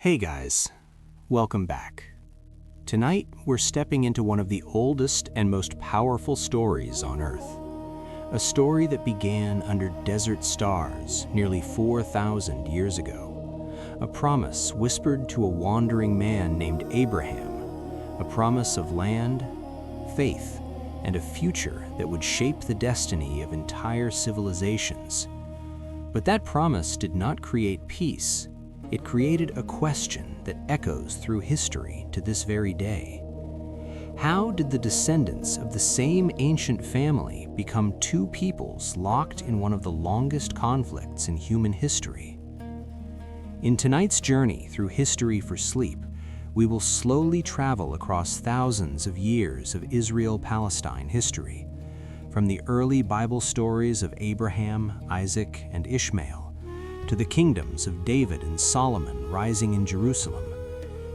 Hey guys, welcome back. Tonight, we're stepping into one of the oldest and most powerful stories on Earth. A story that began under desert stars nearly 4,000 years ago. A promise whispered to a wandering man named Abraham. A promise of land, faith, and a future that would shape the destiny of entire civilizations. But that promise did not create peace. It created a question that echoes through history to this very day. How did the descendants of the same ancient family become two peoples locked in one of the longest conflicts in human history? In tonight's journey through history for sleep, we will slowly travel across thousands of years of Israel Palestine history, from the early Bible stories of Abraham, Isaac, and Ishmael, to the kingdoms of David and Solomon rising in Jerusalem,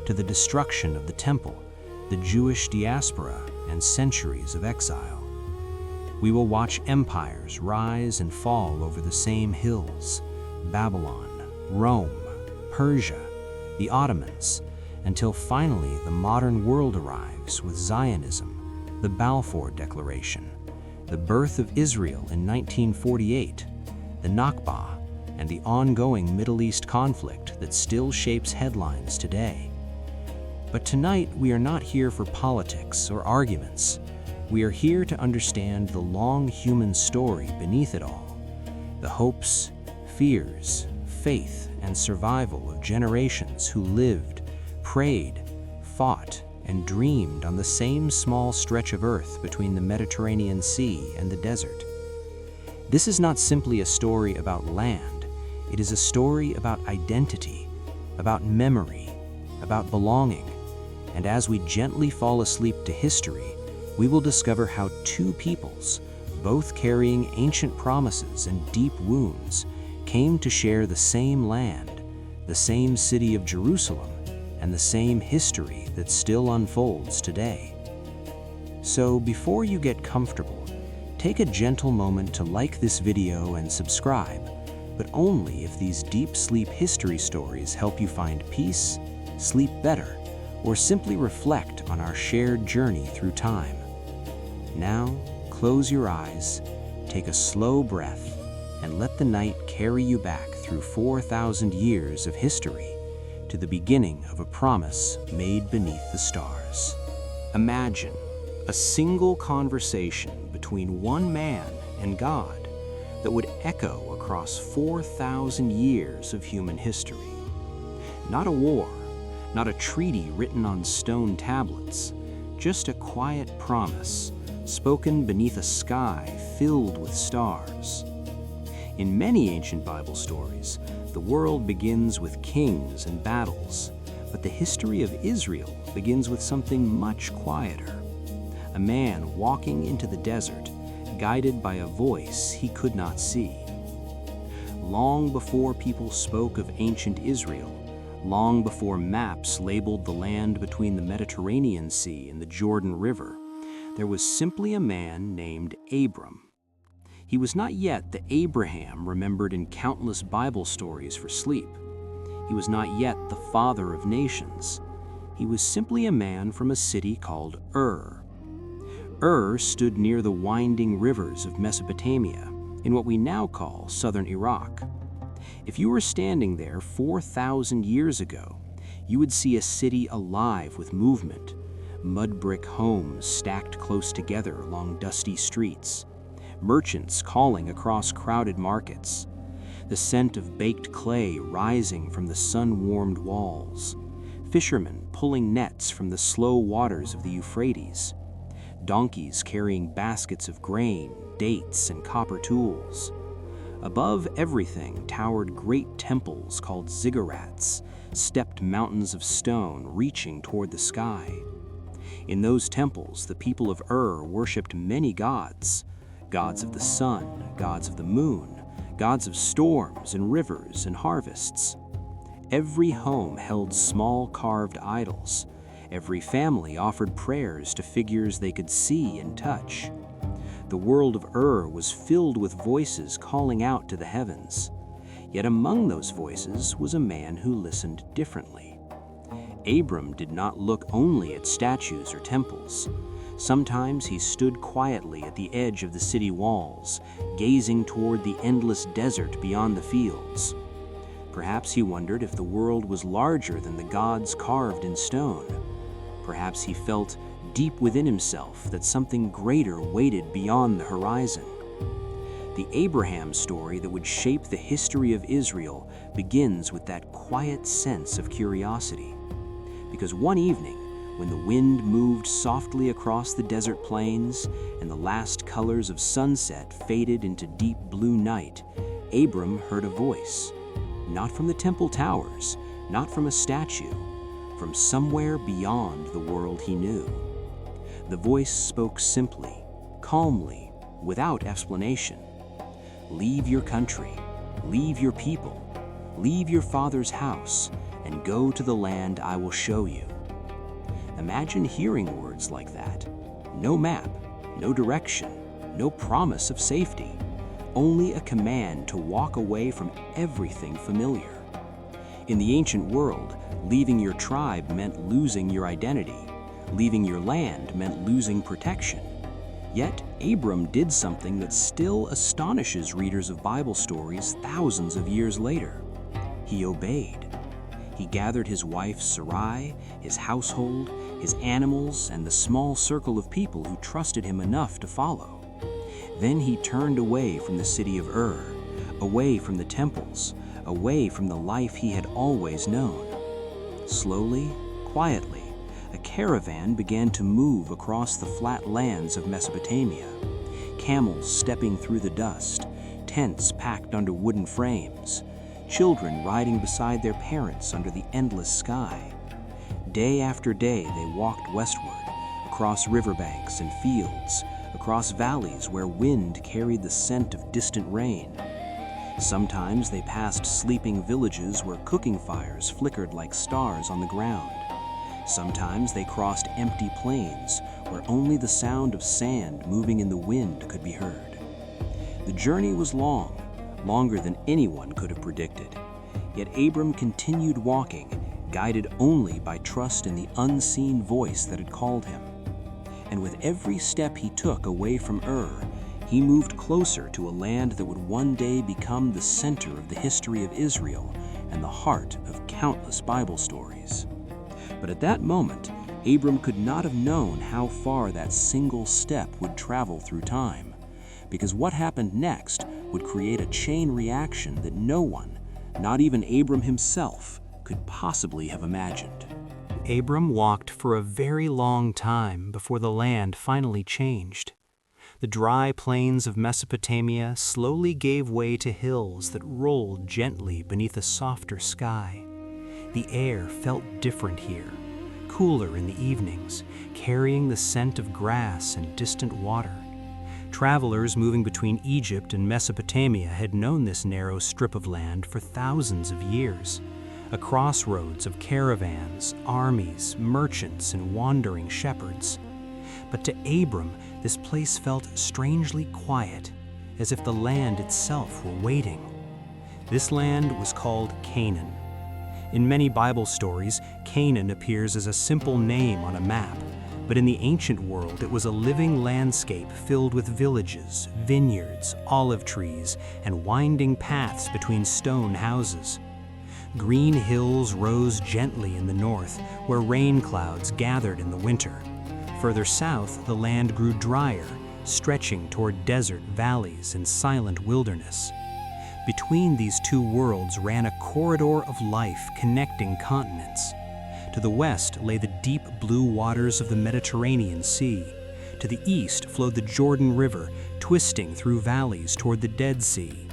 to the destruction of the temple, the Jewish diaspora, and centuries of exile. We will watch empires rise and fall over the same hills: Babylon, Rome, Persia, the Ottomans, until finally the modern world arrives with Zionism, the Balfour Declaration, the birth of Israel in 1948, the Nakba, and the ongoing Middle East conflict that still shapes headlines today. But tonight, we are not here for politics or arguments. We are here to understand the long human story beneath it all, the hopes, fears, faith, and survival of generations who lived, prayed, fought, and dreamed on the same small stretch of earth between the Mediterranean Sea and the desert. This is not simply a story about land. It is a story about identity, about memory, about belonging. And as we gently fall asleep to history, we will discover how two peoples, both carrying ancient promises and deep wounds, came to share the same land, the same city of Jerusalem, and the same history that still unfolds today. So before you get comfortable, take a gentle moment to like this video and subscribe, but only if these deep sleep history stories help you find peace, sleep better, or simply reflect on our shared journey through time. Now, close your eyes, take a slow breath, and let the night carry you back through 4,000 years of history to the beginning of a promise made beneath the stars. Imagine a single conversation between one man and God that would echo across 4,000 years of human history. Not a war, not a treaty written on stone tablets, just a quiet promise spoken beneath a sky filled with stars. In many ancient Bible stories, the world begins with kings and battles, but the history of Israel begins with something much quieter. A man walking into the desert, guided by a voice he could not see. Long before people spoke of ancient Israel, long before maps labeled the land between the Mediterranean Sea and the Jordan River, there was simply a man named Abram. He was not yet the Abraham remembered in countless Bible stories for sleep. He was not yet the father of nations. He was simply a man from a city called Ur. Ur stood near the winding rivers of Mesopotamia, in what we now call southern Iraq. If you were standing there 4,000 years ago, you would see a city alive with movement, mud brick homes stacked close together along dusty streets, merchants calling across crowded markets, the scent of baked clay rising from the sun-warmed walls, fishermen pulling nets from the slow waters of the Euphrates, donkeys carrying baskets of grain, dates, and copper tools. Above everything towered great temples called ziggurats, stepped mountains of stone reaching toward the sky. In those temples, the people of Ur worshipped many gods: gods of the sun, gods of the moon, gods of storms and rivers and harvests. Every home held small carved idols. Every family offered prayers to figures they could see and touch. The world of Ur was filled with voices calling out to the heavens. Yet among those voices was a man who listened differently. Abram did not look only at statues or temples. Sometimes he stood quietly at the edge of the city walls, gazing toward the endless desert beyond the fields. Perhaps he wondered if the world was larger than the gods carved in stone. Perhaps he felt deep within himself that something greater waited beyond the horizon. The Abraham story that would shape the history of Israel begins with that quiet sense of curiosity. Because one evening, when the wind moved softly across the desert plains and the last colors of sunset faded into deep blue night, Abram heard a voice, not from the temple towers, not from a statue, from somewhere beyond the world he knew. The voice spoke simply, calmly, without explanation. Leave your country, leave your people, leave your father's house, and go to the land I will show you. Imagine hearing words like that. No map, no direction, no promise of safety, only a command to walk away from everything familiar. In the ancient world, leaving your tribe meant losing your identity. Leaving your land meant losing protection. Yet, Abram did something that still astonishes readers of Bible stories thousands of years later. He obeyed. He gathered his wife Sarai, his household, his animals, and the small circle of people who trusted him enough to follow. Then he turned away from the city of Ur, away from the temples, away from the life he had always known. Slowly, quietly, a caravan began to move across the flat lands of Mesopotamia, camels stepping through the dust, tents packed under wooden frames, children riding beside their parents under the endless sky. Day after day they walked westward, across riverbanks and fields, across valleys where wind carried the scent of distant rain. Sometimes they passed sleeping villages where cooking fires flickered like stars on the ground. Sometimes they crossed empty plains where only the sound of sand moving in the wind could be heard. The journey was long, longer than anyone could have predicted. Yet Abram continued walking, guided only by trust in the unseen voice that had called him. And with every step he took away from Ur, he moved closer to a land that would one day become the center of the history of Israel and the heart of countless Bible stories. But at that moment, Abram could not have known how far that single step would travel through time, because what happened next would create a chain reaction that no one, not even Abram himself, could possibly have imagined. Abram walked for a very long time before the land finally changed. The dry plains of Mesopotamia slowly gave way to hills that rolled gently beneath a softer sky. The air felt different here, cooler in the evenings, carrying the scent of grass and distant water. Travelers moving between Egypt and Mesopotamia had known this narrow strip of land for thousands of years, a crossroads of caravans, armies, merchants, and wandering shepherds. But to Abram, this place felt strangely quiet, as if the land itself were waiting. This land was called Canaan. In many Bible stories, Canaan appears as a simple name on a map, but in the ancient world it was a living landscape filled with villages, vineyards, olive trees, and winding paths between stone houses. Green hills rose gently in the north, where rain clouds gathered in the winter. Further south, the land grew drier, stretching toward desert valleys and silent wilderness. Between these two worlds ran a corridor of life connecting continents. To the west lay the deep blue waters of the Mediterranean Sea. To the east flowed the Jordan River, twisting through valleys toward the Dead Sea.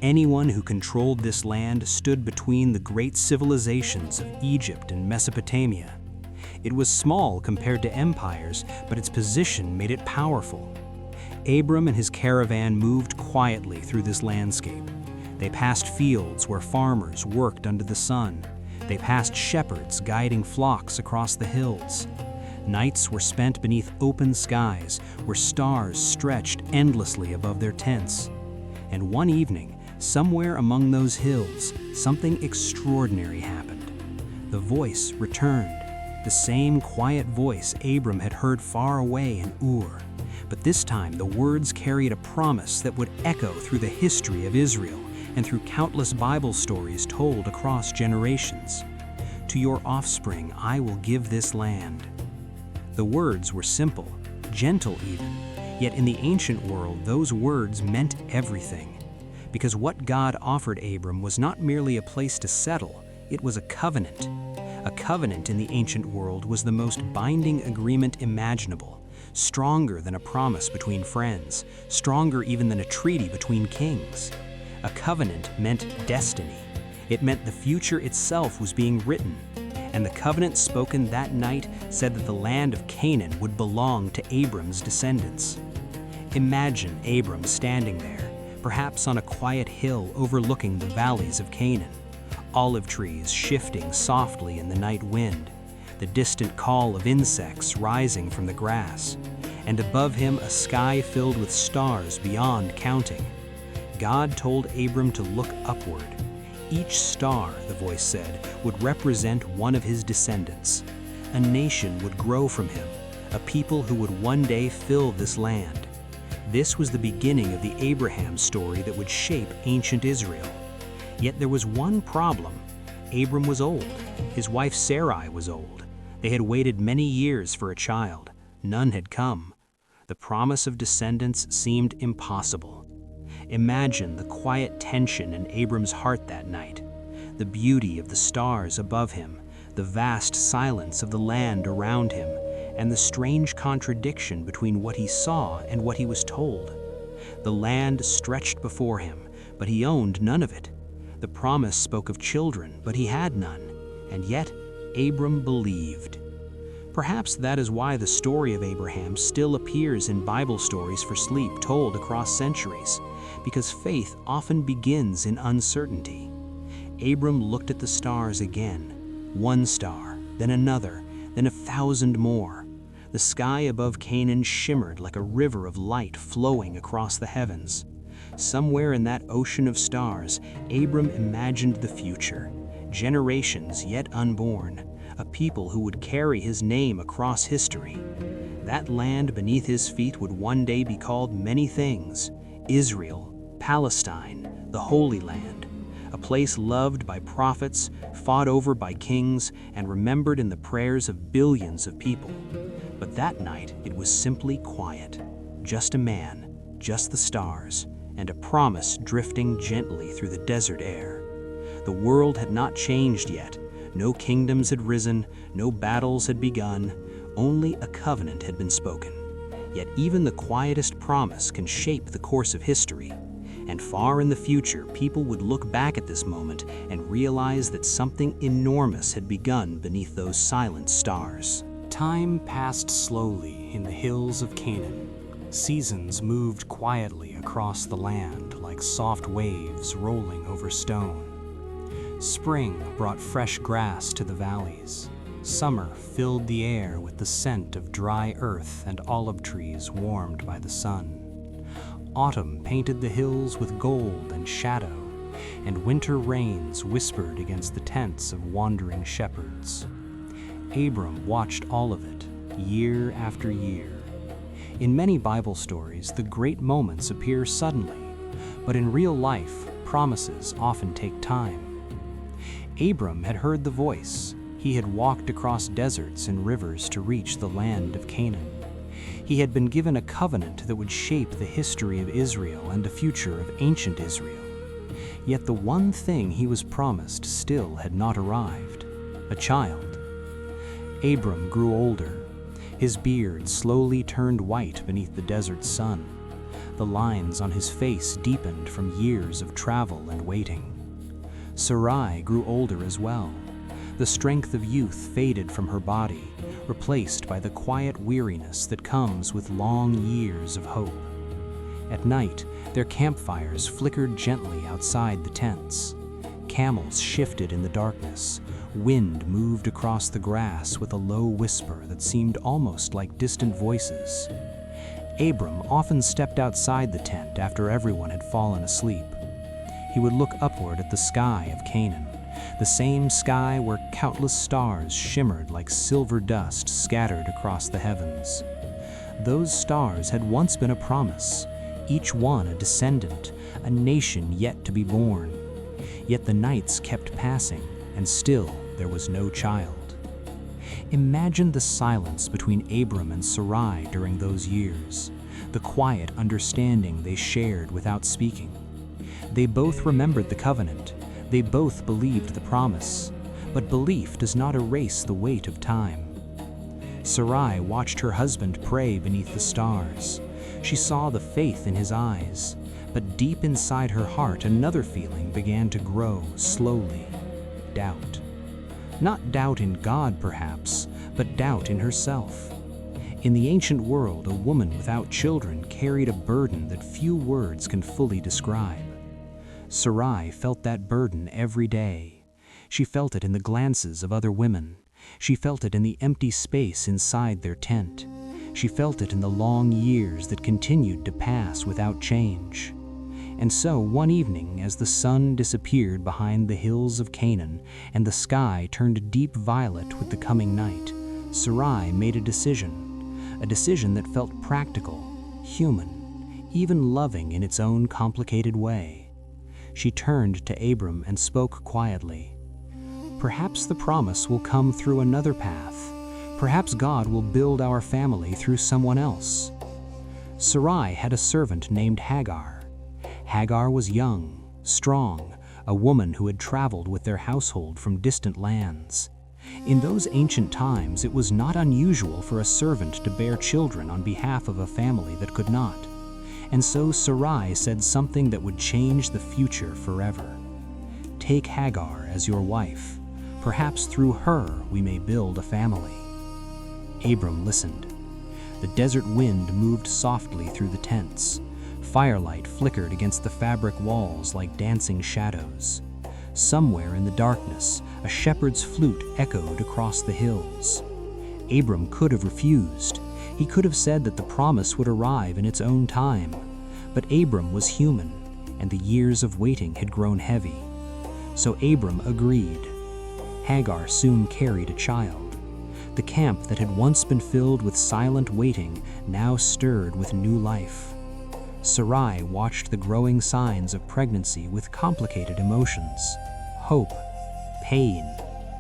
Anyone who controlled this land stood between the great civilizations of Egypt and Mesopotamia. It was small compared to empires, but its position made it powerful. Abram and his caravan moved quietly through this landscape. They passed fields where farmers worked under the sun. They passed shepherds guiding flocks across the hills. Nights were spent beneath open skies where stars stretched endlessly above their tents. And one evening, somewhere among those hills, something extraordinary happened. The voice returned, the same quiet voice Abram had heard far away in Ur. But this time the words carried a promise that would echo through the history of Israel and through countless Bible stories told across generations. To your offspring I will give this land. The words were simple, gentle even, yet in the ancient world those words meant everything. Because what God offered Abram was not merely a place to settle, it was a covenant. A covenant in the ancient world was the most binding agreement imaginable, stronger than a promise between friends, stronger even than a treaty between kings. A covenant meant destiny. It meant the future itself was being written. And the covenant spoken that night said that the land of Canaan would belong to Abram's descendants. Imagine Abram standing there, perhaps on a quiet hill overlooking the valleys of Canaan, olive trees shifting softly in the night wind, the distant call of insects rising from the grass, and above him a sky filled with stars beyond counting. God told Abram to look upward. Each star, the voice said, would represent one of his descendants. A nation would grow from him, a people who would one day fill this land. This was the beginning of the Abraham story that would shape ancient Israel. Yet there was one problem. Abram was old. His wife Sarai was old. They had waited many years for a child. None had come. The promise of descendants seemed impossible. Imagine the quiet tension in Abram's heart that night, the beauty of the stars above him, the vast silence of the land around him, and the strange contradiction between what he saw and what he was told. The land stretched before him, but he owned none of it. The promise spoke of children, but he had none, and yet Abram believed. Perhaps that is why the story of Abraham still appears in Bible stories for sleep told across centuries, because faith often begins in uncertainty. Abram looked at the stars again, one star, then another, then 1,000 more. The sky above Canaan shimmered like a river of light flowing across the heavens. Somewhere in that ocean of stars, Abram imagined the future, generations yet unborn, a people who would carry his name across history. That land beneath his feet would one day be called many things: Israel, Palestine, the Holy Land, a place loved by prophets, fought over by kings, and remembered in the prayers of billions of people. But that night it was simply quiet, just a man, just the stars, and a promise drifting gently through the desert air. The world had not changed yet. No kingdoms had risen, no battles had begun, only a covenant had been spoken. Yet even the quietest promise can shape the course of history. And far in the future, people would look back at this moment and realize that something enormous had begun beneath those silent stars. Time passed slowly in the hills of Canaan. Seasons moved quietly across the land like soft waves rolling over stone. Spring brought fresh grass to the valleys. Summer filled the air with the scent of dry earth and olive trees warmed by the sun. Autumn painted the hills with gold and shadow, and winter rains whispered against the tents of wandering shepherds. Abram watched all of it, year after year. In many Bible stories, the great moments appear suddenly, but in real life, promises often take time. Abram had heard the voice. He had walked across deserts and rivers to reach the land of Canaan. He had been given a covenant that would shape the history of Israel and the future of ancient Israel. Yet the one thing he was promised still had not arrived: a child. Abram grew older. His beard slowly turned white beneath the desert sun. The lines on his face deepened from years of travel and waiting. Sarai grew older as well. The strength of youth faded from her body, replaced by the quiet weariness that comes with long years of hope. At night, their campfires flickered gently outside the tents. Camels shifted in the darkness. Wind moved across the grass with a low whisper that seemed almost like distant voices. Abram often stepped outside the tent after everyone had fallen asleep. He would look upward at the sky of Canaan, the same sky where countless stars shimmered like silver dust scattered across the heavens. Those stars had once been a promise, each one a descendant, a nation yet to be born. Yet the nights kept passing, and still there was no child. Imagine the silence between Abram and Sarai during those years, the quiet understanding they shared without speaking. They both remembered the covenant, they both believed the promise, but belief does not erase the weight of time. Sarai watched her husband pray beneath the stars. She saw the faith in his eyes, but deep inside her heart another feeling began to grow slowly: doubt. Not doubt in God, perhaps, but doubt in herself. In the ancient world, a woman without children carried a burden that few words can fully describe. Sarai felt that burden every day. She felt it in the glances of other women. She felt it in the empty space inside their tent. She felt it in the long years that continued to pass without change. And so, one evening, as the sun disappeared behind the hills of Canaan and the sky turned deep violet with the coming night, Sarai made a decision that felt practical, human, even loving in its own complicated way. She turned to Abram and spoke quietly. "Perhaps the promise will come through another path. Perhaps God will build our family through someone else." Sarai had a servant named Hagar. Hagar was young, strong, a woman who had traveled with their household from distant lands. In those ancient times, it was not unusual for a servant to bear children on behalf of a family that could not. And so Sarai said something that would change the future forever. "Take Hagar as your wife. Perhaps through her we may build a family." Abram listened. The desert wind moved softly through the tents. Firelight flickered against the fabric walls like dancing shadows. Somewhere in the darkness, a shepherd's flute echoed across the hills. Abram could have refused. He could have said that the promise would arrive in its own time. But Abram was human, and the years of waiting had grown heavy. So Abram agreed. Hagar soon carried a child. The camp that had once been filled with silent waiting now stirred with new life. Sarai watched the growing signs of pregnancy with complicated emotions: hope, pain,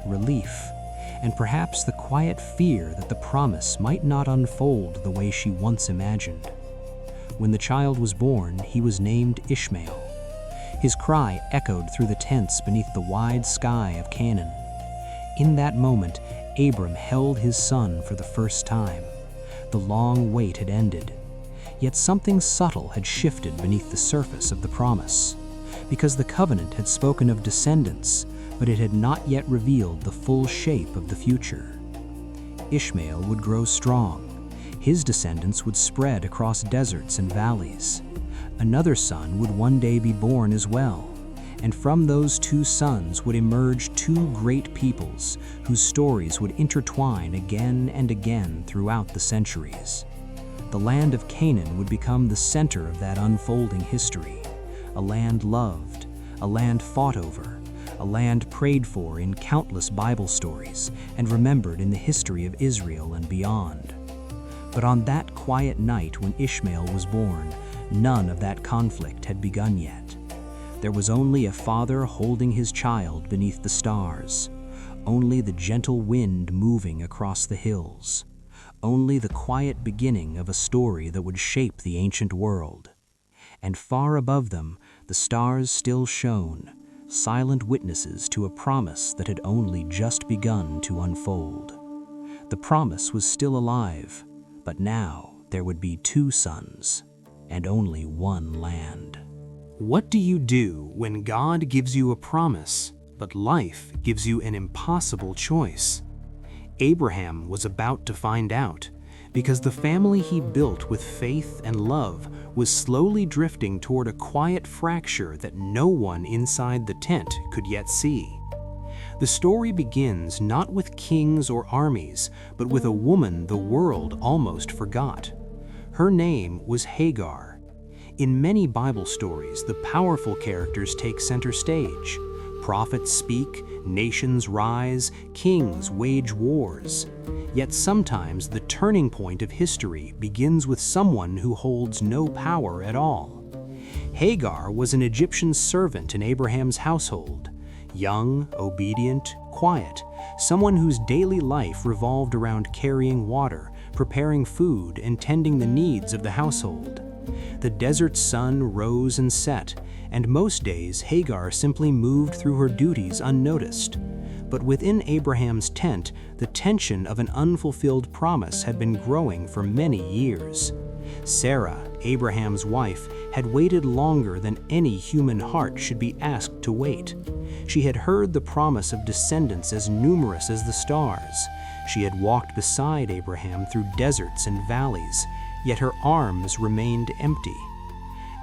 relief, and perhaps the quiet fear that the promise might not unfold the way she once imagined. When the child was born, he was named Ishmael. His cry echoed through the tents beneath the wide sky of Canaan. In that moment, Abram held his son for the first time. The long wait had ended. Yet something subtle had shifted beneath the surface of the promise. Because the covenant had spoken of descendants, but it had not yet revealed the full shape of the future. Ishmael would grow strong. His descendants would spread across deserts and valleys. Another son would one day be born as well, and from those two sons would emerge two great peoples whose stories would intertwine again and again throughout the centuries. The land of Canaan would become the center of that unfolding history, a land loved, a land fought over, a land prayed for in countless Bible stories and remembered in the history of Israel and beyond. But on that quiet night when Ishmael was born, none of that conflict had begun yet. There was only a father holding his child beneath the stars, only the gentle wind moving across the hills, only the quiet beginning of a story that would shape the ancient world. And far above them, the stars still shone, silent witnesses to a promise that had only just begun to unfold. The promise was still alive, but now there would be two sons and only one land. What do you do when God gives you a promise, but life gives you an impossible choice? Abraham was about to find out, because the family he built with faith and love was slowly drifting toward a quiet fracture that no one inside the tent could yet see. The story begins not with kings or armies, but with a woman the world almost forgot. Her name was Hagar. In many Bible stories, the powerful characters take center stage. Prophets speak, nations rise, kings wage wars. Yet sometimes the turning point of history begins with someone who holds no power at all. Hagar was an Egyptian servant in Abraham's household. Young, obedient, quiet, someone whose daily life revolved around carrying water, preparing food, and tending the needs of the household. The desert sun rose and set, and most days Hagar simply moved through her duties unnoticed. But within Abraham's tent, the tension of an unfulfilled promise had been growing for many years. Sarah, Abraham's wife, had waited longer than any human heart should be asked to wait. She had heard the promise of descendants as numerous as the stars. She had walked beside Abraham through deserts and valleys, yet her arms remained empty.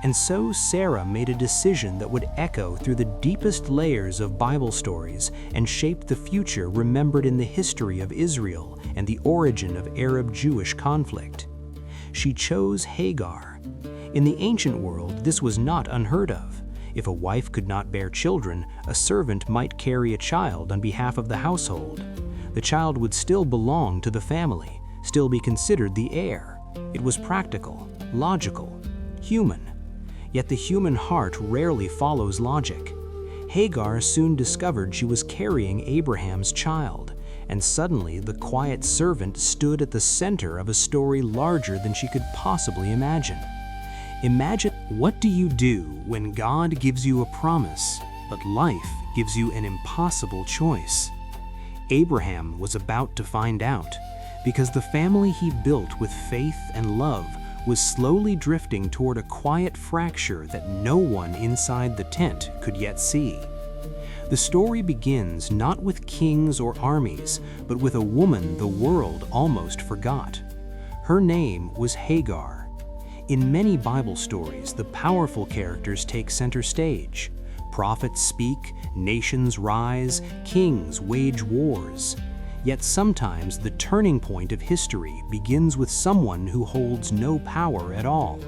And so Sarah made a decision that would echo through the deepest layers of Bible stories and shape the future remembered in the history of Israel and the origin of Arab-Jewish conflict. She chose Hagar. In the ancient world, this was not unheard of. If a wife could not bear children, a servant might carry a child on behalf of the household. The child would still belong to the family, still be considered the heir. It was practical, logical, human. Yet the human heart rarely follows logic. Hagar soon discovered she was carrying Abraham's child, and suddenly the quiet servant stood at the center of a story larger than she could possibly imagine. Imagine, what do you do when God gives you a promise, but life gives you an impossible choice? Abraham was about to find out, because the family he built with faith and love was slowly drifting toward a quiet fracture that no one inside the tent could yet see. The story begins not with kings or armies, but with a woman the world almost forgot. Her name was Hagar. In many Bible stories, the powerful characters take center stage. Prophets speak, nations rise, kings wage wars. Yet sometimes the turning point of history begins with someone who holds no power at all.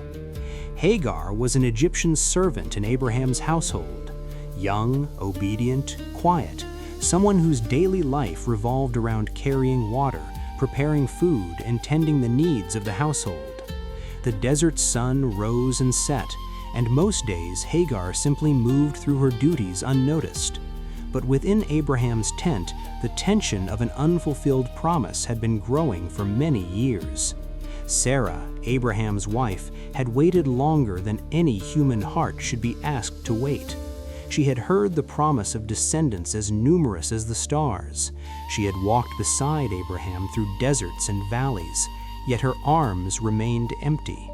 Hagar was an Egyptian servant in Abraham's household. Young, obedient, quiet, someone whose daily life revolved around carrying water, preparing food, and tending the needs of the household. The desert sun rose and set, and most days Hagar simply moved through her duties unnoticed. But within Abraham's tent, the tension of an unfulfilled promise had been growing for many years. Sarah, Abraham's wife, had waited longer than any human heart should be asked to wait. She had heard the promise of descendants as numerous as the stars. She had walked beside Abraham through deserts and valleys, yet her arms remained empty.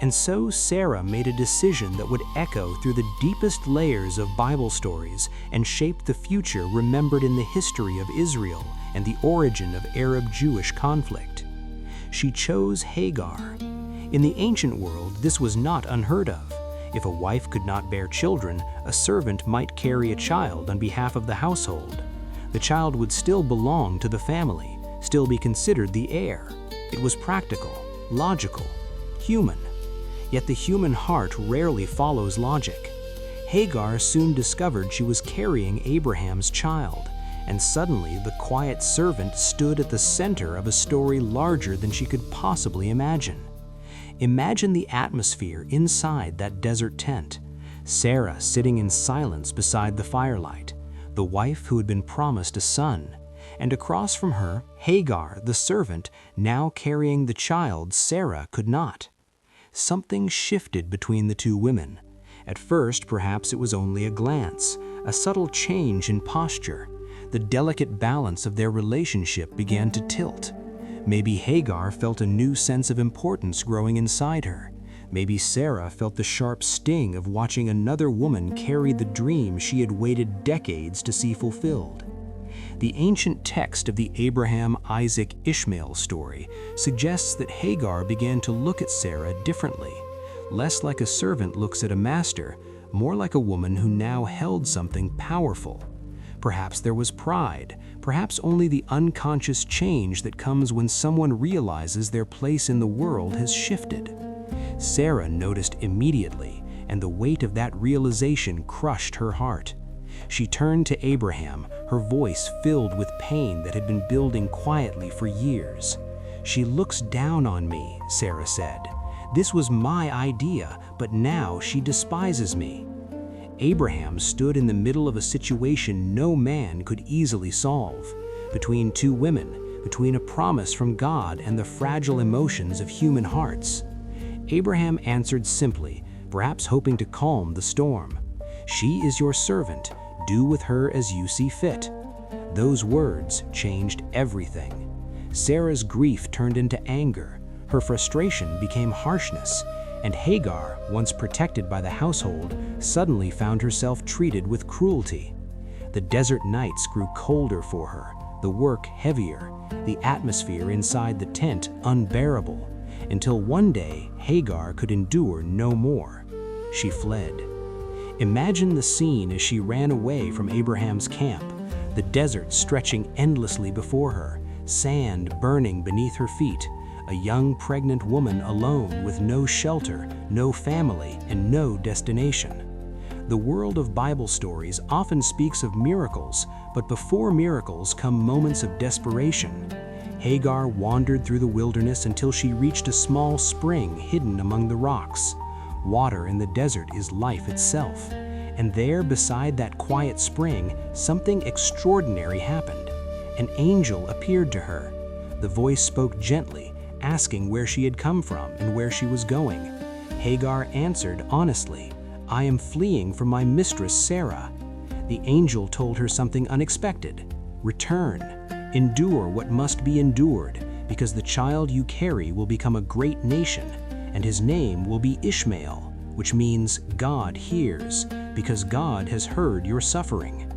And so Sarah made a decision that would echo through the deepest layers of Bible stories and shape the future remembered in the history of Israel and the origin of Arab-Jewish conflict. She chose Hagar. In the ancient world, this was not unheard of. If a wife could not bear children, a servant might carry a child on behalf of the household. The child would still belong to the family, still be considered the heir. It was practical, logical, human. Yet the human heart rarely follows logic. Hagar soon discovered she was carrying Abraham's child, and suddenly the quiet servant stood at the center of a story larger than she could possibly imagine. Imagine the atmosphere inside that desert tent. Sarah sitting in silence beside the firelight, the wife who had been promised a son, and across from her, Hagar, the servant, now carrying the child Sarah could not. Something shifted between the two women. At first, perhaps it was only a glance, a subtle change in posture. The delicate balance of their relationship began to tilt. Maybe Hagar felt a new sense of importance growing inside her. Maybe Sarah felt the sharp sting of watching another woman carry the dream she had waited decades to see fulfilled. The ancient text of the Abraham, Isaac, Ishmael story suggests that Hagar began to look at Sarah differently, less like a servant looks at a master, more like a woman who now held something powerful. Perhaps there was pride, perhaps only the unconscious change that comes when someone realizes their place in the world has shifted. Sarah noticed immediately, and the weight of that realization crushed her heart. She turned to Abraham, her voice filled with pain that had been building quietly for years. "She looks down on me," Sarah said. "This was my idea, but now she despises me." Abraham stood in the middle of a situation no man could easily solve. Between two women, between a promise from God and the fragile emotions of human hearts. Abraham answered simply, perhaps hoping to calm the storm. "She is your servant. Do with her as you see fit." Those words changed everything. Sarah's grief turned into anger. Her frustration became harshness. And Hagar, once protected by the household, suddenly found herself treated with cruelty. The desert nights grew colder for her, the work heavier, the atmosphere inside the tent unbearable, until one day Hagar could endure no more. She fled. Imagine the scene as she ran away from Abraham's camp, the desert stretching endlessly before her, sand burning beneath her feet, a young pregnant woman alone with no shelter, no family, and no destination. The world of Bible stories often speaks of miracles, but before miracles come moments of desperation. Hagar wandered through the wilderness until she reached a small spring hidden among the rocks. Water in the desert is life itself. And there, beside that quiet spring, something extraordinary happened. An angel appeared to her. The voice spoke gently, asking where she had come from and where she was going. Hagar answered honestly, "I am fleeing from my mistress Sarah." The angel told her something unexpected. "Return. Endure what must be endured, because the child you carry will become a great nation, and his name will be Ishmael, which means God hears, because God has heard your suffering."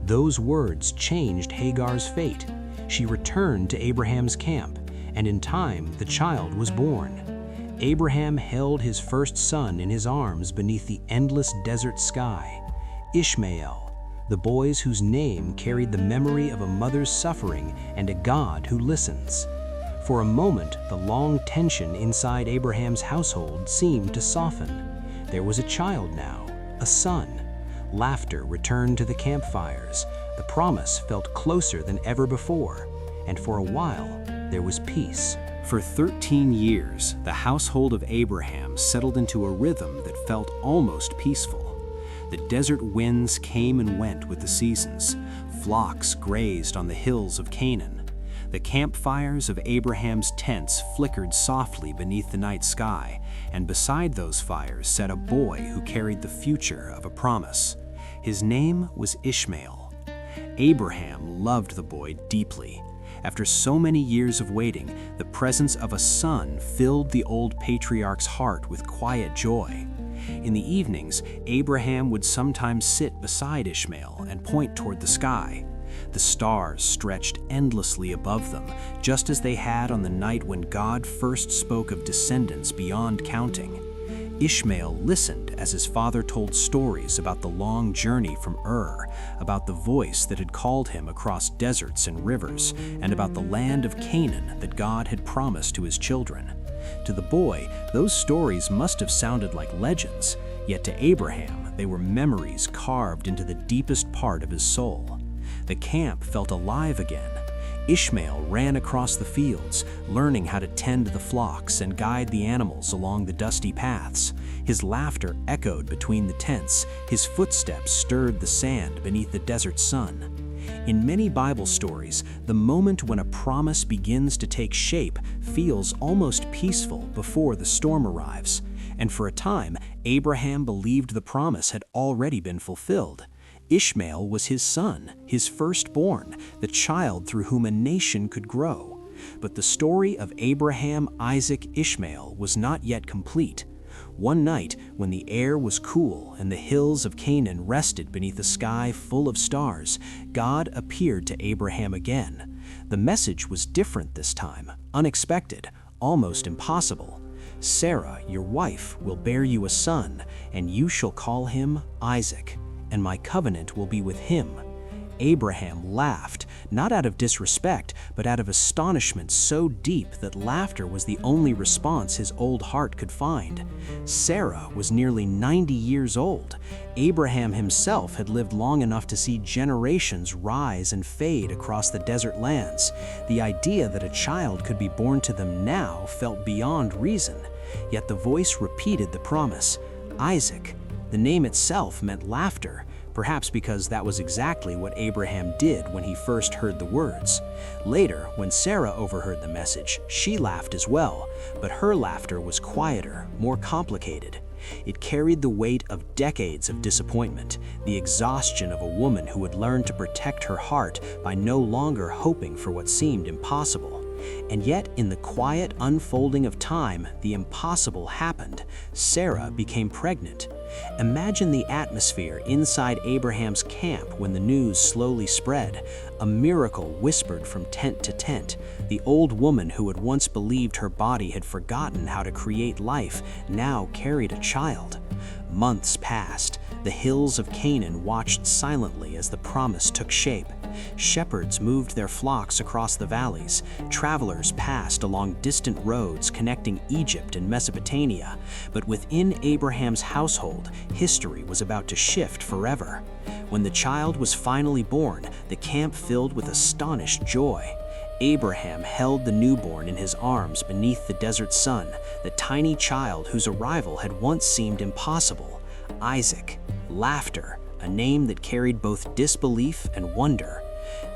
Those words changed Hagar's fate. She returned to Abraham's camp, and in time the child was born. Abraham held his first son in his arms beneath the endless desert sky. Ishmael, the boy whose name carried the memory of a mother's suffering and a God who listens. For a moment, the long tension inside Abraham's household seemed to soften. There was a child now, a son. Laughter returned to the campfires. The promise felt closer than ever before, and for a while, there was peace. For 13 years, the household of Abraham settled into a rhythm that felt almost peaceful. The desert winds came and went with the seasons. Flocks grazed on the hills of Canaan. The campfires of Abraham's tents flickered softly beneath the night sky, and beside those fires sat a boy who carried the future of a promise. His name was Ishmael. Abraham loved the boy deeply. After so many years of waiting, the presence of a son filled the old patriarch's heart with quiet joy. In the evenings, Abraham would sometimes sit beside Ishmael and point toward the sky. The stars stretched endlessly above them, just as they had on the night when God first spoke of descendants beyond counting. Ishmael listened as his father told stories about the long journey from Ur, about the voice that had called him across deserts and rivers, and about the land of Canaan that God had promised to his children. To the boy, those stories must have sounded like legends, yet to Abraham, they were memories carved into the deepest part of his soul. The camp felt alive again. Ishmael ran across the fields, learning how to tend the flocks and guide the animals along the dusty paths. His laughter echoed between the tents. His footsteps stirred the sand beneath the desert sun. In many Bible stories, the moment when a promise begins to take shape feels almost peaceful before the storm arrives. And for a time, Abraham believed the promise had already been fulfilled. Ishmael was his son, his firstborn, the child through whom a nation could grow. But the story of Abraham, Isaac, Ishmael was not yet complete. One night, when the air was cool and the hills of Canaan rested beneath a sky full of stars, God appeared to Abraham again. The message was different this time, unexpected, almost impossible. "Sarah, your wife, will bear you a son, and you shall call him Isaac, and my covenant will be with him." Abraham laughed, not out of disrespect, but out of astonishment so deep that laughter was the only response his old heart could find. Sarah was nearly 90 years old. Abraham himself had lived long enough to see generations rise and fade across the desert lands. The idea that a child could be born to them now felt beyond reason. Yet the voice repeated the promise, Isaac. The name itself meant laughter, perhaps because that was exactly what Abraham did when he first heard the words. Later, when Sarah overheard the message, she laughed as well, but her laughter was quieter, more complicated. It carried the weight of decades of disappointment, the exhaustion of a woman who had learned to protect her heart by no longer hoping for what seemed impossible. And yet, in the quiet unfolding of time, the impossible happened. Sarah became pregnant. Imagine the atmosphere inside Abraham's camp when the news slowly spread. A miracle whispered from tent to tent. The old woman who had once believed her body had forgotten how to create life now carried a child. Months passed. The hills of Canaan watched silently as the promise took shape. Shepherds moved their flocks across the valleys. Travelers passed along distant roads connecting Egypt and Mesopotamia. But within Abraham's household, history was about to shift forever. When the child was finally born, the camp filled with astonished joy. Abraham held the newborn in his arms beneath the desert sun, the tiny child whose arrival had once seemed impossible. Isaac, laughter, a name that carried both disbelief and wonder.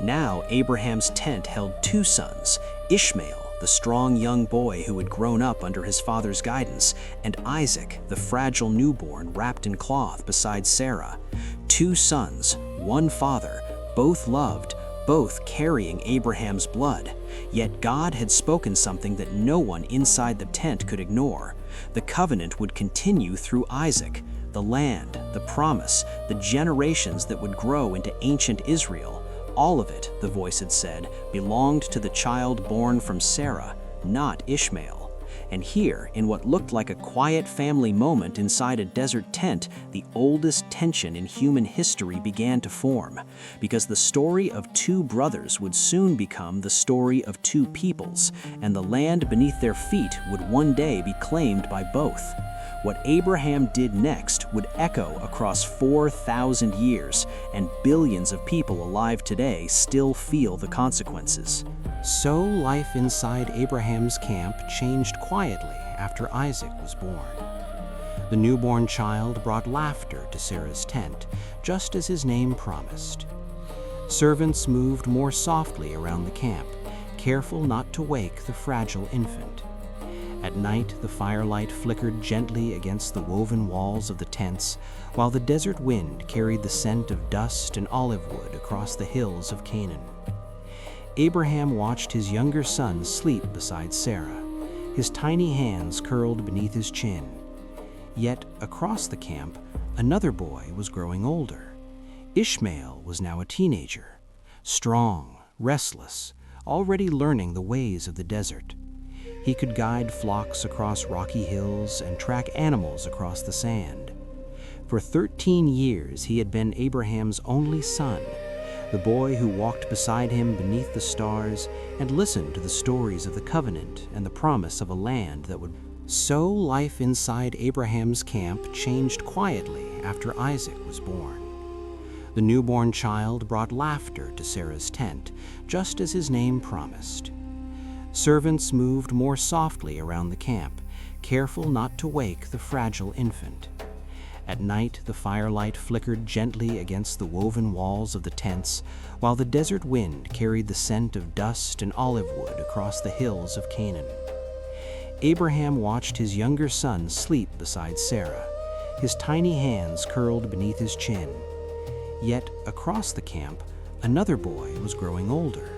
Now Abraham's tent held two sons, Ishmael, the strong young boy who had grown up under his father's guidance, and Isaac, the fragile newborn wrapped in cloth beside Sarah. Two sons, one father, both loved, both carrying Abraham's blood. Yet God had spoken something that no one inside the tent could ignore. The covenant would continue through Isaac. The land, the promise, the generations that would grow into ancient Israel, all of it, the voice had said, belonged to the child born from Sarah, not Ishmael. And here, in what looked like a quiet family moment inside a desert tent, the oldest tension in human history began to form, because the story of two brothers would soon become the story of two peoples, and the land beneath their feet would one day be claimed by both. What Abraham did next would echo across 4,000 years, and billions of people alive today still feel the consequences. So life inside Abraham's camp changed quietly after Isaac was born. The newborn child brought laughter to Sarah's tent, just as his name promised. Servants moved more softly around the camp, careful not to wake the fragile infant. At night, the firelight flickered gently against the woven walls of the tents, while the desert wind carried the scent of dust and olive wood across the hills of Canaan. Abraham watched his younger son sleep beside Sarah, his tiny hands curled beneath his chin. Yet, across the camp, another boy was growing older. Ishmael was now a teenager, strong, restless, already learning the ways of the desert. He could guide flocks across rocky hills and track animals across the sand. For 13 years he had been Abraham's only son, the boy who walked beside him beneath the stars and listened to the stories of the covenant and the promise of a land that would. So life inside Abraham's camp changed quietly after Isaac was born. The newborn child brought laughter to Sarah's tent, just as his name promised. Servants moved more softly around the camp, careful not to wake the fragile infant. At night, the firelight flickered gently against the woven walls of the tents, while the desert wind carried the scent of dust and olive wood across the hills of Canaan. Abraham watched his younger son sleep beside Sarah, his tiny hands curled beneath his chin. Yet, across the camp, another boy was growing older.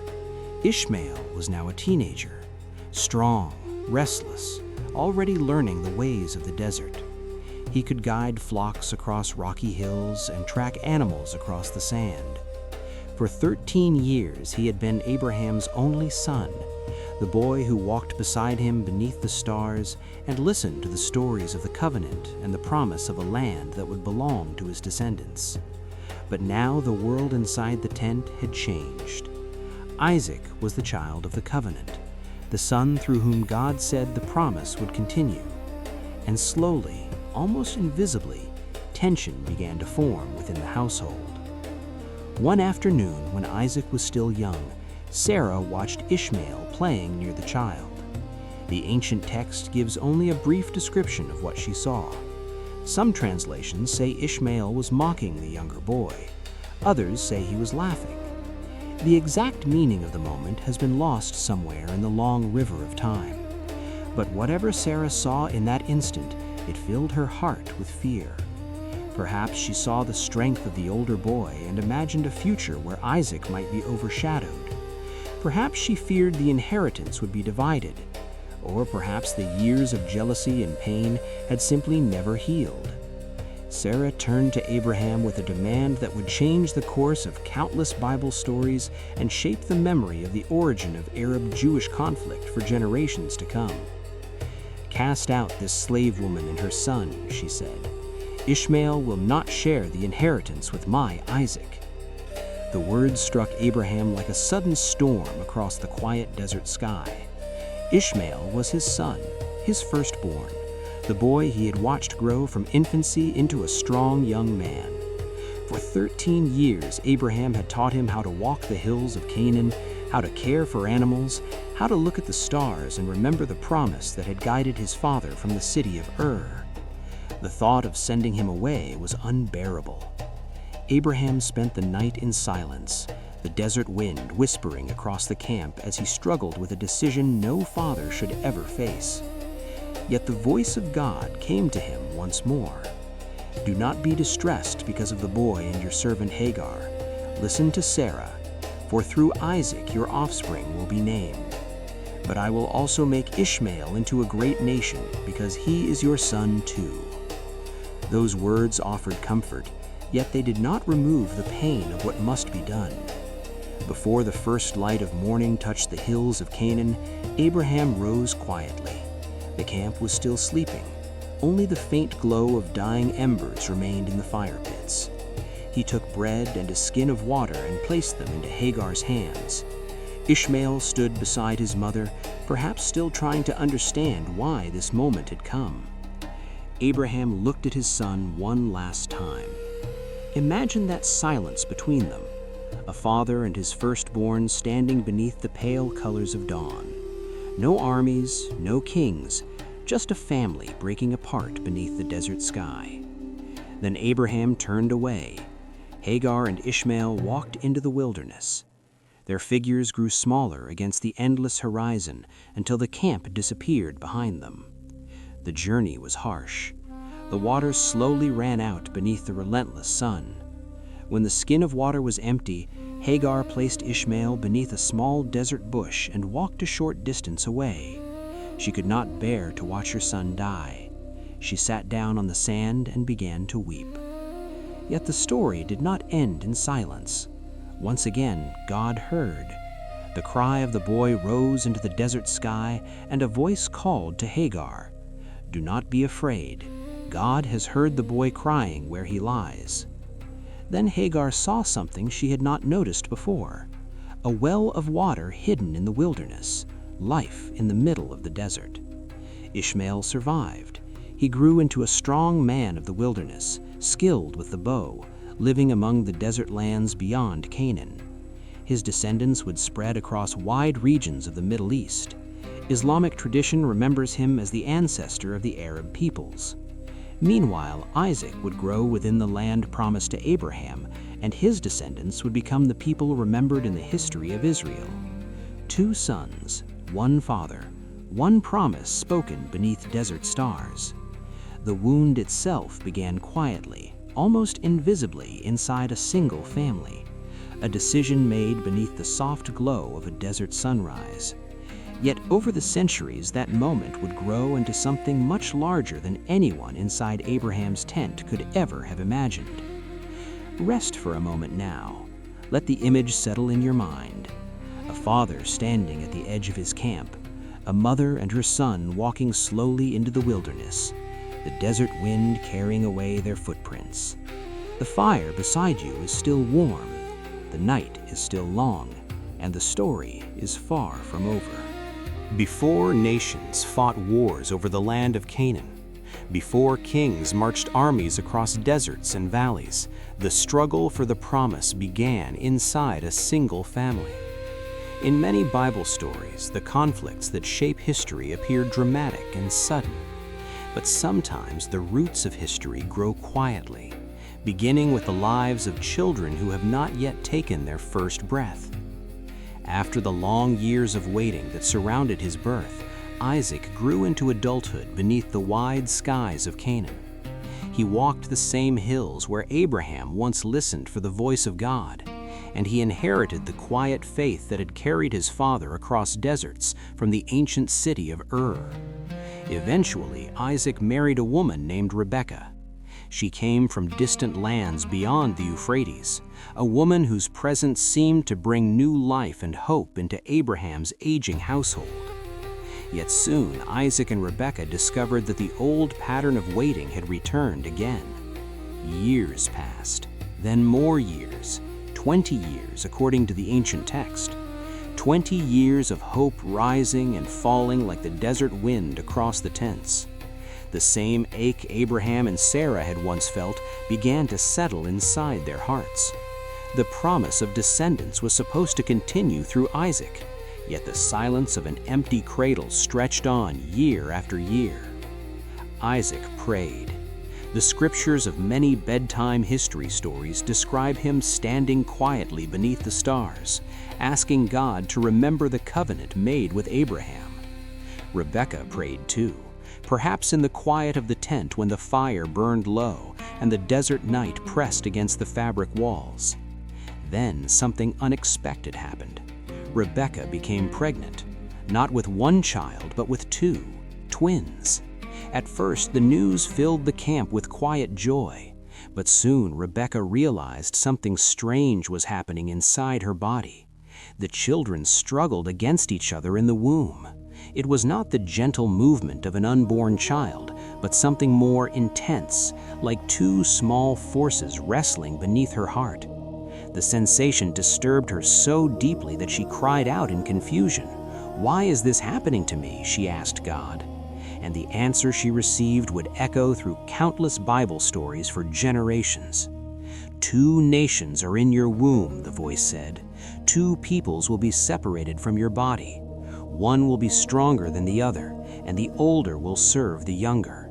Ishmael was now a teenager, strong, restless, already learning the ways of the desert. He could guide flocks across rocky hills and track animals across the sand. For 13 years he had been Abraham's only son, the boy who walked beside him beneath the stars and listened to the stories of the covenant and the promise of a land that would belong to his descendants. But now the world inside the tent had changed. Isaac was the child of the covenant, the son through whom God said the promise would continue. And slowly, almost invisibly, tension began to form within the household. One afternoon, when Isaac was still young, Sarah watched Ishmael playing near the child. The ancient text gives only a brief description of what she saw. Some translations say Ishmael was mocking the younger boy. Others say he was laughing. The exact meaning of the moment has been lost somewhere in the long river of time. But whatever Sarah saw in that instant, it filled her heart with fear. Perhaps she saw the strength of the older boy and imagined a future where Isaac might be overshadowed. Perhaps she feared the inheritance would be divided. Or perhaps the years of jealousy and pain had simply never healed. Sarah turned to Abraham with a demand that would change the course of countless Bible stories and shape the memory of the origin of Arab-Jewish conflict for generations to come. "Cast out this slave woman and her son," she said. "Ishmael will not share the inheritance with my Isaac." The words struck Abraham like a sudden storm across the quiet desert sky. Ishmael was his son, his firstborn, the boy he had watched grow from infancy into a strong young man. For 13 years, Abraham had taught him how to walk the hills of Canaan, how to care for animals, how to look at the stars and remember the promise that had guided his father from the city of Ur. The thought of sending him away was unbearable. Abraham spent the night in silence, the desert wind whispering across the camp as he struggled with a decision no father should ever face. Yet the voice of God came to him once more. "Do not be distressed because of the boy and your servant Hagar. Listen to Sarah, for through Isaac your offspring will be named. But I will also make Ishmael into a great nation because he is your son too." Those words offered comfort, yet they did not remove the pain of what must be done. Before the first light of morning touched the hills of Canaan, Abraham rose quietly. The camp was still sleeping. Only the faint glow of dying embers remained in the fire pits. He took bread and a skin of water and placed them into Hagar's hands. Ishmael stood beside his mother, perhaps still trying to understand why this moment had come. Abraham looked at his son one last time. Imagine that silence between them. A father and his firstborn standing beneath the pale colors of dawn. No armies, no kings, just a family breaking apart beneath the desert sky. Then Abraham turned away. Hagar and Ishmael walked into the wilderness. Their figures grew smaller against the endless horizon until the camp disappeared behind them. The journey was harsh. The water slowly ran out beneath the relentless sun. When the skin of water was empty, Hagar placed Ishmael beneath a small desert bush and walked a short distance away. She could not bear to watch her son die. She sat down on the sand and began to weep. Yet the story did not end in silence. Once again, God heard. The cry of the boy rose into the desert sky, and a voice called to Hagar, "Do not be afraid. God has heard the boy crying where he lies." Then Hagar saw something she had not noticed before. A well of water hidden in the wilderness, life in the middle of the desert. Ishmael survived. He grew into a strong man of the wilderness, skilled with the bow, living among the desert lands beyond Canaan. His descendants would spread across wide regions of the Middle East. Islamic tradition remembers him as the ancestor of the Arab peoples. Meanwhile, Isaac would grow within the land promised to Abraham, and his descendants would become the people remembered in the history of Israel. 2 sons, 1 father, 1 promise spoken beneath desert stars. The wound itself began quietly, almost invisibly inside a single family, a decision made beneath the soft glow of a desert sunrise. Yet over the centuries, that moment would grow into something much larger than anyone inside Abraham's tent could ever have imagined. Rest for a moment now. Let the image settle in your mind. A father standing at the edge of his camp, a mother and her son walking slowly into the wilderness, the desert wind carrying away their footprints. The fire beside you is still warm, the night is still long, and the story is far from over. Before nations fought wars over the land of Canaan, before kings marched armies across deserts and valleys, the struggle for the promise began inside a single family. In many Bible stories, the conflicts that shape history appear dramatic and sudden. But sometimes the roots of history grow quietly, beginning with the lives of children who have not yet taken their first breath. After the long years of waiting that surrounded his birth, Isaac grew into adulthood beneath the wide skies of Canaan. He walked the same hills where Abraham once listened for the voice of God, and he inherited the quiet faith that had carried his father across deserts from the ancient city of Ur. Eventually, Isaac married a woman named Rebekah. She came from distant lands beyond the Euphrates, a woman whose presence seemed to bring new life and hope into Abraham's aging household. Yet soon, Isaac and Rebekah discovered that the old pattern of waiting had returned again. Years passed, then more years, 20 years according to the ancient text. 20 years of hope rising and falling like the desert wind across the tents. The same ache Abraham and Sarah had once felt began to settle inside their hearts. The promise of descendants was supposed to continue through Isaac, yet the silence of an empty cradle stretched on year after year. Isaac prayed. The scriptures of many bedtime history stories describe him standing quietly beneath the stars, asking God to remember the covenant made with Abraham. Rebekah prayed too, perhaps in the quiet of the tent when the fire burned low and the desert night pressed against the fabric walls. Then something unexpected happened. Rebekah became pregnant, not with one child, but with two, twins. At first, the news filled the camp with quiet joy, but soon Rebekah realized something strange was happening inside her body. The children struggled against each other in the womb. It was not the gentle movement of an unborn child, but something more intense, like two small forces wrestling beneath her heart. The sensation disturbed her so deeply that she cried out in confusion. "Why is this happening to me?" she asked God. And the answer she received would echo through countless Bible stories for generations. "Two nations are in your womb," the voice said. "Two peoples will be separated from your body. One will be stronger than the other, and the older will serve the younger."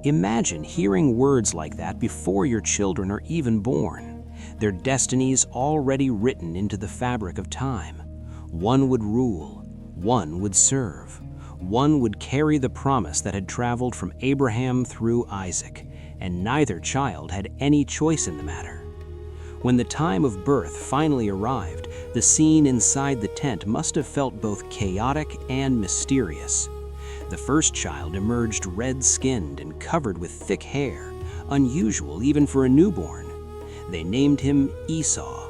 Imagine hearing words like that before your children are even born, their destinies already written into the fabric of time. One would rule, one would serve. One would carry the promise that had traveled from Abraham through Isaac, and neither child had any choice in the matter. When the time of birth finally arrived, the scene inside the tent must have felt both chaotic and mysterious. The first child emerged red-skinned and covered with thick hair, unusual even for a newborn. They named him Esau.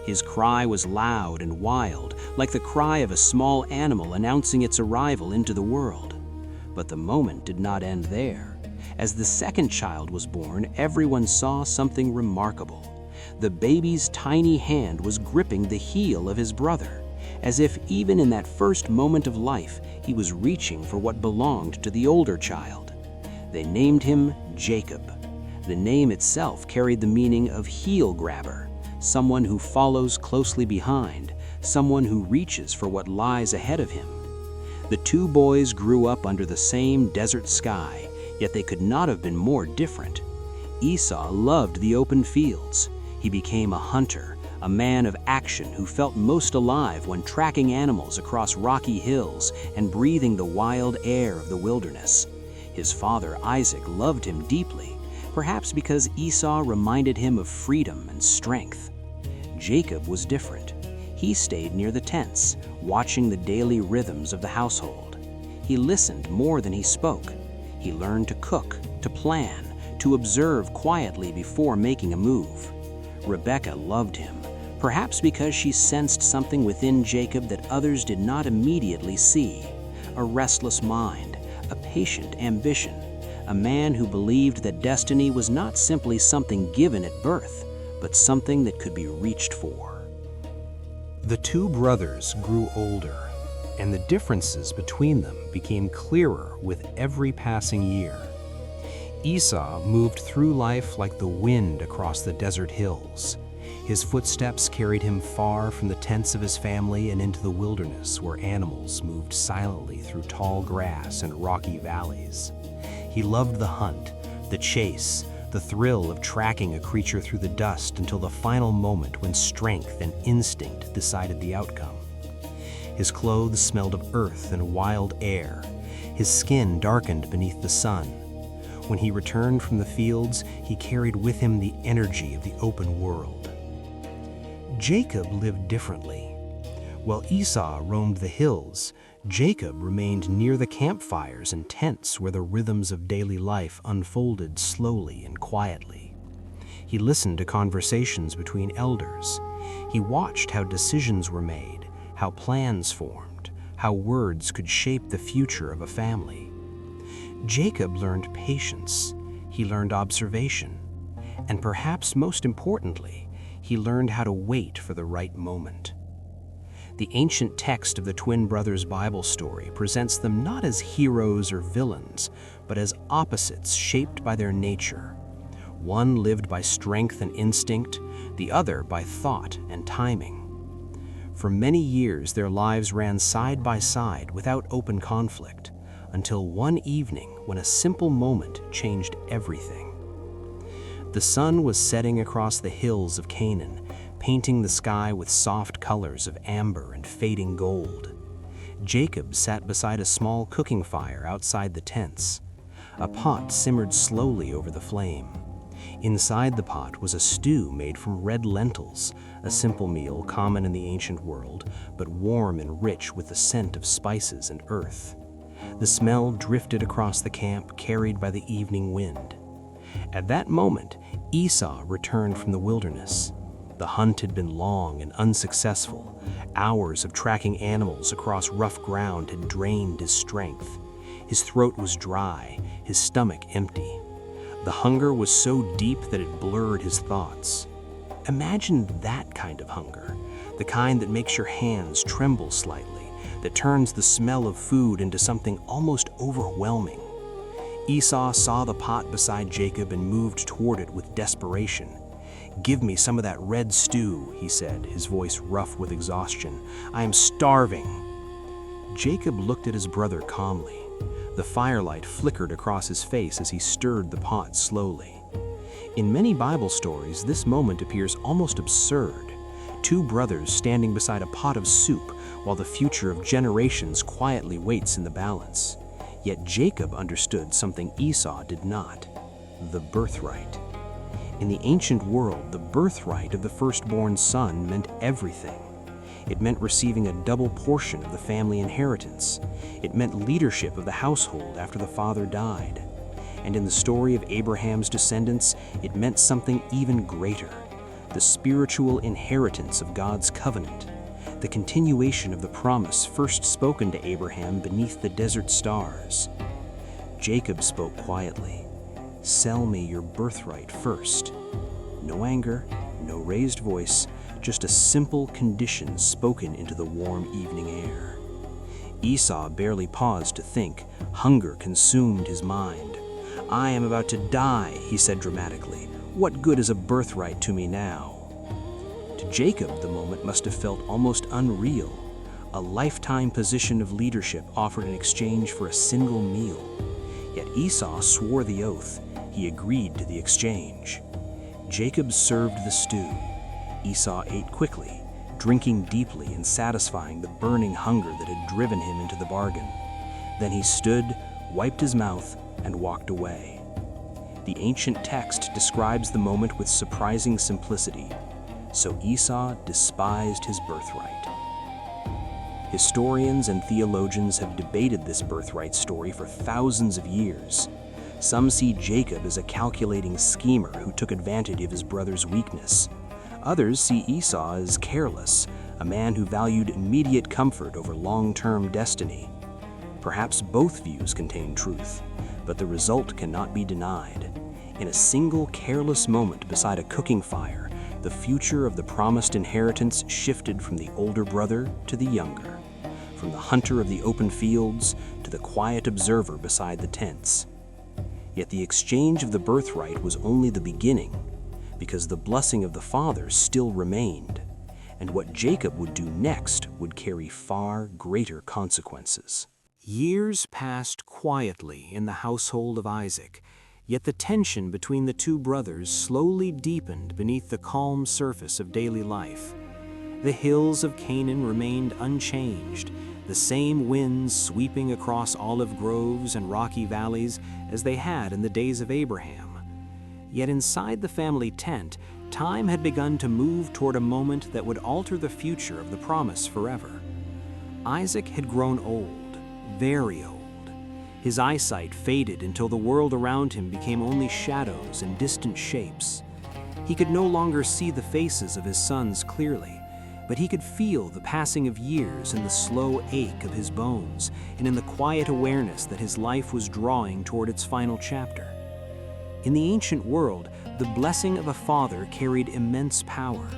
His cry was loud and wild, like the cry of a small animal announcing its arrival into the world. But the moment did not end there. As the second child was born, everyone saw something remarkable. The baby's tiny hand was gripping the heel of his brother, as if even in that first moment of life, he was reaching for what belonged to the older child. They named him Jacob. The name itself carried the meaning of heel grabber, someone who follows closely behind, someone who reaches for what lies ahead of him. The two boys grew up under the same desert sky, yet they could not have been more different. Esau loved the open fields. He became a hunter, a man of action who felt most alive when tracking animals across rocky hills and breathing the wild air of the wilderness. His father, Isaac, loved him deeply, perhaps because Esau reminded him of freedom and strength. Jacob was different. He stayed near the tents, watching the daily rhythms of the household. He listened more than he spoke. He learned to cook, to plan, to observe quietly before making a move. Rebekah loved him, perhaps because she sensed something within Jacob that others did not immediately see. A restless mind, a patient ambition, a man who believed that destiny was not simply something given at birth, but something that could be reached for. The two brothers grew older, and the differences between them became clearer with every passing year. Esau moved through life like the wind across the desert hills. His footsteps carried him far from the tents of his family and into the wilderness where animals moved silently through tall grass and rocky valleys. He loved the hunt, the chase, the thrill of tracking a creature through the dust until the final moment when strength and instinct decided the outcome. His clothes smelled of earth and wild air. His skin darkened beneath the sun. When he returned from the fields, he carried with him the energy of the open world. Jacob lived differently. While Esau roamed the hills, Jacob remained near the campfires and tents where the rhythms of daily life unfolded slowly and quietly. He listened to conversations between elders. He watched how decisions were made, how plans formed, how words could shape the future of a family. Jacob learned patience. He learned observation. And perhaps most importantly, he learned how to wait for the right moment. The ancient text of the twin brothers' Bible story presents them not as heroes or villains, but as opposites shaped by their nature. One lived by strength and instinct, the other by thought and timing. For many years, their lives ran side by side without open conflict, until one evening when a simple moment changed everything. The sun was setting across the hills of Canaan, painting the sky with soft colors of amber and fading gold. Jacob sat beside a small cooking fire outside the tents. A pot simmered slowly over the flame. Inside the pot was a stew made from red lentils, a simple meal common in the ancient world, but warm and rich with the scent of spices and earth. The smell drifted across the camp, carried by the evening wind. At that moment, Esau returned from the wilderness. The hunt had been long and unsuccessful. Hours of tracking animals across rough ground had drained his strength. His throat was dry, his stomach empty. The hunger was so deep that it blurred his thoughts. Imagine that kind of hunger, the kind that makes your hands tremble slightly, that turns the smell of food into something almost overwhelming. Esau saw the pot beside Jacob and moved toward it with desperation. "Give me some of that red stew," he said, his voice rough with exhaustion. "I am starving." Jacob looked at his brother calmly. The firelight flickered across his face as he stirred the pot slowly. In many Bible stories, this moment appears almost absurd. Two brothers standing beside a pot of soup while the future of generations quietly waits in the balance. Yet Jacob understood something Esau did not: the birthright. In the ancient world, the birthright of the firstborn son meant everything. It meant receiving a double portion of the family inheritance. It meant leadership of the household after the father died. And in the story of Abraham's descendants, it meant something even greater: the spiritual inheritance of God's covenant, the continuation of the promise first spoken to Abraham beneath the desert stars. Jacob spoke quietly. "Sell me your birthright first." No anger, no raised voice, just a simple condition spoken into the warm evening air. Esau barely paused to think. Hunger consumed his mind. "I am about to die," he said dramatically. "What good is a birthright to me now?" To Jacob, the moment must have felt almost unreal. A lifetime position of leadership offered in exchange for a single meal. Yet Esau swore the oath. He agreed to the exchange. Jacob served the stew. Esau ate quickly, drinking deeply and satisfying the burning hunger that had driven him into the bargain. Then he stood, wiped his mouth, and walked away. The ancient text describes the moment with surprising simplicity. So Esau despised his birthright. Historians and theologians have debated this birthright story for thousands of years. Some see Jacob as a calculating schemer who took advantage of his brother's weakness. Others see Esau as careless, a man who valued immediate comfort over long-term destiny. Perhaps both views contain truth, but the result cannot be denied. In a single careless moment beside a cooking fire, the future of the promised inheritance shifted from the older brother to the younger, from the hunter of the open fields to the quiet observer beside the tents. Yet the exchange of the birthright was only the beginning, because the blessing of the father still remained, and what Jacob would do next would carry far greater consequences. Years passed quietly in the household of Isaac, yet the tension between the two brothers slowly deepened beneath the calm surface of daily life. The hills of Canaan remained unchanged, the same winds sweeping across olive groves and rocky valleys as they had in the days of Abraham. Yet inside the family tent, time had begun to move toward a moment that would alter the future of the promise forever. Isaac had grown old, very old. His eyesight faded until the world around him became only shadows and distant shapes. He could no longer see the faces of his sons clearly, but he could feel the passing of years in the slow ache of his bones and in the quiet awareness that his life was drawing toward its final chapter. In the ancient world, the blessing of a father carried immense power.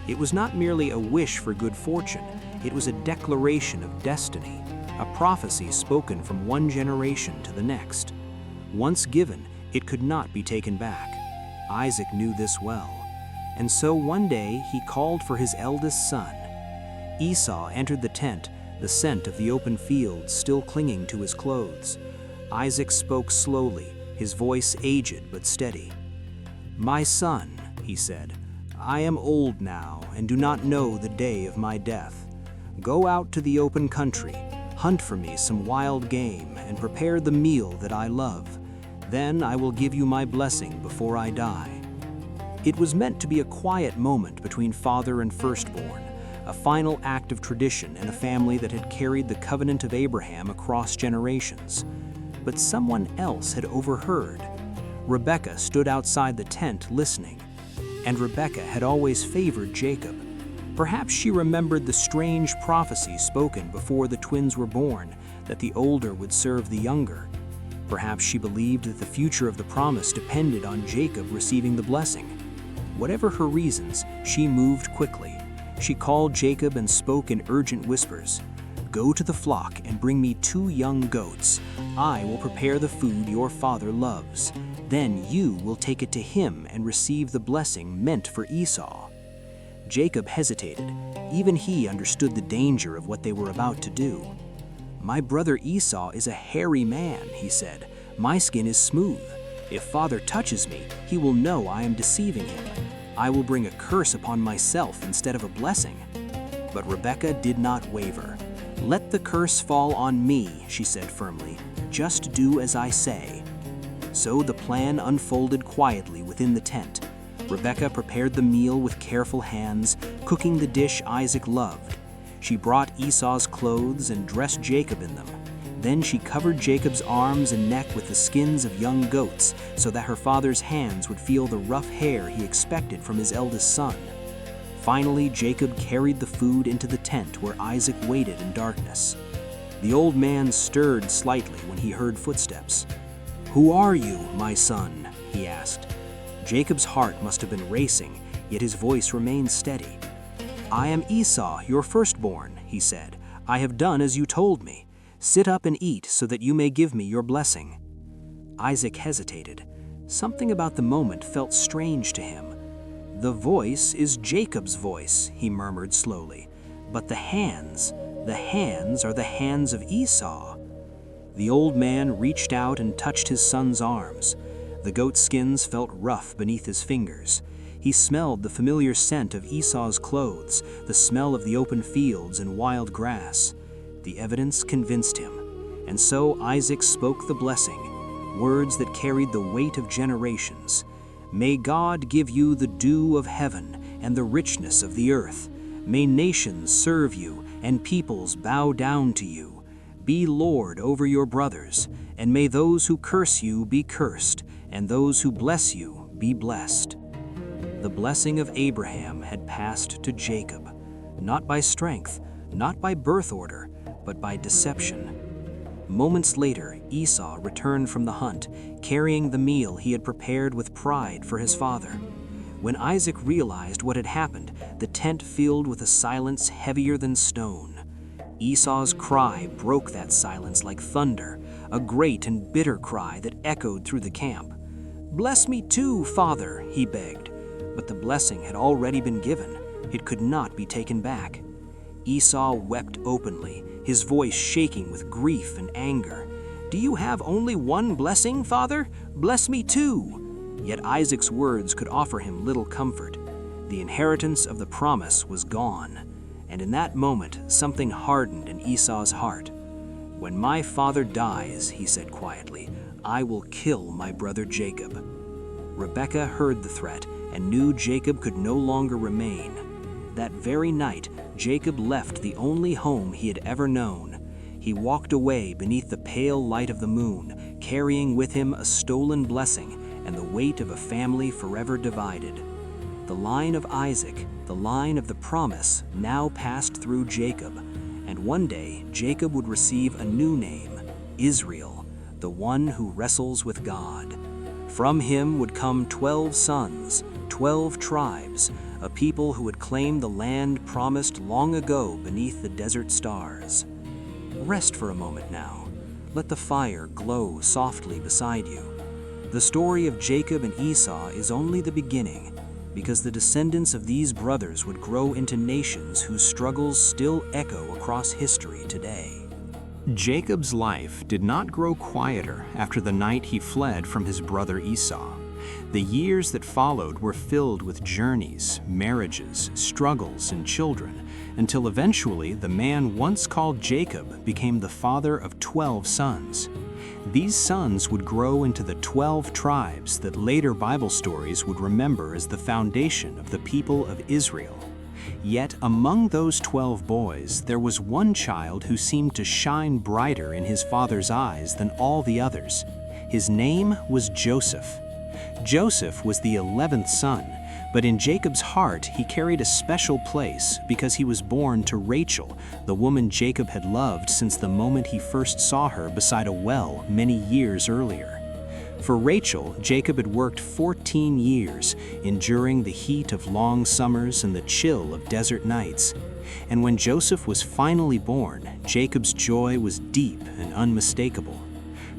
It was not merely a wish for good fortune, it was a declaration of destiny, a prophecy spoken from one generation to the next. Once given, it could not be taken back. Isaac knew this well. And so one day he called for his eldest son. Esau entered the tent, the scent of the open fields still clinging to his clothes. Isaac spoke slowly, his voice aged but steady. "My son," he said, "I am old now and do not know the day of my death. Go out to the open country, hunt for me some wild game, and prepare the meal that I love. Then I will give you my blessing before I die." It was meant to be a quiet moment between father and firstborn, a final act of tradition in a family that had carried the covenant of Abraham across generations. But someone else had overheard. Rebekah stood outside the tent listening, and Rebekah had always favored Jacob. Perhaps she remembered the strange prophecy spoken before the twins were born, that the older would serve the younger. Perhaps she believed that the future of the promise depended on Jacob receiving the blessing. Whatever her reasons, she moved quickly. She called Jacob and spoke in urgent whispers. "Go to the flock and bring me 2 young goats. I will prepare the food your father loves. Then you will take it to him and receive the blessing meant for Esau." Jacob hesitated. Even he understood the danger of what they were about to do. "My brother Esau is a hairy man," he said. "My skin is smooth. If father touches me, he will know I am deceiving him. I will bring a curse upon myself instead of a blessing." But Rebekah did not waver. "Let the curse fall on me," she said firmly. "Just do as I say." So the plan unfolded quietly within the tent. Rebekah prepared the meal with careful hands, cooking the dish Isaac loved. She brought Esau's clothes and dressed Jacob in them. Then she covered Jacob's arms and neck with the skins of young goats so that her father's hands would feel the rough hair he expected from his eldest son. Finally, Jacob carried the food into the tent where Isaac waited in darkness. The old man stirred slightly when he heard footsteps. "Who are you, my son?" he asked. Jacob's heart must have been racing, yet his voice remained steady. "I am Esau, your firstborn," he said. "I have done as you told me. Sit up and eat so that you may give me your blessing." Isaac hesitated. Something about the moment felt strange to him. "The voice is Jacob's voice," he murmured slowly. "But the hands are the hands of Esau." The old man reached out and touched his son's arms. The goat skins felt rough beneath his fingers. He smelled the familiar scent of Esau's clothes, the smell of the open fields and wild grass. The evidence convinced him, and so Isaac spoke the blessing, words that carried the weight of generations. "May God give you the dew of heaven and the richness of the earth. May nations serve you and peoples bow down to you. Be Lord over your brothers, and may those who curse you be cursed, and those who bless you be blessed." The blessing of Abraham had passed to Jacob, not by strength, not by birth order, but by deception. Moments later, Esau returned from the hunt, carrying the meal he had prepared with pride for his father. When Isaac realized what had happened, the tent filled with a silence heavier than stone. Esau's cry broke that silence like thunder, a great and bitter cry that echoed through the camp. "Bless me too, father," he begged. But the blessing had already been given. It could not be taken back. Esau wept openly, his voice shaking with grief and anger. "Do you have only one blessing, father? Bless me too." Yet Isaac's words could offer him little comfort. The inheritance of the promise was gone. And in that moment, something hardened in Esau's heart. "When my father dies," he said quietly, "I will kill my brother Jacob." Rebekah heard the threat and knew Jacob could no longer remain. That very night, Jacob left the only home he had ever known. He walked away beneath the pale light of the moon, carrying with him a stolen blessing and the weight of a family forever divided. The line of Isaac, the line of the promise, now passed through Jacob, and one day Jacob would receive a new name, Israel, the one who wrestles with God. From him would come 12 sons, 12 tribes, a people who would claim the land promised long ago beneath the desert stars. Rest for a moment now. Let the fire glow softly beside you. The story of Jacob and Esau is only the beginning, because the descendants of these brothers would grow into nations whose struggles still echo across history today. Jacob's life did not grow quieter after the night he fled from his brother Esau. The years that followed were filled with journeys, marriages, struggles, and children, until eventually the man once called Jacob became the father of 12 sons. These sons would grow into the 12 tribes that later Bible stories would remember as the foundation of the people of Israel. Yet among those 12 boys, there was one child who seemed to shine brighter in his father's eyes than all the others. His name was Joseph. Joseph was the 11th son, but in Jacob's heart he carried a special place because he was born to Rachel, the woman Jacob had loved since the moment he first saw her beside a well many years earlier. For Rachel, Jacob had worked 14 years, enduring the heat of long summers and the chill of desert nights. And when Joseph was finally born, Jacob's joy was deep and unmistakable.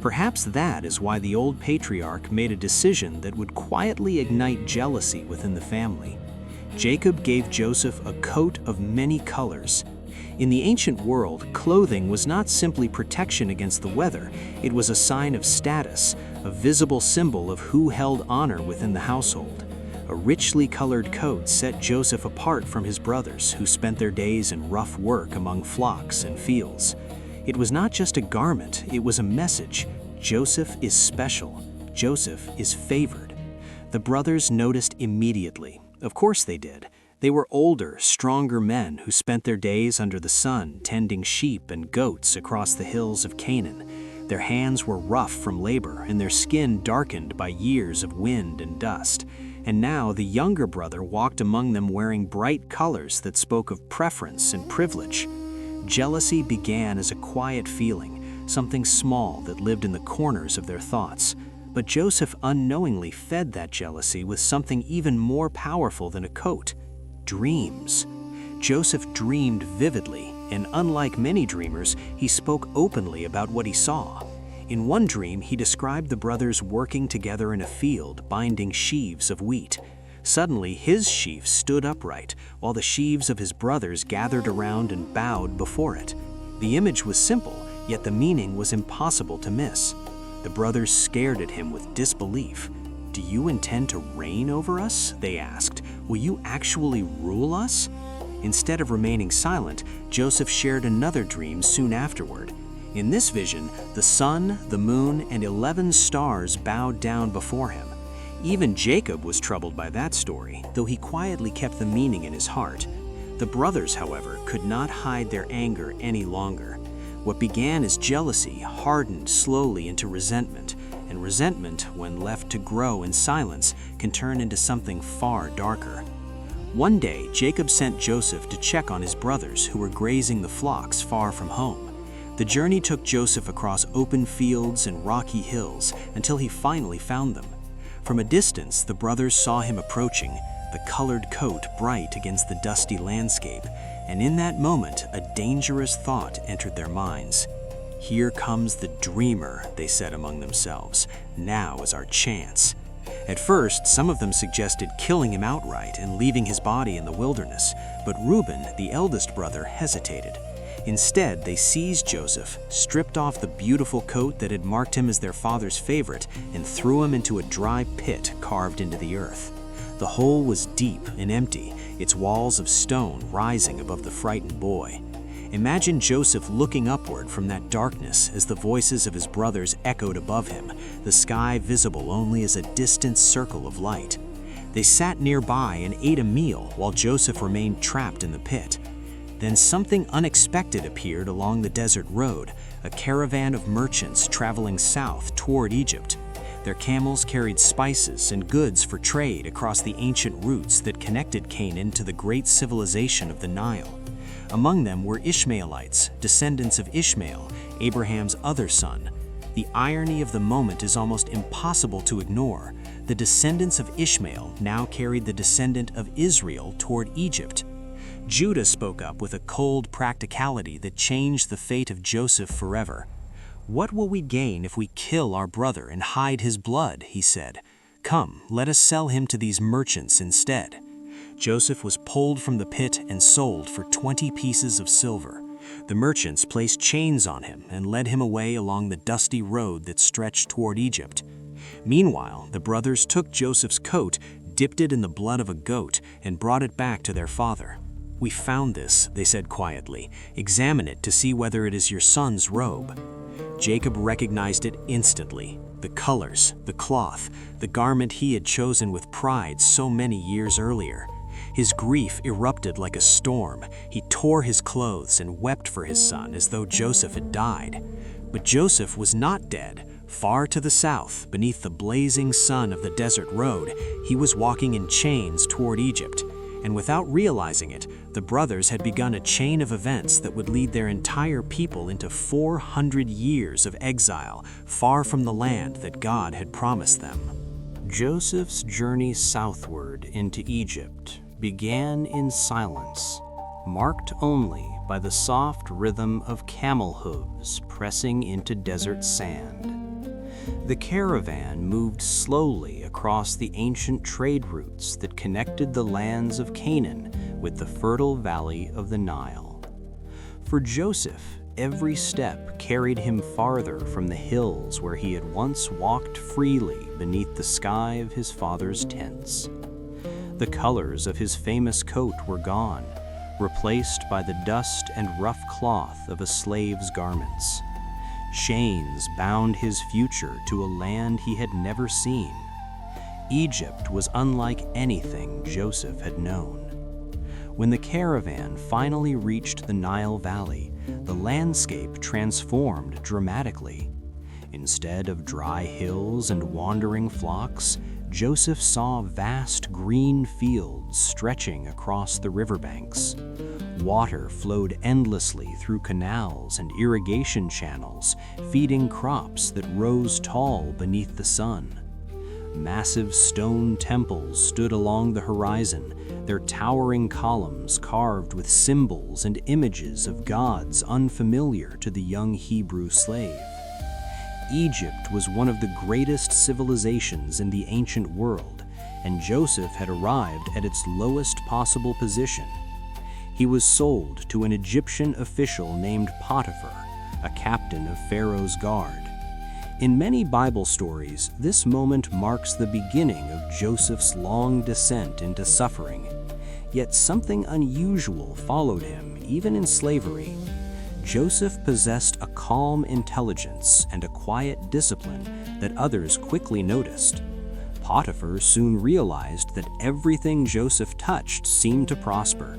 Perhaps that is why the old patriarch made a decision that would quietly ignite jealousy within the family. Jacob gave Joseph a coat of many colors. In the ancient world, clothing was not simply protection against the weather, it was a sign of status, a visible symbol of who held honor within the household. A richly colored coat set Joseph apart from his brothers, who spent their days in rough work among flocks and fields. It was not just a garment, it was a message. Joseph is special. Joseph is favored. The brothers noticed immediately. Of course they did. They were older, stronger men who spent their days under the sun tending sheep and goats across the hills of Canaan. Their hands were rough from labor and their skin darkened by years of wind and dust. And now the younger brother walked among them wearing bright colors that spoke of preference and privilege. Jealousy began as a quiet feeling, something small that lived in the corners of their thoughts. But Joseph unknowingly fed that jealousy with something even more powerful than a coat: dreams. Joseph dreamed vividly, and unlike many dreamers, he spoke openly about what he saw. In one dream, he described the brothers working together in a field, binding sheaves of wheat. Suddenly, his sheaf stood upright, while the sheaves of his brothers gathered around and bowed before it. The image was simple, yet the meaning was impossible to miss. The brothers stared at him with disbelief. "Do you intend to reign over us?" they asked. "Will you actually rule us?" Instead of remaining silent, Joseph shared another dream soon afterward. In this vision, the sun, the moon, and 11 stars bowed down before him. Even Jacob was troubled by that story, though he quietly kept the meaning in his heart. The brothers, however, could not hide their anger any longer. What began as jealousy hardened slowly into resentment, and resentment, when left to grow in silence, can turn into something far darker. One day, Jacob sent Joseph to check on his brothers who were grazing the flocks far from home. The journey took Joseph across open fields and rocky hills until he finally found them. From a distance, the brothers saw him approaching, the colored coat bright against the dusty landscape, and in that moment, a dangerous thought entered their minds. "Here comes the dreamer," they said among themselves. "Now is our chance." At first, some of them suggested killing him outright and leaving his body in the wilderness, but Reuben, the eldest brother, hesitated. Instead, they seized Joseph, stripped off the beautiful coat that had marked him as their father's favorite, and threw him into a dry pit carved into the earth. The hole was deep and empty, its walls of stone rising above the frightened boy. Imagine Joseph looking upward from that darkness as the voices of his brothers echoed above him, the sky visible only as a distant circle of light. They sat nearby and ate a meal while Joseph remained trapped in the pit. Then something unexpected appeared along the desert road, a caravan of merchants traveling south toward Egypt. Their camels carried spices and goods for trade across the ancient routes that connected Canaan to the great civilization of the Nile. Among them were Ishmaelites, descendants of Ishmael, Abraham's other son. The irony of the moment is almost impossible to ignore. The descendants of Ishmael now carried the descendant of Israel toward Egypt. Judah spoke up with a cold practicality that changed the fate of Joseph forever. "What will we gain if we kill our brother and hide his blood?" he said. "Come, let us sell him to these merchants instead." Joseph was pulled from the pit and sold for 20 pieces of silver. The merchants placed chains on him and led him away along the dusty road that stretched toward Egypt. Meanwhile, the brothers took Joseph's coat, dipped it in the blood of a goat, and brought it back to their father. "We found this," they said quietly. "Examine it to see whether it is your son's robe." Jacob recognized it instantly. The colors, the cloth, the garment he had chosen with pride so many years earlier. His grief erupted like a storm. He tore his clothes and wept for his son as though Joseph had died. But Joseph was not dead. Far to the south, beneath the blazing sun of the desert road, he was walking in chains toward Egypt. And without realizing it, the brothers had begun a chain of events that would lead their entire people into 400 years of exile, far from the land that God had promised them. Joseph's journey southward into Egypt began in silence, marked only by the soft rhythm of camel hooves pressing into desert sand. The caravan moved slowly across the ancient trade routes that connected the lands of Canaan with the fertile valley of the Nile. For Joseph, every step carried him farther from the hills where he had once walked freely beneath the sky of his father's tents. The colors of his famous coat were gone, replaced by the dust and rough cloth of a slave's garments. Chains bound his future to a land he had never seen. Egypt was unlike anything Joseph had known. When the caravan finally reached the Nile Valley, the landscape transformed dramatically. Instead of dry hills and wandering flocks, Joseph saw vast green fields stretching across the riverbanks. Water flowed endlessly through canals and irrigation channels, feeding crops that rose tall beneath the sun. Massive stone temples stood along the horizon, their towering columns carved with symbols and images of gods unfamiliar to the young Hebrew slave. Egypt was one of the greatest civilizations in the ancient world, and Joseph had arrived at its lowest possible position. He was sold to an Egyptian official named Potiphar, a captain of Pharaoh's guard. In many Bible stories, this moment marks the beginning of Joseph's long descent into suffering. Yet something unusual followed him, even in slavery. Joseph possessed a calm intelligence and a quiet discipline that others quickly noticed. Potiphar soon realized that everything Joseph touched seemed to prosper.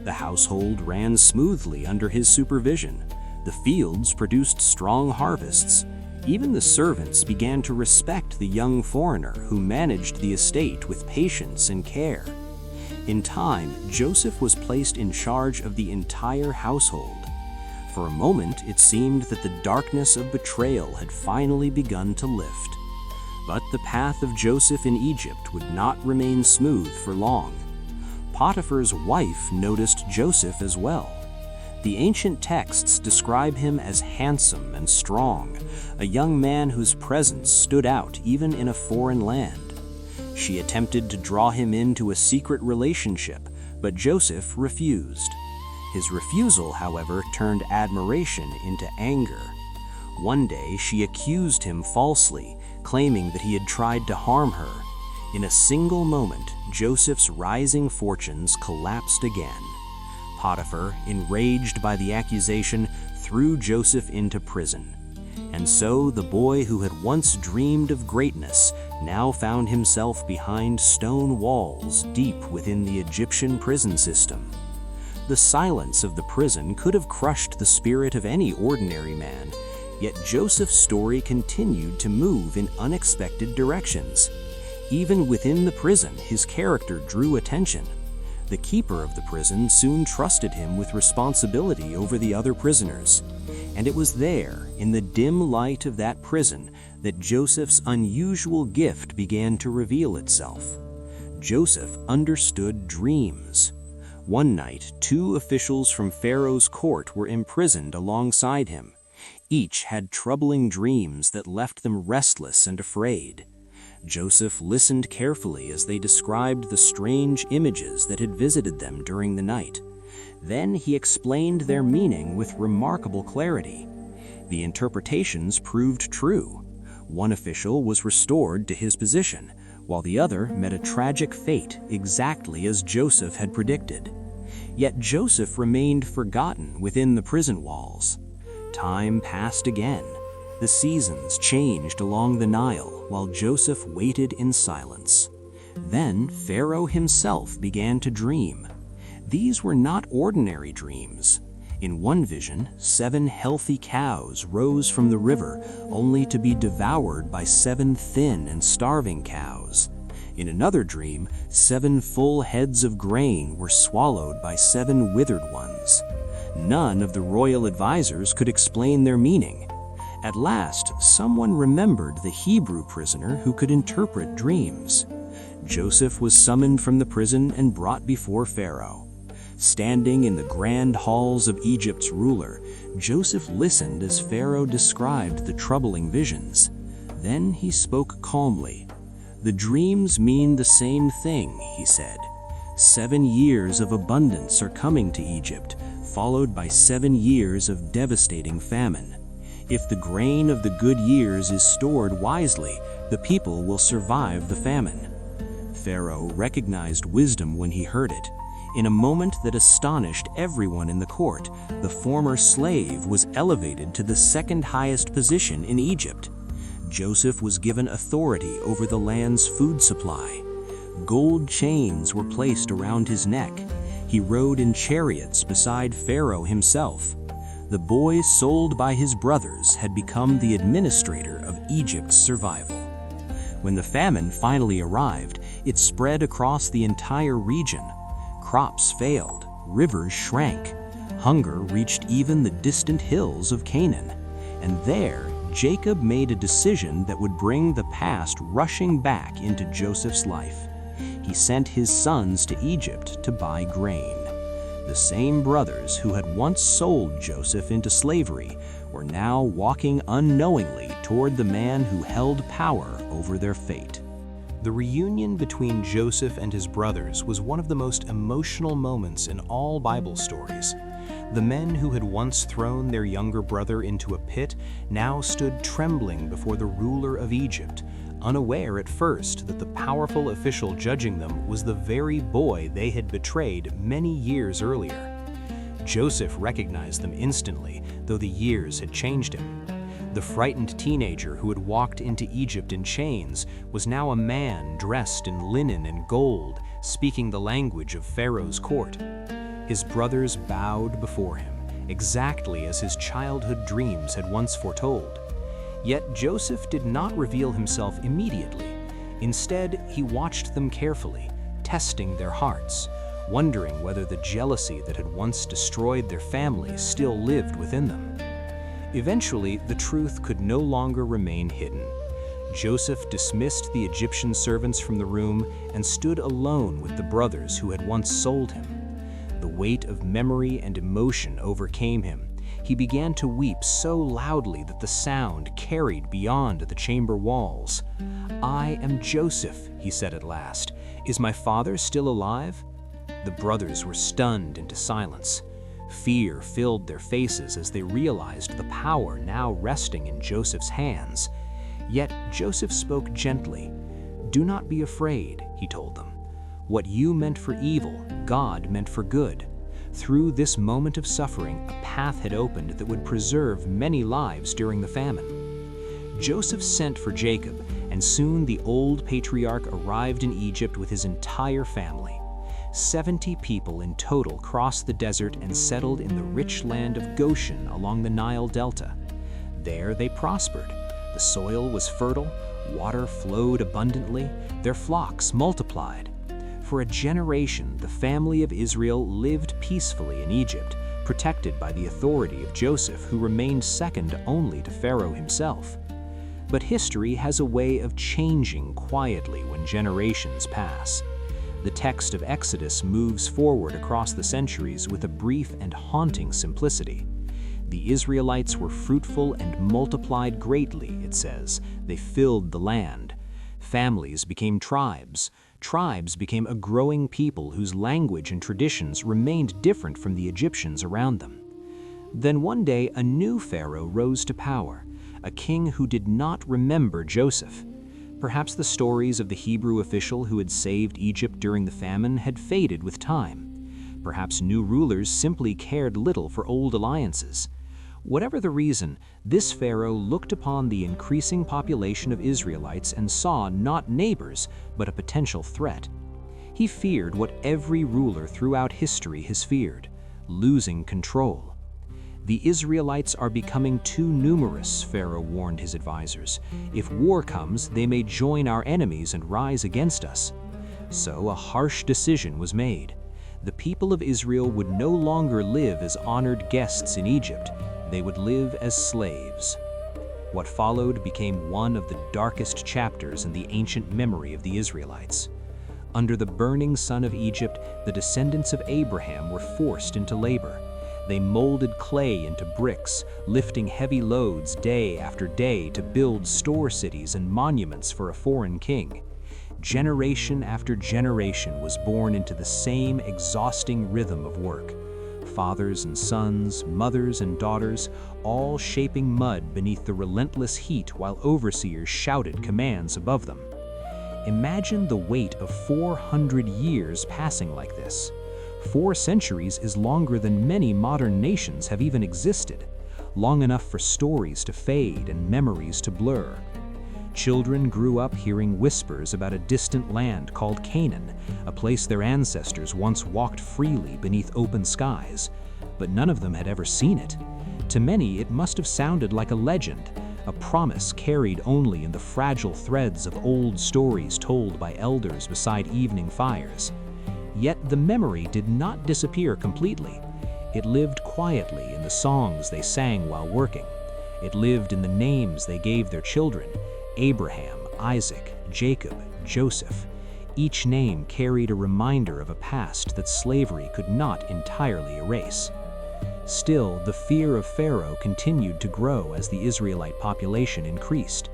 The household ran smoothly under his supervision. The fields produced strong harvests. Even the servants began to respect the young foreigner who managed the estate with patience and care. In time, Joseph was placed in charge of the entire household. For a moment, it seemed that the darkness of betrayal had finally begun to lift. But the path of Joseph in Egypt would not remain smooth for long. Potiphar's wife noticed Joseph as well. The ancient texts describe him as handsome and strong, a young man whose presence stood out even in a foreign land. She attempted to draw him into a secret relationship, but Joseph refused. His refusal, however, turned admiration into anger. One day, she accused him falsely, claiming that he had tried to harm her. In a single moment, Joseph's rising fortunes collapsed again. Potiphar, enraged by the accusation, threw Joseph into prison. And so the boy who had once dreamed of greatness now found himself behind stone walls deep within the Egyptian prison system. The silence of the prison could have crushed the spirit of any ordinary man, yet Joseph's story continued to move in unexpected directions. Even within the prison, his character drew attention. The keeper of the prison soon trusted him with responsibility over the other prisoners. And it was there, in the dim light of that prison, that Joseph's unusual gift began to reveal itself. Joseph understood dreams. One night, 2 officials from Pharaoh's court were imprisoned alongside him. Each had troubling dreams that left them restless and afraid. Joseph listened carefully as they described the strange images that had visited them during the night. Then he explained their meaning with remarkable clarity. The interpretations proved true. One official was restored to his position, while the other met a tragic fate exactly as Joseph had predicted. Yet Joseph remained forgotten within the prison walls. Time passed again. The seasons changed along the Nile while Joseph waited in silence. Then Pharaoh himself began to dream. These were not ordinary dreams. In one vision, 7 healthy cows rose from the river, only to be devoured by 7 thin and starving cows. In another dream, 7 full heads of grain were swallowed by 7 withered ones. None of the royal advisors could explain their meaning. At last, someone remembered the Hebrew prisoner who could interpret dreams. Joseph was summoned from the prison and brought before Pharaoh. Standing in the grand halls of Egypt's ruler, Joseph listened as Pharaoh described the troubling visions. Then he spoke calmly. "The dreams mean the same thing," he said. 7 years of abundance are coming to Egypt, followed by 7 years of devastating famine. If the grain of the good years is stored wisely, the people will survive the famine. Pharaoh recognized wisdom when he heard it. In a moment that astonished everyone in the court, the former slave was elevated to the 2nd highest position in Egypt. Joseph was given authority over the land's food supply. Gold chains were placed around his neck. He rode in chariots beside Pharaoh himself. The boy sold by his brothers had become the administrator of Egypt's survival. When the famine finally arrived, it spread across the entire region. Crops failed, rivers shrank, hunger reached even the distant hills of Canaan. And there, Jacob made a decision that would bring the past rushing back into Joseph's life. He sent his sons to Egypt to buy grain. The same brothers who had once sold Joseph into slavery were now walking unknowingly toward the man who held power over their fate. The reunion between Joseph and his brothers was one of the most emotional moments in all Bible stories. The men who had once thrown their younger brother into a pit now stood trembling before the ruler of Egypt, unaware at first that the powerful official judging them was the very boy they had betrayed many years earlier. Joseph recognized them instantly, though the years had changed him. The frightened teenager who had walked into Egypt in chains was now a man dressed in linen and gold, speaking the language of Pharaoh's court. His brothers bowed before him, exactly as his childhood dreams had once foretold. Yet Joseph did not reveal himself immediately. Instead, he watched them carefully, testing their hearts. wondering whether the jealousy that had once destroyed their family still lived within them. Eventually, the truth could no longer remain hidden. Joseph dismissed the Egyptian servants from the room and stood alone with the brothers who had once sold him. The weight of memory and emotion overcame him. He began to weep so loudly that the sound carried beyond the chamber walls. "I am Joseph," he said at last. "Is my father still alive?" The brothers were stunned into silence. Fear filled their faces as they realized the power now resting in Joseph's hands. Yet Joseph spoke gently. "Do not be afraid," he told them. "What you meant for evil, God meant for good." Through this moment of suffering, a path had opened that would preserve many lives during the famine. Joseph sent for Jacob, and soon the old patriarch arrived in Egypt with his entire family. 70 people in total crossed the desert and settled in the rich land of Goshen along the Nile Delta. There they prospered. The soil was fertile, water flowed abundantly, their flocks multiplied. For a generation, the family of Israel lived peacefully in Egypt, protected by the authority of Joseph, who remained second only to Pharaoh himself. But history has a way of changing quietly when generations pass. The text of Exodus moves forward across the centuries with a brief and haunting simplicity. The Israelites were fruitful and multiplied greatly, it says. They filled the land. Families became tribes. Tribes became a growing people whose language and traditions remained different from the Egyptians around them. Then one day a new pharaoh rose to power, a king who did not remember Joseph. Perhaps the stories of the Hebrew official who had saved Egypt during the famine had faded with time. Perhaps new rulers simply cared little for old alliances. Whatever the reason, this pharaoh looked upon the increasing population of Israelites and saw not neighbors, but a potential threat. He feared what every ruler throughout history has feared: losing control. "The Israelites are becoming too numerous," Pharaoh warned his advisors. "If war comes, they may join our enemies and rise against us." So a harsh decision was made. The people of Israel would no longer live as honored guests in Egypt. They would live as slaves. What followed became one of the darkest chapters in the ancient memory of the Israelites. Under the burning sun of Egypt, the descendants of Abraham were forced into labor. They molded clay into bricks, lifting heavy loads day after day to build store cities and monuments for a foreign king. Generation after generation was born into the same exhausting rhythm of work. Fathers and sons, mothers and daughters, all shaping mud beneath the relentless heat while overseers shouted commands above them. Imagine the weight of 400 years passing like this. 4 centuries is longer than many modern nations have even existed, long enough for stories to fade and memories to blur. Children grew up hearing whispers about a distant land called Canaan, a place their ancestors once walked freely beneath open skies, but none of them had ever seen it. To many, it must have sounded like a legend, a promise carried only in the fragile threads of old stories told by elders beside evening fires. Yet the memory did not disappear completely. It lived quietly in the songs they sang while working. It lived in the names they gave their children: Abraham, Isaac, Jacob, Joseph. Each name carried a reminder of a past that slavery could not entirely erase. Still, the fear of Pharaoh continued to grow as the Israelite population increased.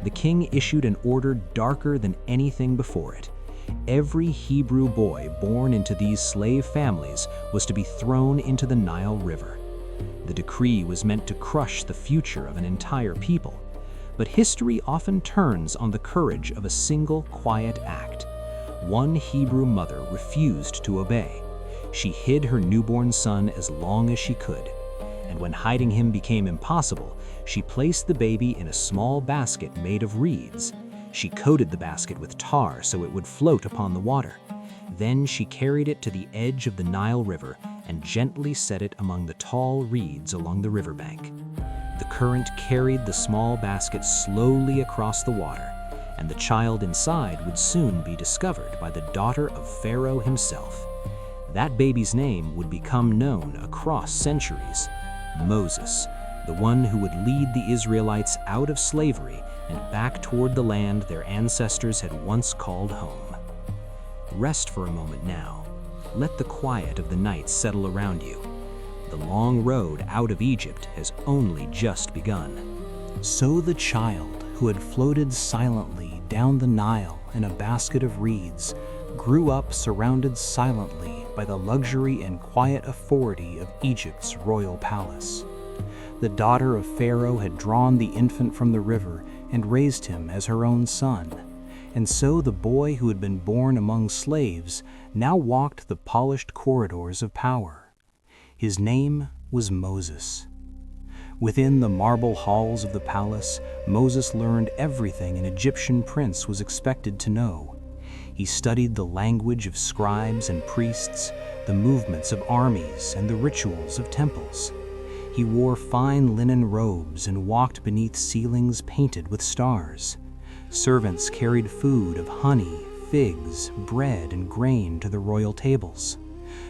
The king issued an order darker than anything before it. Every Hebrew boy born into these slave families was to be thrown into the Nile River. The decree was meant to crush the future of an entire people. But history often turns on the courage of a single quiet act. One Hebrew mother refused to obey. She hid her newborn son as long as she could, and when hiding him became impossible, she placed the baby in a small basket made of reeds. She coated the basket with tar so it would float upon the water. Then she carried it to the edge of the Nile River and gently set it among the tall reeds along the riverbank. The current carried the small basket slowly across the water, and the child inside would soon be discovered by the daughter of Pharaoh himself. That baby's name would become known across centuries: Moses, the one who would lead the Israelites out of slavery and back toward the land their ancestors had once called home. Rest for a moment now. Let the quiet of the night settle around you. The long road out of Egypt has only just begun. So the child who had floated silently down the Nile in a basket of reeds grew up surrounded silently by the luxury and quiet authority of Egypt's royal palace. The daughter of Pharaoh had drawn the infant from the river and raised him as her own son. And so the boy who had been born among slaves now walked the polished corridors of power. His name was Moses. Within the marble halls of the palace, Moses learned everything an Egyptian prince was expected to know. He studied the language of scribes and priests, the movements of armies, and the rituals of temples. He wore fine linen robes and walked beneath ceilings painted with stars. Servants carried food of honey, figs, bread, and grain to the royal tables.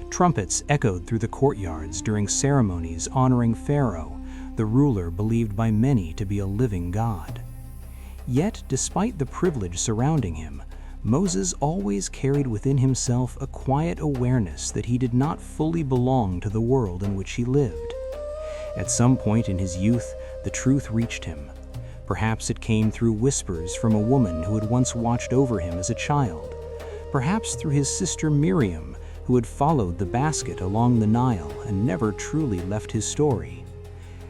Trumpets echoed through the courtyards during ceremonies honoring Pharaoh, the ruler believed by many to be a living god. Yet, despite the privilege surrounding him, Moses always carried within himself a quiet awareness that he did not fully belong to the world in which he lived. At some point in his youth, the truth reached him. Perhaps it came through whispers from a woman who had once watched over him as a child. Perhaps through his sister Miriam, who had followed the basket along the Nile and never truly left his story.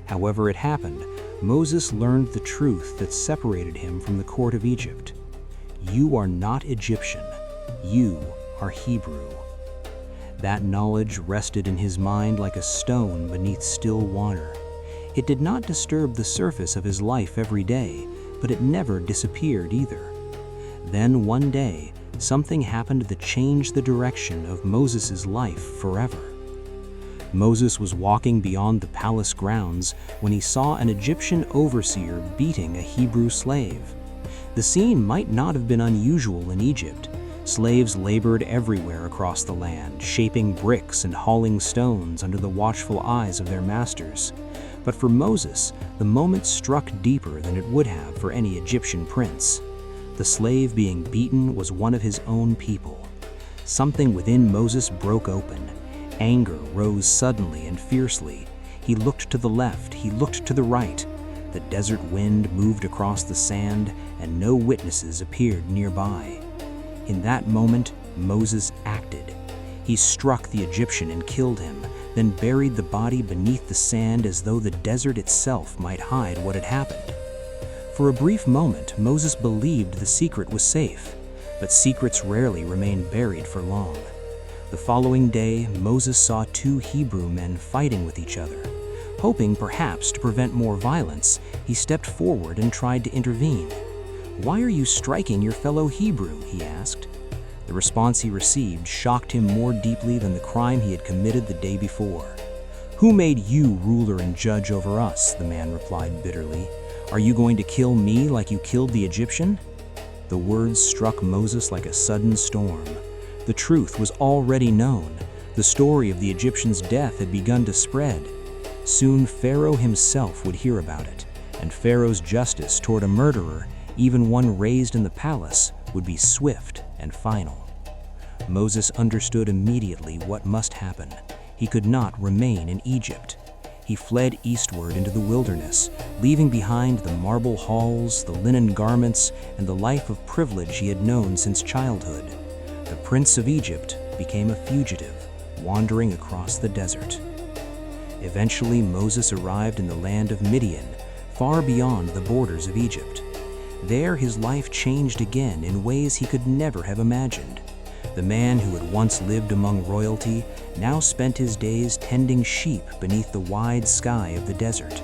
However it happened, Moses learned the truth that separated him from the court of Egypt. You are not Egyptian. You are Hebrew. That knowledge rested in his mind like a stone beneath still water. It did not disturb the surface of his life every day, but it never disappeared either. Then one day, something happened that changed the direction of Moses' life forever. Moses was walking beyond the palace grounds when he saw an Egyptian overseer beating a Hebrew slave. The scene might not have been unusual in Egypt. Slaves labored everywhere across the land, shaping bricks and hauling stones under the watchful eyes of their masters. But for Moses, the moment struck deeper than it would have for any Egyptian prince. The slave being beaten was one of his own people. Something within Moses broke open. Anger rose suddenly and fiercely. He looked to the left, he looked to the right. The desert wind moved across the sand, and no witnesses appeared nearby. In that moment, Moses acted. He struck the Egyptian and killed him, then buried the body beneath the sand as though the desert itself might hide what had happened. For a brief moment, Moses believed the secret was safe, but secrets rarely remain buried for long. The following day, Moses saw two Hebrew men fighting with each other. Hoping perhaps to prevent more violence, he stepped forward and tried to intervene. "Why are you striking your fellow Hebrew?" he asked. The response he received shocked him more deeply than the crime he had committed the day before. "Who made you ruler and judge over us?" the man replied bitterly. "Are you going to kill me like you killed the Egyptian?" The words struck Moses like a sudden storm. The truth was already known. The story of the Egyptian's death had begun to spread. Soon Pharaoh himself would hear about it, and Pharaoh's justice toward a murderer, even one raised in the palace, would be swift and final. Moses understood immediately what must happen. He could not remain in Egypt. He fled eastward into the wilderness, leaving behind the marble halls, the linen garments, and the life of privilege he had known since childhood. The prince of Egypt became a fugitive, wandering across the desert. Eventually, Moses arrived in the land of Midian, far beyond the borders of Egypt. There, his life changed again in ways he could never have imagined. The man who had once lived among royalty now spent his days tending sheep beneath the wide sky of the desert.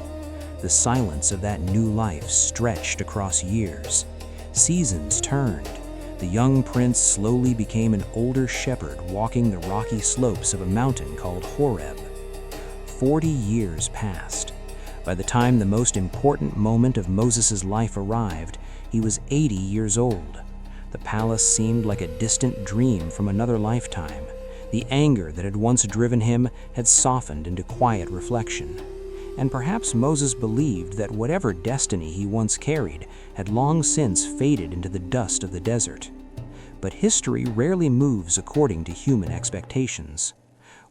The silence of that new life stretched across years. Seasons turned. The young prince slowly became an older shepherd walking the rocky slopes of a mountain called Horeb. 40 years passed. By the time the most important moment of Moses' life arrived, he was 80 years old. The palace seemed like a distant dream from another lifetime. The anger that had once driven him had softened into quiet reflection. And perhaps Moses believed that whatever destiny he once carried had long since faded into the dust of the desert. But history rarely moves according to human expectations.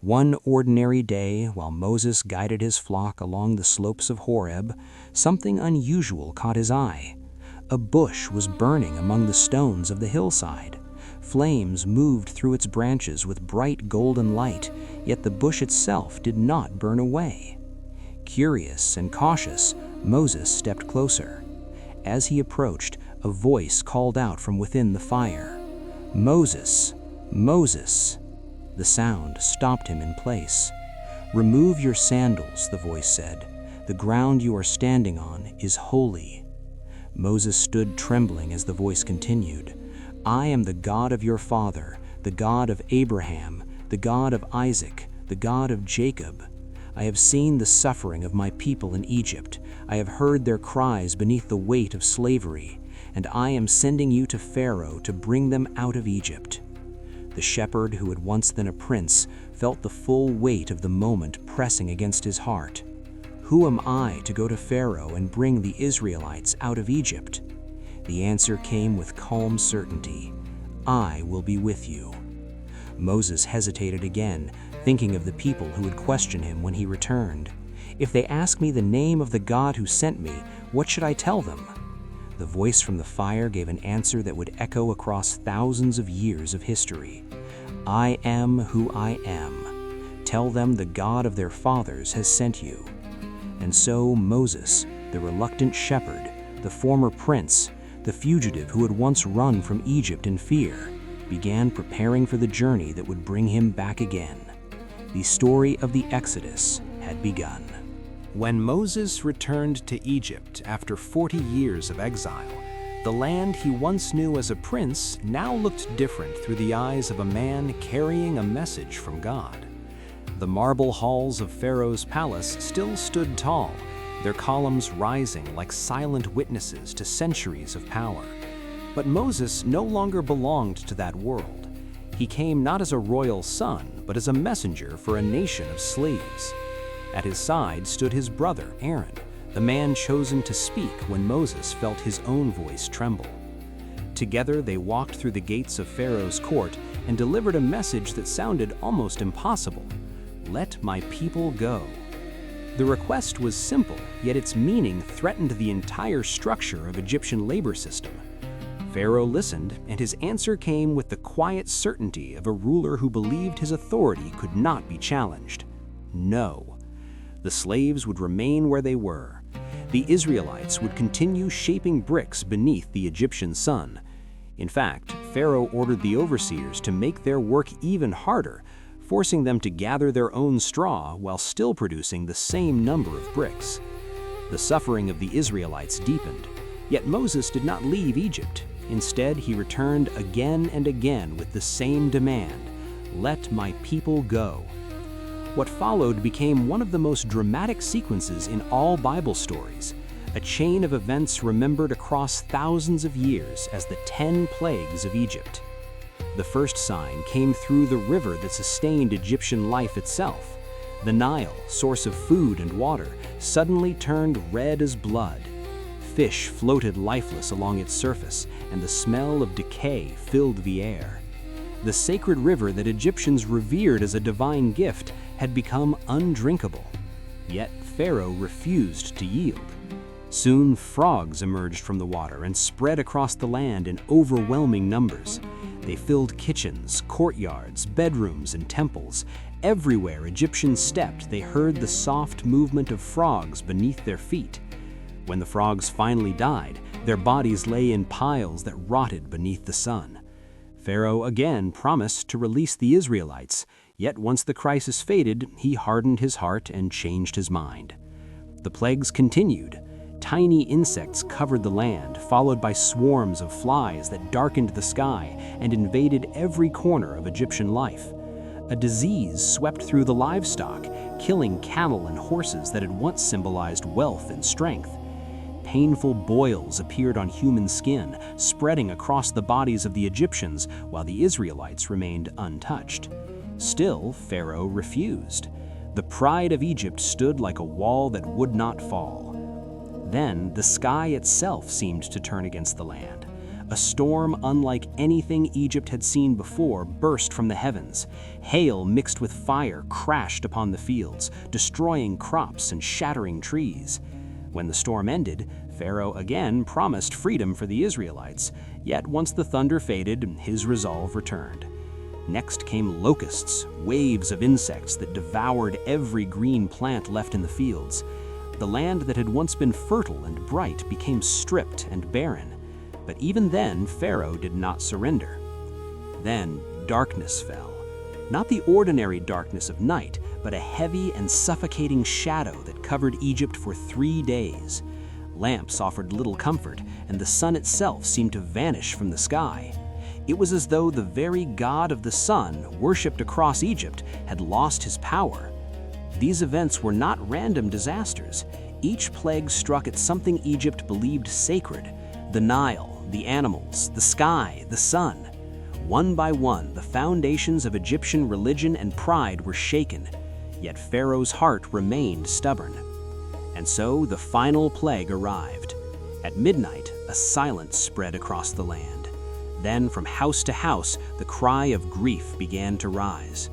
One ordinary day, while Moses guided his flock along the slopes of Horeb, something unusual caught his eye. A bush was burning among the stones of the hillside. Flames moved through its branches with bright golden light, yet the bush itself did not burn away. Curious and cautious, Moses stepped closer. As he approached, a voice called out from within the fire, "Moses, Moses!" The sound stopped him in place. "Remove your sandals," the voice said. "The ground you are standing on is holy." Moses stood trembling as the voice continued, "I am the God of your father, the God of Abraham, the God of Isaac, the God of Jacob. I have seen the suffering of my people in Egypt. I have heard their cries beneath the weight of slavery, and I am sending you to Pharaoh to bring them out of Egypt." The shepherd, who had once been a prince, felt the full weight of the moment pressing against his heart. Who am I to go to Pharaoh and bring the Israelites out of Egypt? The answer came with calm certainty, "I will be with you." Moses hesitated again, thinking of the people who would question him when he returned. "If they ask me the name of the God who sent me, what should I tell them?" The voice from the fire gave an answer that would echo across thousands of years of history. "I am who I am. Tell them the God of their fathers has sent you." And so Moses, the reluctant shepherd, the former prince, the fugitive who had once run from Egypt in fear, began preparing for the journey that would bring him back again. The story of the Exodus had begun. When Moses returned to Egypt after 40 years of exile, the land he once knew as a prince now looked different through the eyes of a man carrying a message from God. The marble halls of Pharaoh's palace still stood tall, their columns rising like silent witnesses to centuries of power. But Moses no longer belonged to that world. He came not as a royal son, but as a messenger for a nation of slaves. At his side stood his brother, Aaron, the man chosen to speak when Moses felt his own voice tremble. Together they walked through the gates of Pharaoh's court and delivered a message that sounded almost impossible. "Let my people go." The request was simple, yet its meaning threatened the entire structure of Egyptian labor system. Pharaoh listened, and his answer came with the quiet certainty of a ruler who believed his authority could not be challenged. No. The slaves would remain where they were. The Israelites would continue shaping bricks beneath the Egyptian sun. In fact, Pharaoh ordered the overseers to make their work even harder, forcing them to gather their own straw while still producing the same number of bricks. The suffering of the Israelites deepened, yet Moses did not leave Egypt. Instead, he returned again and again with the same demand, "Let my people go." What followed became one of the most dramatic sequences in all Bible stories, a chain of events remembered across thousands of years as the 10 plagues of Egypt. The first sign came through the river that sustained Egyptian life itself. The Nile, source of food and water, suddenly turned red as blood. Fish floated lifeless along its surface, and the smell of decay filled the air. The sacred river that Egyptians revered as a divine gift had become undrinkable. Yet Pharaoh refused to yield. Soon frogs emerged from the water and spread across the land in overwhelming numbers. They filled kitchens, courtyards, bedrooms, and temples. Everywhere Egyptians stepped, they heard the soft movement of frogs beneath their feet. When the frogs finally died, their bodies lay in piles that rotted beneath the sun. Pharaoh again promised to release the Israelites, yet once the crisis faded, he hardened his heart and changed his mind. The plagues continued. Tiny insects covered the land, followed by swarms of flies that darkened the sky and invaded every corner of Egyptian life. A disease swept through the livestock, killing cattle and horses that had once symbolized wealth and strength. Painful boils appeared on human skin, spreading across the bodies of the Egyptians, while the Israelites remained untouched. Still, Pharaoh refused. The pride of Egypt stood like a wall that would not fall. Then the sky itself seemed to turn against the land. A storm unlike anything Egypt had seen before burst from the heavens. Hail mixed with fire crashed upon the fields, destroying crops and shattering trees. When the storm ended, Pharaoh again promised freedom for the Israelites, yet once the thunder faded, his resolve returned. Next came locusts, waves of insects that devoured every green plant left in the fields. The land that had once been fertile and bright became stripped and barren. But even then, Pharaoh did not surrender. Then darkness fell. Not the ordinary darkness of night, but a heavy and suffocating shadow that covered Egypt for 3 days. Lamps offered little comfort, and the sun itself seemed to vanish from the sky. It was as though the very god of the sun, worshipped across Egypt, had lost his power. These events were not random disasters. Each plague struck at something Egypt believed sacred: the Nile, the animals, the sky, the sun. One by one, the foundations of Egyptian religion and pride were shaken, yet Pharaoh's heart remained stubborn. And so the final plague arrived. At midnight, a silence spread across the land. Then from house to house, the cry of grief began to rise.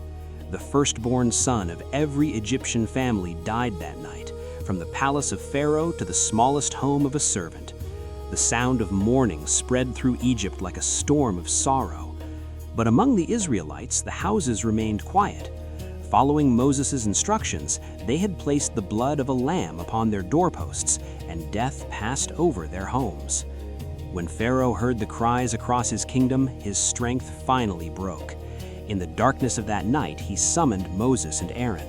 The firstborn son of every Egyptian family died that night, from the palace of Pharaoh to the smallest home of a servant. The sound of mourning spread through Egypt like a storm of sorrow. But among the Israelites, the houses remained quiet. Following Moses' instructions, they had placed the blood of a lamb upon their doorposts, and death passed over their homes. When Pharaoh heard the cries across his kingdom, his strength finally broke. In the darkness of that night, he summoned Moses and Aaron.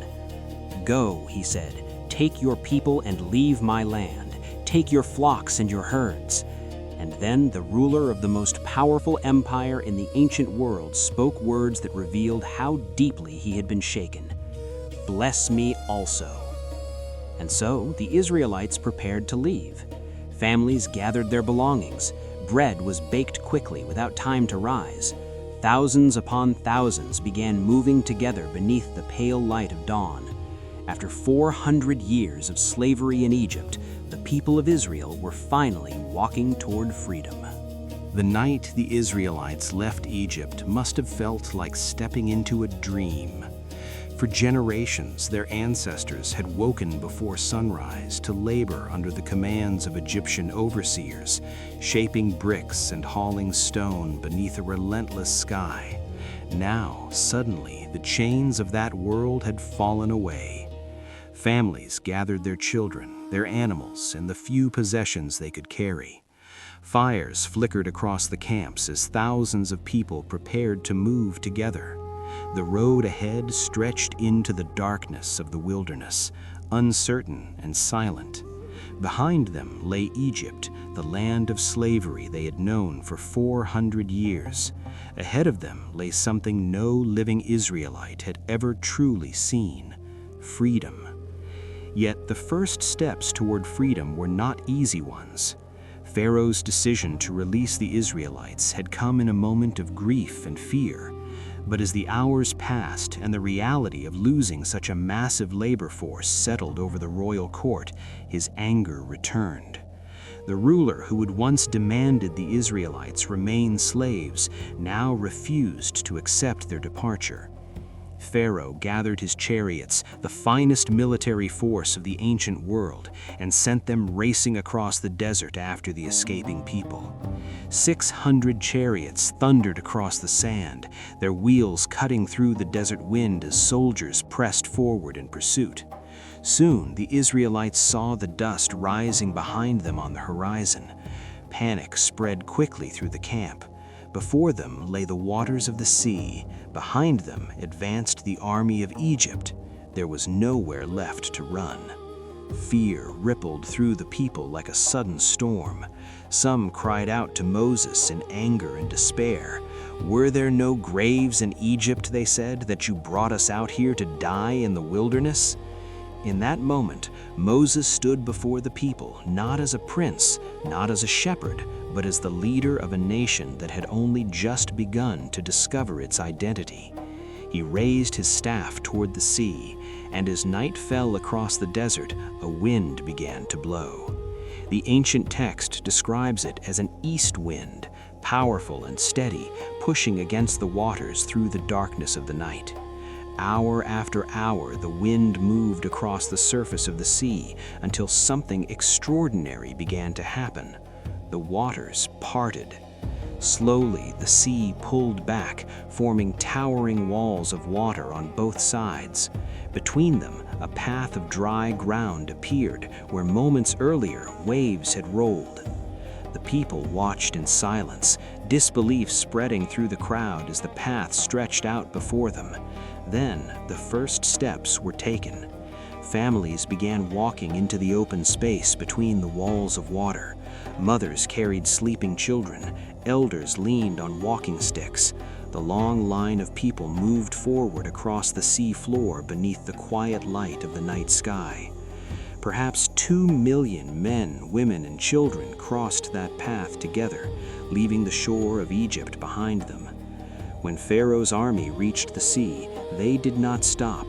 "Go," he said, "take your people and leave my land. Take your flocks and your herds." And then the ruler of the most powerful empire in the ancient world spoke words that revealed how deeply he had been shaken. "Bless me also." And so the Israelites prepared to leave. Families gathered their belongings. Bread was baked quickly without time to rise. Thousands upon thousands began moving together beneath the pale light of dawn. After 400 years of slavery in Egypt, the people of Israel were finally walking toward freedom. The night the Israelites left Egypt must have felt like stepping into a dream. For generations, their ancestors had woken before sunrise to labor under the commands of Egyptian overseers, shaping bricks and hauling stone beneath a relentless sky. Now, suddenly, the chains of that world had fallen away. Families gathered their children, their animals, and the few possessions they could carry. Fires flickered across the camps as thousands of people prepared to move together. The road ahead stretched into the darkness of the wilderness, uncertain and silent. Behind them lay Egypt, the land of slavery they had known for 400 years. Ahead of them lay something no living Israelite had ever truly seen: freedom. Yet the first steps toward freedom were not easy ones. Pharaoh's decision to release the Israelites had come in a moment of grief and fear. But as the hours passed and the reality of losing such a massive labor force settled over the royal court, his anger returned. The ruler who had once demanded the Israelites remain slaves now refused to accept their departure. Pharaoh gathered his chariots, the finest military force of the ancient world, and sent them racing across the desert after the escaping people. 600 chariots thundered across the sand, their wheels cutting through the desert wind as soldiers pressed forward in pursuit. Soon, the Israelites saw the dust rising behind them on the horizon. Panic spread quickly through the camp. Before them lay the waters of the sea. Behind them advanced the army of Egypt. There was nowhere left to run. Fear rippled through the people like a sudden storm. Some cried out to Moses in anger and despair. "Were there no graves in Egypt," they said, "that you brought us out here to die in the wilderness?" In that moment, Moses stood before the people, not as a prince, not as a shepherd, but as the leader of a nation that had only just begun to discover its identity. He raised his staff toward the sea, and as night fell across the desert, a wind began to blow. The ancient text describes it as an east wind, powerful and steady, pushing against the waters through the darkness of the night. Hour after hour, the wind moved across the surface of the sea until something extraordinary began to happen. The waters parted. Slowly, the sea pulled back, forming towering walls of water on both sides. Between them, a path of dry ground appeared where moments earlier waves had rolled. The people watched in silence, disbelief spreading through the crowd as the path stretched out before them. Then, the first steps were taken. Families began walking into the open space between the walls of water. Mothers carried sleeping children. Elders leaned on walking sticks. The long line of people moved forward across the sea floor beneath the quiet light of the night sky. Perhaps 2 million men, women, and children crossed that path together, leaving the shore of Egypt behind them. When Pharaoh's army reached the sea, they did not stop.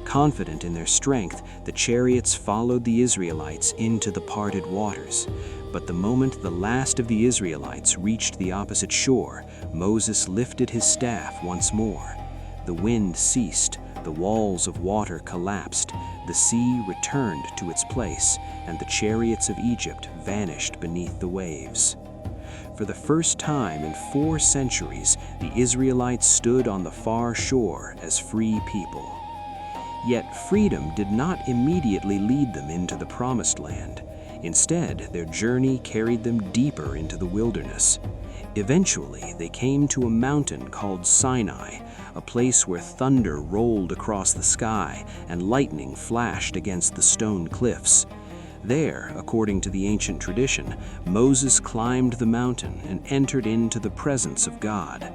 Confident in their strength, the chariots followed the Israelites into the parted waters. But the moment the last of the Israelites reached the opposite shore, Moses lifted his staff once more. The wind ceased, the walls of water collapsed, the sea returned to its place, and the chariots of Egypt vanished beneath the waves. For the first time in 4 centuries, the Israelites stood on the far shore as free people. Yet freedom did not immediately lead them into the Promised Land. Instead, their journey carried them deeper into the wilderness. Eventually, they came to a mountain called Sinai, a place where thunder rolled across the sky and lightning flashed against the stone cliffs. There, according to the ancient tradition, Moses climbed the mountain and entered into the presence of God.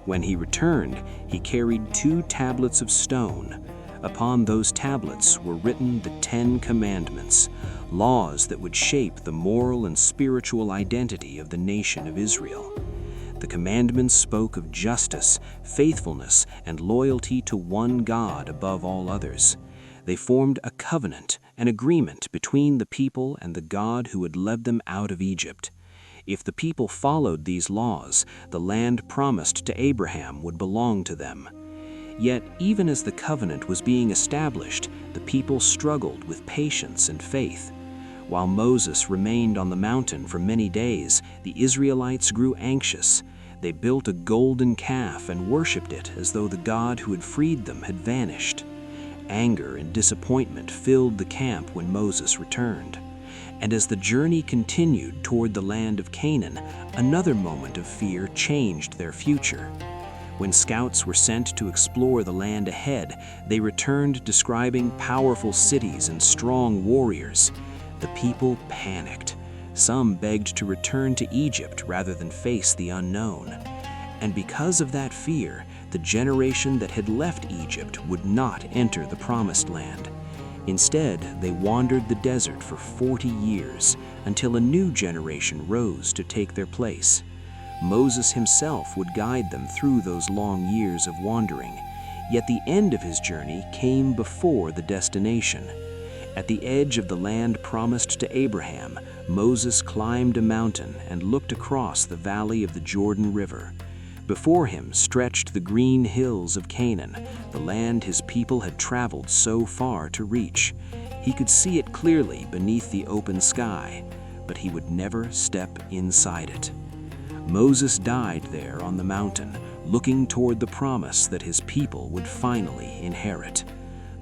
When he returned, he carried 2 tablets of stone. Upon those tablets were written the 10 Commandments, laws that would shape the moral and spiritual identity of the nation of Israel. The commandments spoke of justice, faithfulness, and loyalty to one God above all others. They formed a covenant, an agreement between the people and the God who had led them out of Egypt. If the people followed these laws, the land promised to Abraham would belong to them. Yet, even as the covenant was being established, the people struggled with patience and faith. While Moses remained on the mountain for many days, the Israelites grew anxious. They built a golden calf and worshipped it as though the God who had freed them had vanished. Anger and disappointment filled the camp when Moses returned. And as the journey continued toward the land of Canaan, another moment of fear changed their future. When scouts were sent to explore the land ahead, they returned describing powerful cities and strong warriors. The people panicked. Some begged to return to Egypt rather than face the unknown. And because of that fear, the generation that had left Egypt would not enter the Promised Land. Instead, they wandered the desert for 40 years until a new generation rose to take their place. Moses himself would guide them through those long years of wandering, yet the end of his journey came before the destination. At the edge of the land promised to Abraham, Moses climbed a mountain and looked across the valley of the Jordan River. Before him stretched the green hills of Canaan, the land his people had traveled so far to reach. He could see it clearly beneath the open sky, but he would never step inside it. Moses died there on the mountain, looking toward the promise that his people would finally inherit.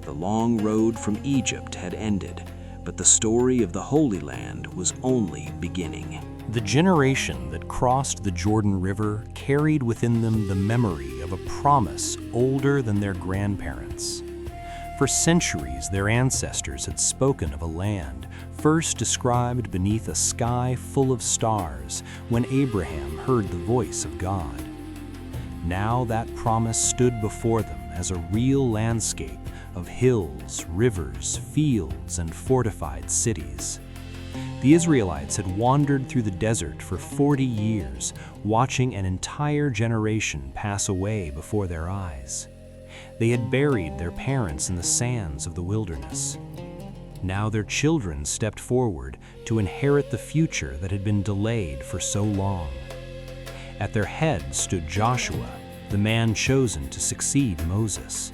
The long road from Egypt had ended, but the story of the Holy Land was only beginning. The generation that crossed the Jordan River carried within them the memory of a promise older than their grandparents. For centuries, their ancestors had spoken of a land first described beneath a sky full of stars when Abraham heard the voice of God. Now that promise stood before them as a real landscape of hills, rivers, fields, and fortified cities. The Israelites had wandered through the desert for 40 years, watching an entire generation pass away before their eyes. They had buried their parents in the sands of the wilderness. Now their children stepped forward to inherit the future that had been delayed for so long. At their head stood Joshua, the man chosen to succeed Moses.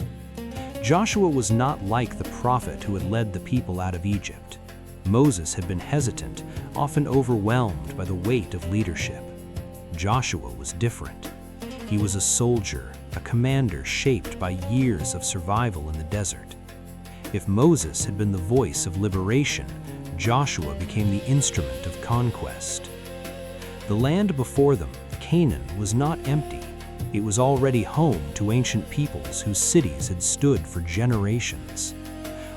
Joshua was not like the prophet who had led the people out of Egypt. Moses had been hesitant, often overwhelmed by the weight of leadership. Joshua was different. He was a soldier, a commander shaped by years of survival in the desert. If Moses had been the voice of liberation, Joshua became the instrument of conquest. The land before them, Canaan, was not empty. It was already home to ancient peoples whose cities had stood for generations.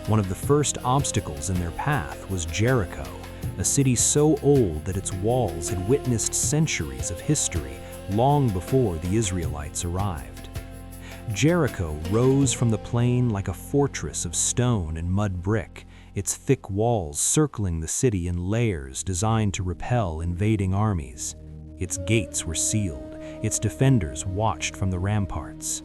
One of the first obstacles in their path was Jericho, a city so old that its walls had witnessed centuries of history long before the Israelites arrived. Jericho rose from the plain like a fortress of stone and mud brick, its thick walls circling the city in layers designed to repel invading armies. Its gates were sealed, its defenders watched from the ramparts.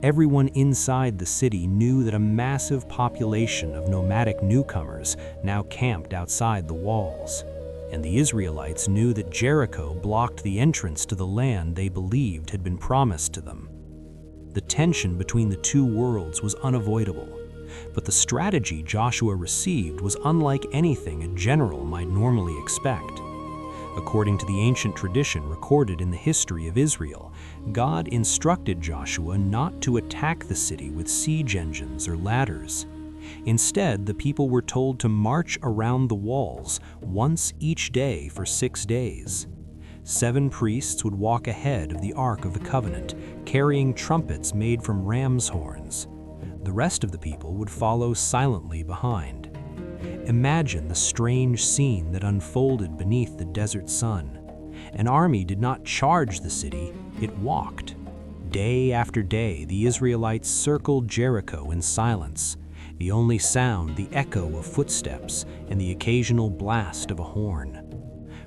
Everyone inside the city knew that a massive population of nomadic newcomers now camped outside the walls, and the Israelites knew that Jericho blocked the entrance to the land they believed had been promised to them. The tension between the two worlds was unavoidable, but the strategy Joshua received was unlike anything a general might normally expect. According to the ancient tradition recorded in the history of Israel, God instructed Joshua not to attack the city with siege engines or ladders. Instead, the people were told to march around the walls once each day for 6 days. 7 priests would walk ahead of the Ark of the Covenant, carrying trumpets made from ram's horns. The rest of the people would follow silently behind. Imagine the strange scene that unfolded beneath the desert sun. An army did not charge the city, it walked. Day after day, the Israelites circled Jericho in silence, the only sound the echo of footsteps and the occasional blast of a horn.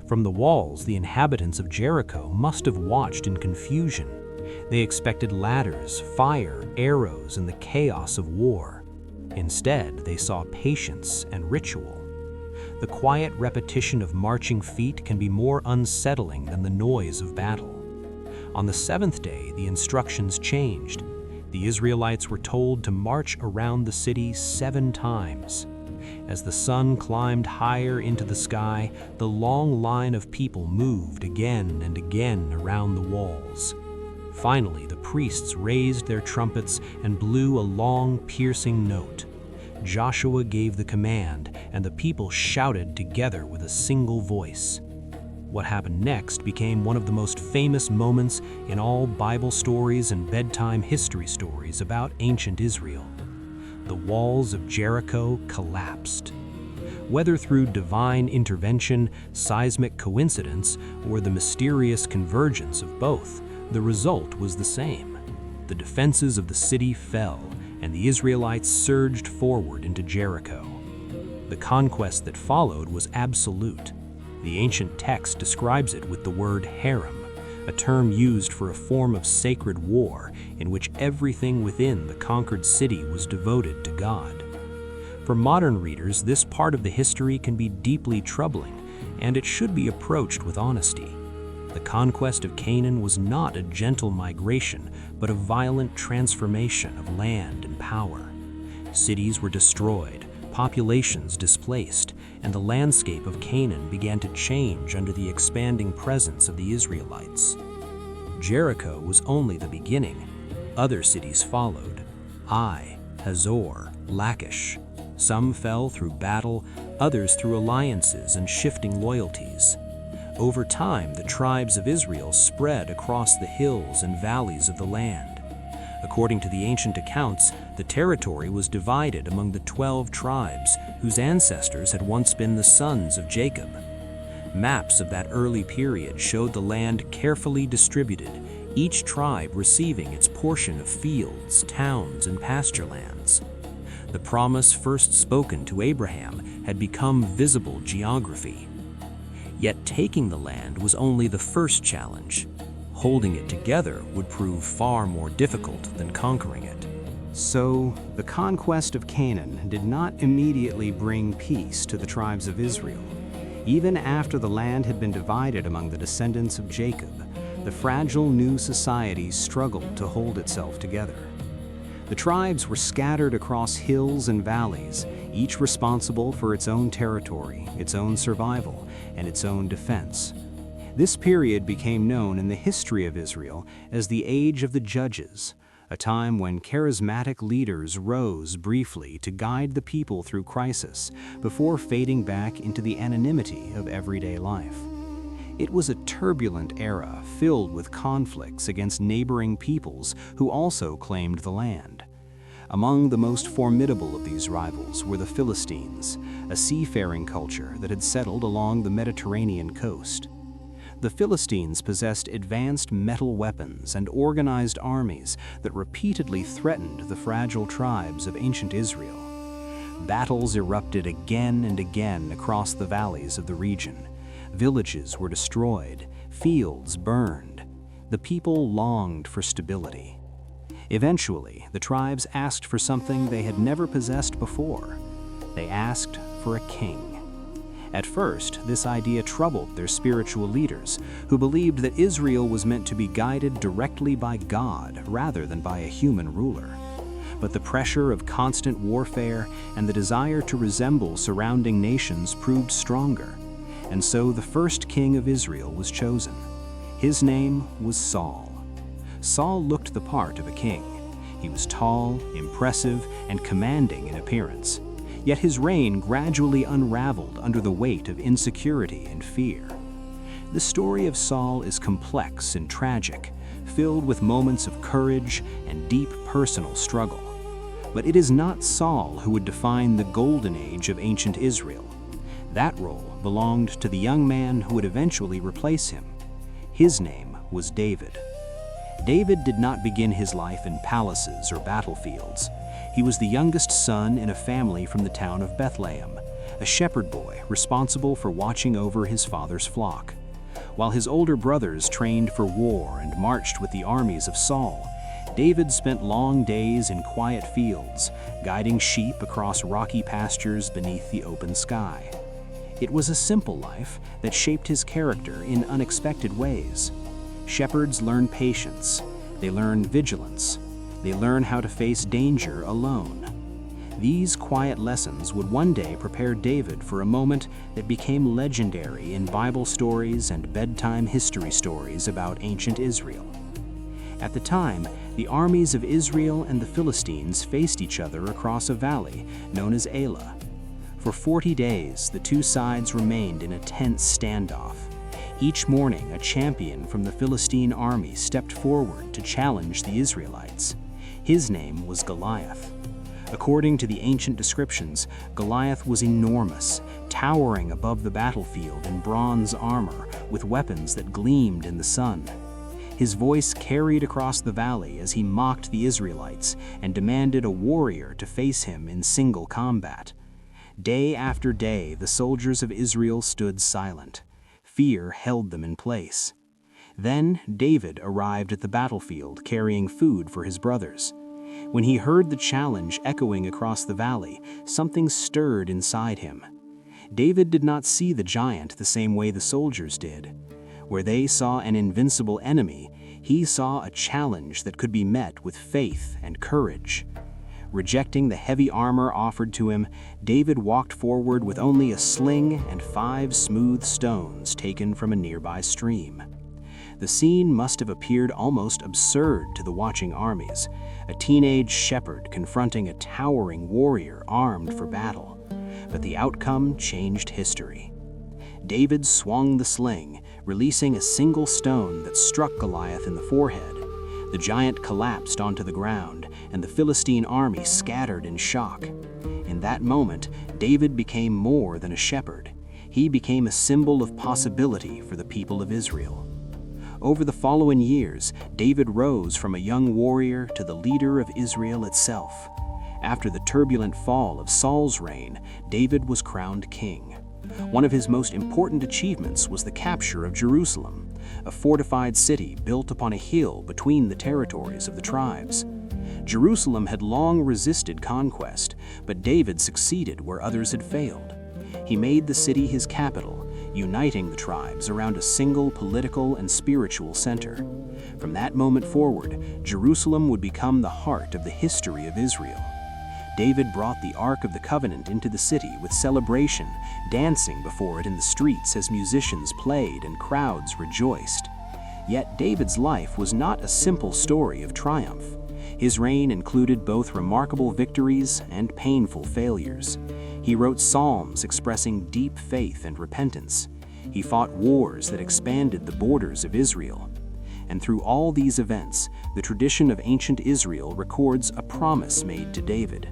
From the walls, the inhabitants of Jericho must have watched in confusion. They expected ladders, fire, arrows, and the chaos of war. Instead, they saw patience and ritual. The quiet repetition of marching feet can be more unsettling than the noise of battle. On the 7th day, the instructions changed. The Israelites were told to march around the city 7 times. As the sun climbed higher into the sky, the long line of people moved again and again around the walls. Finally, the priests raised their trumpets and blew a long, piercing note. Joshua gave the command, and the people shouted together with a single voice. What happened next became one of the most famous moments in all Bible stories and bedtime history stories about ancient Israel. The walls of Jericho collapsed. Whether through divine intervention, seismic coincidence, or the mysterious convergence of both, the result was the same. The defenses of the city fell, and the Israelites surged forward into Jericho. The conquest that followed was absolute. The ancient text describes it with the word harem, a term used for a form of sacred war in which everything within the conquered city was devoted to God. For modern readers, this part of the history can be deeply troubling, and it should be approached with honesty. The conquest of Canaan was not a gentle migration, but a violent transformation of land and power. Cities were destroyed, populations displaced, and the landscape of Canaan began to change under the expanding presence of the Israelites. Jericho was only the beginning. Other cities followed: Ai, Hazor, Lachish. Some fell through battle, others through alliances and shifting loyalties. Over time, the tribes of Israel spread across the hills and valleys of the land. According to the ancient accounts, the territory was divided among the 12 tribes whose ancestors had once been the sons of Jacob. Maps of that early period showed the land carefully distributed, each tribe receiving its portion of fields, towns, and pasture lands. The promise first spoken to Abraham had become visible geography. Yet taking the land was only the first challenge. Holding it together would prove far more difficult than conquering it. So, the conquest of Canaan did not immediately bring peace to the tribes of Israel. Even after the land had been divided among the descendants of Jacob, the fragile new society struggled to hold itself together. The tribes were scattered across hills and valleys, each responsible for its own territory, its own survival, and its own defense. This period became known in the history of Israel as the Age of the Judges, a time when charismatic leaders rose briefly to guide the people through crisis before fading back into the anonymity of everyday life. It was a turbulent era filled with conflicts against neighboring peoples who also claimed the land. Among the most formidable of these rivals were the Philistines, a seafaring culture that had settled along the Mediterranean coast. The Philistines possessed advanced metal weapons and organized armies that repeatedly threatened the fragile tribes of ancient Israel. Battles erupted again and again across the valleys of the region. Villages were destroyed, fields burned. The people longed for stability. Eventually, the tribes asked for something they had never possessed before. They asked for a king. At first, this idea troubled their spiritual leaders, who believed that Israel was meant to be guided directly by God rather than by a human ruler. But the pressure of constant warfare and the desire to resemble surrounding nations proved stronger, and so the first king of Israel was chosen. His name was Saul. Saul looked the part of a king. He was tall, impressive, and commanding in appearance. Yet his reign gradually unraveled under the weight of insecurity and fear. The story of Saul is complex and tragic, filled with moments of courage and deep personal struggle. But it is not Saul who would define the golden age of ancient Israel. That role belonged to the young man who would eventually replace him. His name was David. David did not begin his life in palaces or battlefields. He was the youngest son in a family from the town of Bethlehem, a shepherd boy responsible for watching over his father's flock. While his older brothers trained for war and marched with the armies of Saul, David spent long days in quiet fields, guiding sheep across rocky pastures beneath the open sky. It was a simple life that shaped his character in unexpected ways. Shepherds learn patience, they learn vigilance, they learn how to face danger alone. These quiet lessons would one day prepare David for a moment that became legendary in Bible stories and bedtime history stories about ancient Israel. At the time, the armies of Israel and the Philistines faced each other across a valley known as Elah. For 40 days, the two sides remained in a tense standoff. Each morning, a champion from the Philistine army stepped forward to challenge the Israelites. His name was Goliath. According to the ancient descriptions, Goliath was enormous, towering above the battlefield in bronze armor with weapons that gleamed in the sun. His voice carried across the valley as he mocked the Israelites and demanded a warrior to face him in single combat. Day after day, the soldiers of Israel stood silent. Fear held them in place. Then David arrived at the battlefield carrying food for his brothers. When he heard the challenge echoing across the valley, something stirred inside him. David did not see the giant the same way the soldiers did. Where they saw an invincible enemy, he saw a challenge that could be met with faith and courage. Rejecting the heavy armor offered to him, David walked forward with only a sling and 5 smooth stones taken from a nearby stream. The scene must have appeared almost absurd to the watching armies, a teenage shepherd confronting a towering warrior armed for battle. But the outcome changed history. David swung the sling, releasing a single stone that struck Goliath in the forehead. The giant collapsed onto the ground, and the Philistine army scattered in shock. In that moment, David became more than a shepherd. He became a symbol of possibility for the people of Israel. Over the following years, David rose from a young warrior to the leader of Israel itself. After the turbulent fall of Saul's reign, David was crowned king. One of his most important achievements was the capture of Jerusalem, a fortified city built upon a hill between the territories of the tribes. Jerusalem had long resisted conquest, but David succeeded where others had failed. He made the city his capital, uniting the tribes around a single political and spiritual center. From that moment forward, Jerusalem would become the heart of the history of Israel. David brought the Ark of the Covenant into the city with celebration, dancing before it in the streets as musicians played and crowds rejoiced. Yet David's life was not a simple story of triumph. His reign included both remarkable victories and painful failures. He wrote psalms expressing deep faith and repentance. He fought wars that expanded the borders of Israel. And through all these events, the tradition of ancient Israel records a promise made to David.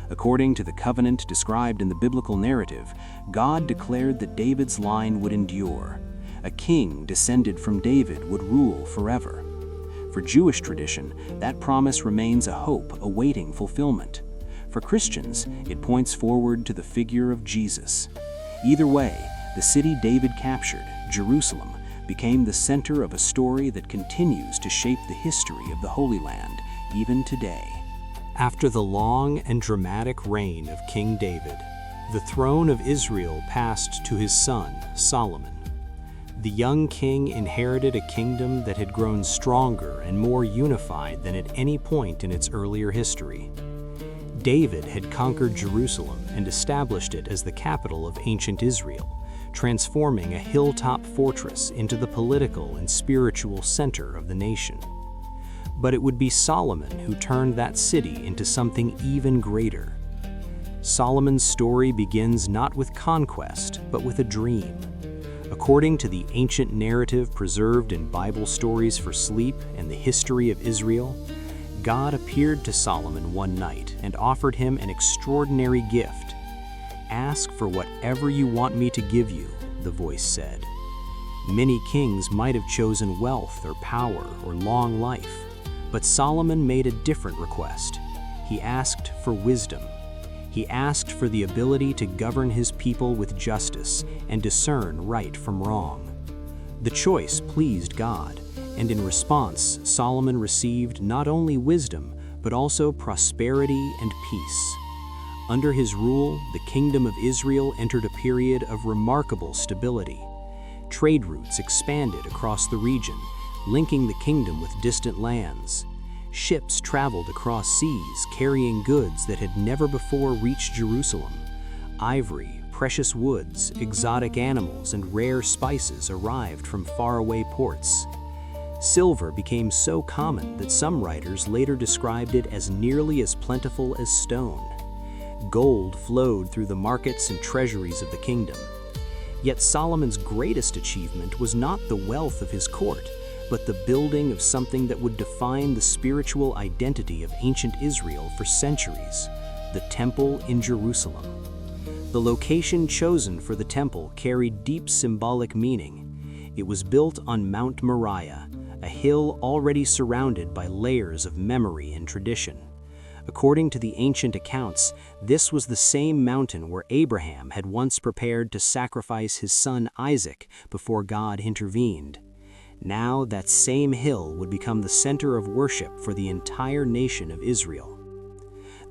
According to the covenant described in the biblical narrative, God declared that David's line would endure. A king descended from David would rule forever. For Jewish tradition, that promise remains a hope awaiting fulfillment. For Christians, it points forward to the figure of Jesus. Either way, the city David captured, Jerusalem, became the center of a story that continues to shape the history of the Holy Land, even today. After the long and dramatic reign of King David, the throne of Israel passed to his son, Solomon. The young king inherited a kingdom that had grown stronger and more unified than at any point in its earlier history. David had conquered Jerusalem and established it as the capital of ancient Israel, transforming a hilltop fortress into the political and spiritual center of the nation. But it would be Solomon who turned that city into something even greater. Solomon's story begins not with conquest, but with a dream. According to the ancient narrative preserved in Bible stories for sleep and the history of Israel, God appeared to Solomon one night and offered him an extraordinary gift. "Ask for whatever you want me to give you," the voice said. Many kings might have chosen wealth or power or long life, but Solomon made a different request. He asked for wisdom. He asked for the ability to govern his people with justice and discern right from wrong. The choice pleased God, and in response, Solomon received not only wisdom, but also prosperity and peace. Under his rule, the kingdom of Israel entered a period of remarkable stability. Trade routes expanded across the region, linking the kingdom with distant lands. Ships traveled across seas carrying goods that had never before reached Jerusalem. Ivory, precious woods, exotic animals, and rare spices arrived from faraway ports. Silver became so common that some writers later described it as nearly as plentiful as stone. Gold flowed through the markets and treasuries of the kingdom. Yet Solomon's greatest achievement was not the wealth of his court, but the building of something that would define the spiritual identity of ancient Israel for centuries, the temple in Jerusalem. The location chosen for the temple carried deep symbolic meaning. It was built on Mount Moriah, a hill already surrounded by layers of memory and tradition. According to the ancient accounts, this was the same mountain where Abraham had once prepared to sacrifice his son Isaac before God intervened. Now that same hill would become the center of worship for the entire nation of Israel.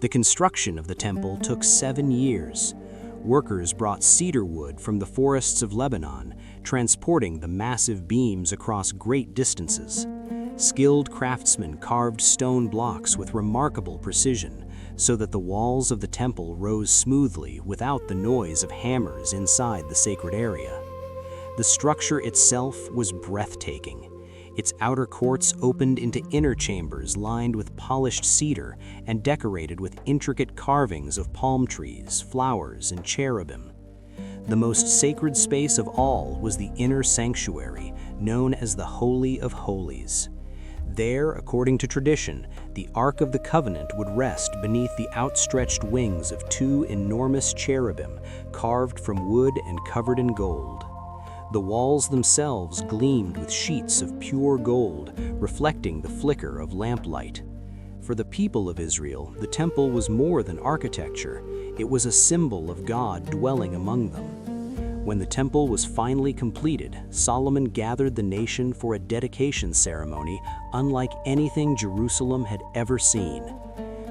The construction of the temple took 7 years. Workers brought cedar wood from the forests of Lebanon, transporting the massive beams across great distances. Skilled craftsmen carved stone blocks with remarkable precision, so that the walls of the temple rose smoothly without the noise of hammers inside the sacred area. The structure itself was breathtaking. Its outer courts opened into inner chambers lined with polished cedar and decorated with intricate carvings of palm trees, flowers, and cherubim. The most sacred space of all was the inner sanctuary, known as the Holy of Holies. There, according to tradition, the Ark of the Covenant would rest beneath the outstretched wings of 2 enormous cherubim, carved from wood and covered in gold. The walls themselves gleamed with sheets of pure gold, reflecting the flicker of lamplight. For the people of Israel, the temple was more than architecture. It was a symbol of God dwelling among them. When the temple was finally completed, Solomon gathered the nation for a dedication ceremony unlike anything Jerusalem had ever seen.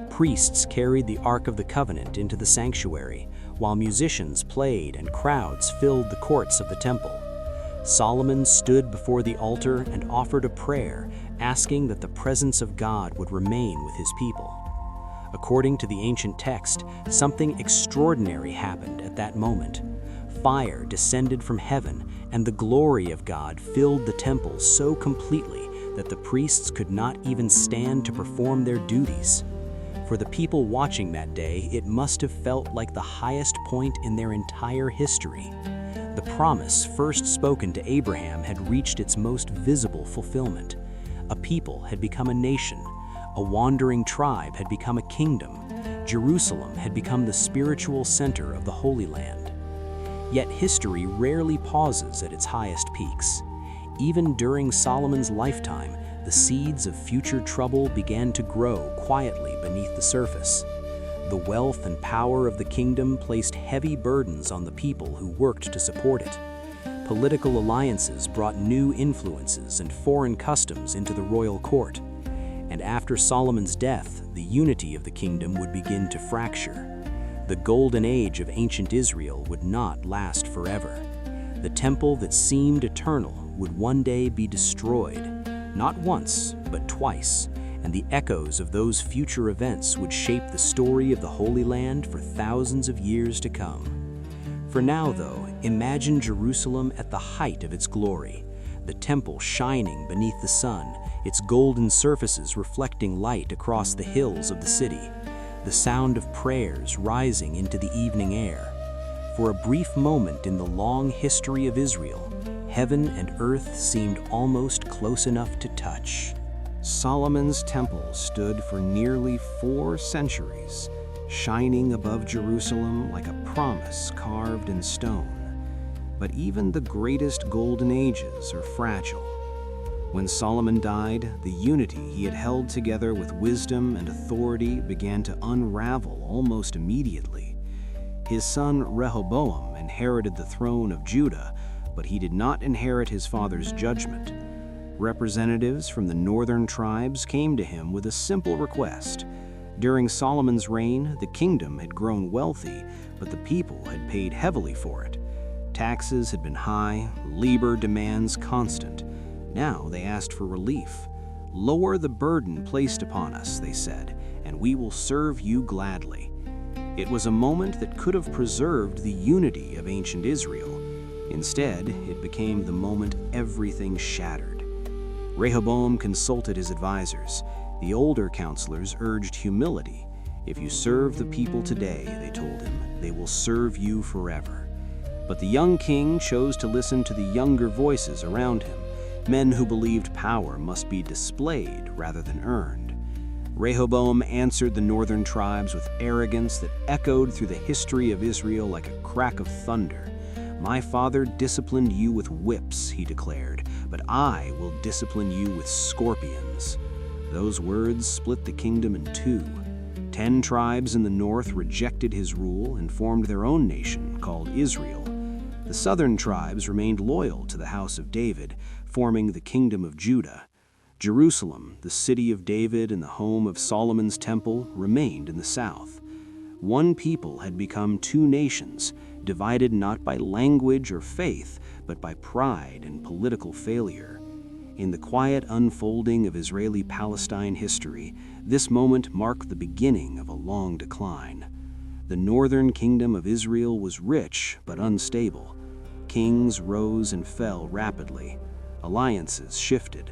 Priests carried the Ark of the Covenant into the sanctuary, while musicians played and crowds filled the courts of the temple. Solomon stood before the altar and offered a prayer, asking that the presence of God would remain with his people. According to the ancient text, something extraordinary happened at that moment. Fire descended from heaven, and the glory of God filled the temple so completely that the priests could not even stand to perform their duties. For the people watching that day, it must have felt like the highest point in their entire history. The promise first spoken to Abraham had reached its most visible fulfillment. A people had become a nation. A wandering tribe had become a kingdom. Jerusalem had become the spiritual center of the Holy Land. Yet history rarely pauses at its highest peaks. Even during Solomon's lifetime, the seeds of future trouble began to grow quietly beneath the surface. The wealth and power of the kingdom placed heavy burdens on the people who worked to support it. Political alliances brought new influences and foreign customs into the royal court. And after Solomon's death, the unity of the kingdom would begin to fracture. The golden age of ancient Israel would not last forever. The temple that seemed eternal would one day be destroyed, not once, but twice, and the echoes of those future events would shape the story of the Holy Land for thousands of years to come. For now, though, imagine Jerusalem at the height of its glory, the temple shining beneath the sun, its golden surfaces reflecting light across the hills of the city, the sound of prayers rising into the evening air. For a brief moment in the long history of Israel, heaven and earth seemed almost close enough to touch. Solomon's temple stood for nearly 4 centuries, shining above Jerusalem like a promise carved in stone. But even the greatest golden ages are fragile. When Solomon died, the unity he had held together with wisdom and authority began to unravel almost immediately. His son Rehoboam inherited the throne of Judah, but he did not inherit his father's judgment. Representatives from the northern tribes came to him with a simple request. During Solomon's reign, the kingdom had grown wealthy, but the people had paid heavily for it. Taxes had been high, labor demands constant. Now they asked for relief. "Lower the burden placed upon us," they said, "and we will serve you gladly." It was a moment that could have preserved the unity of ancient Israel. Instead, it became the moment everything shattered. Rehoboam consulted his advisors. The older counselors urged humility. "If you serve the people today," they told him, "they will serve you forever." But the young king chose to listen to the younger voices around him, men who believed power must be displayed rather than earned. Rehoboam answered the northern tribes with arrogance that echoed through the history of Israel like a crack of thunder. "My father disciplined you with whips," he declared, "but I will discipline you with scorpions." Those words split the kingdom in two. 10 tribes in the north rejected his rule and formed their own nation called Israel. The southern tribes remained loyal to the house of David, forming the kingdom of Judah. Jerusalem, the city of David and the home of Solomon's temple, remained in the south. One people had become 2 nations, divided not by language or faith, but by pride and political failure. In the quiet unfolding of Israeli Palestine history, this moment marked the beginning of a long decline. The northern kingdom of Israel was rich but unstable. Kings rose and fell rapidly. Alliances shifted.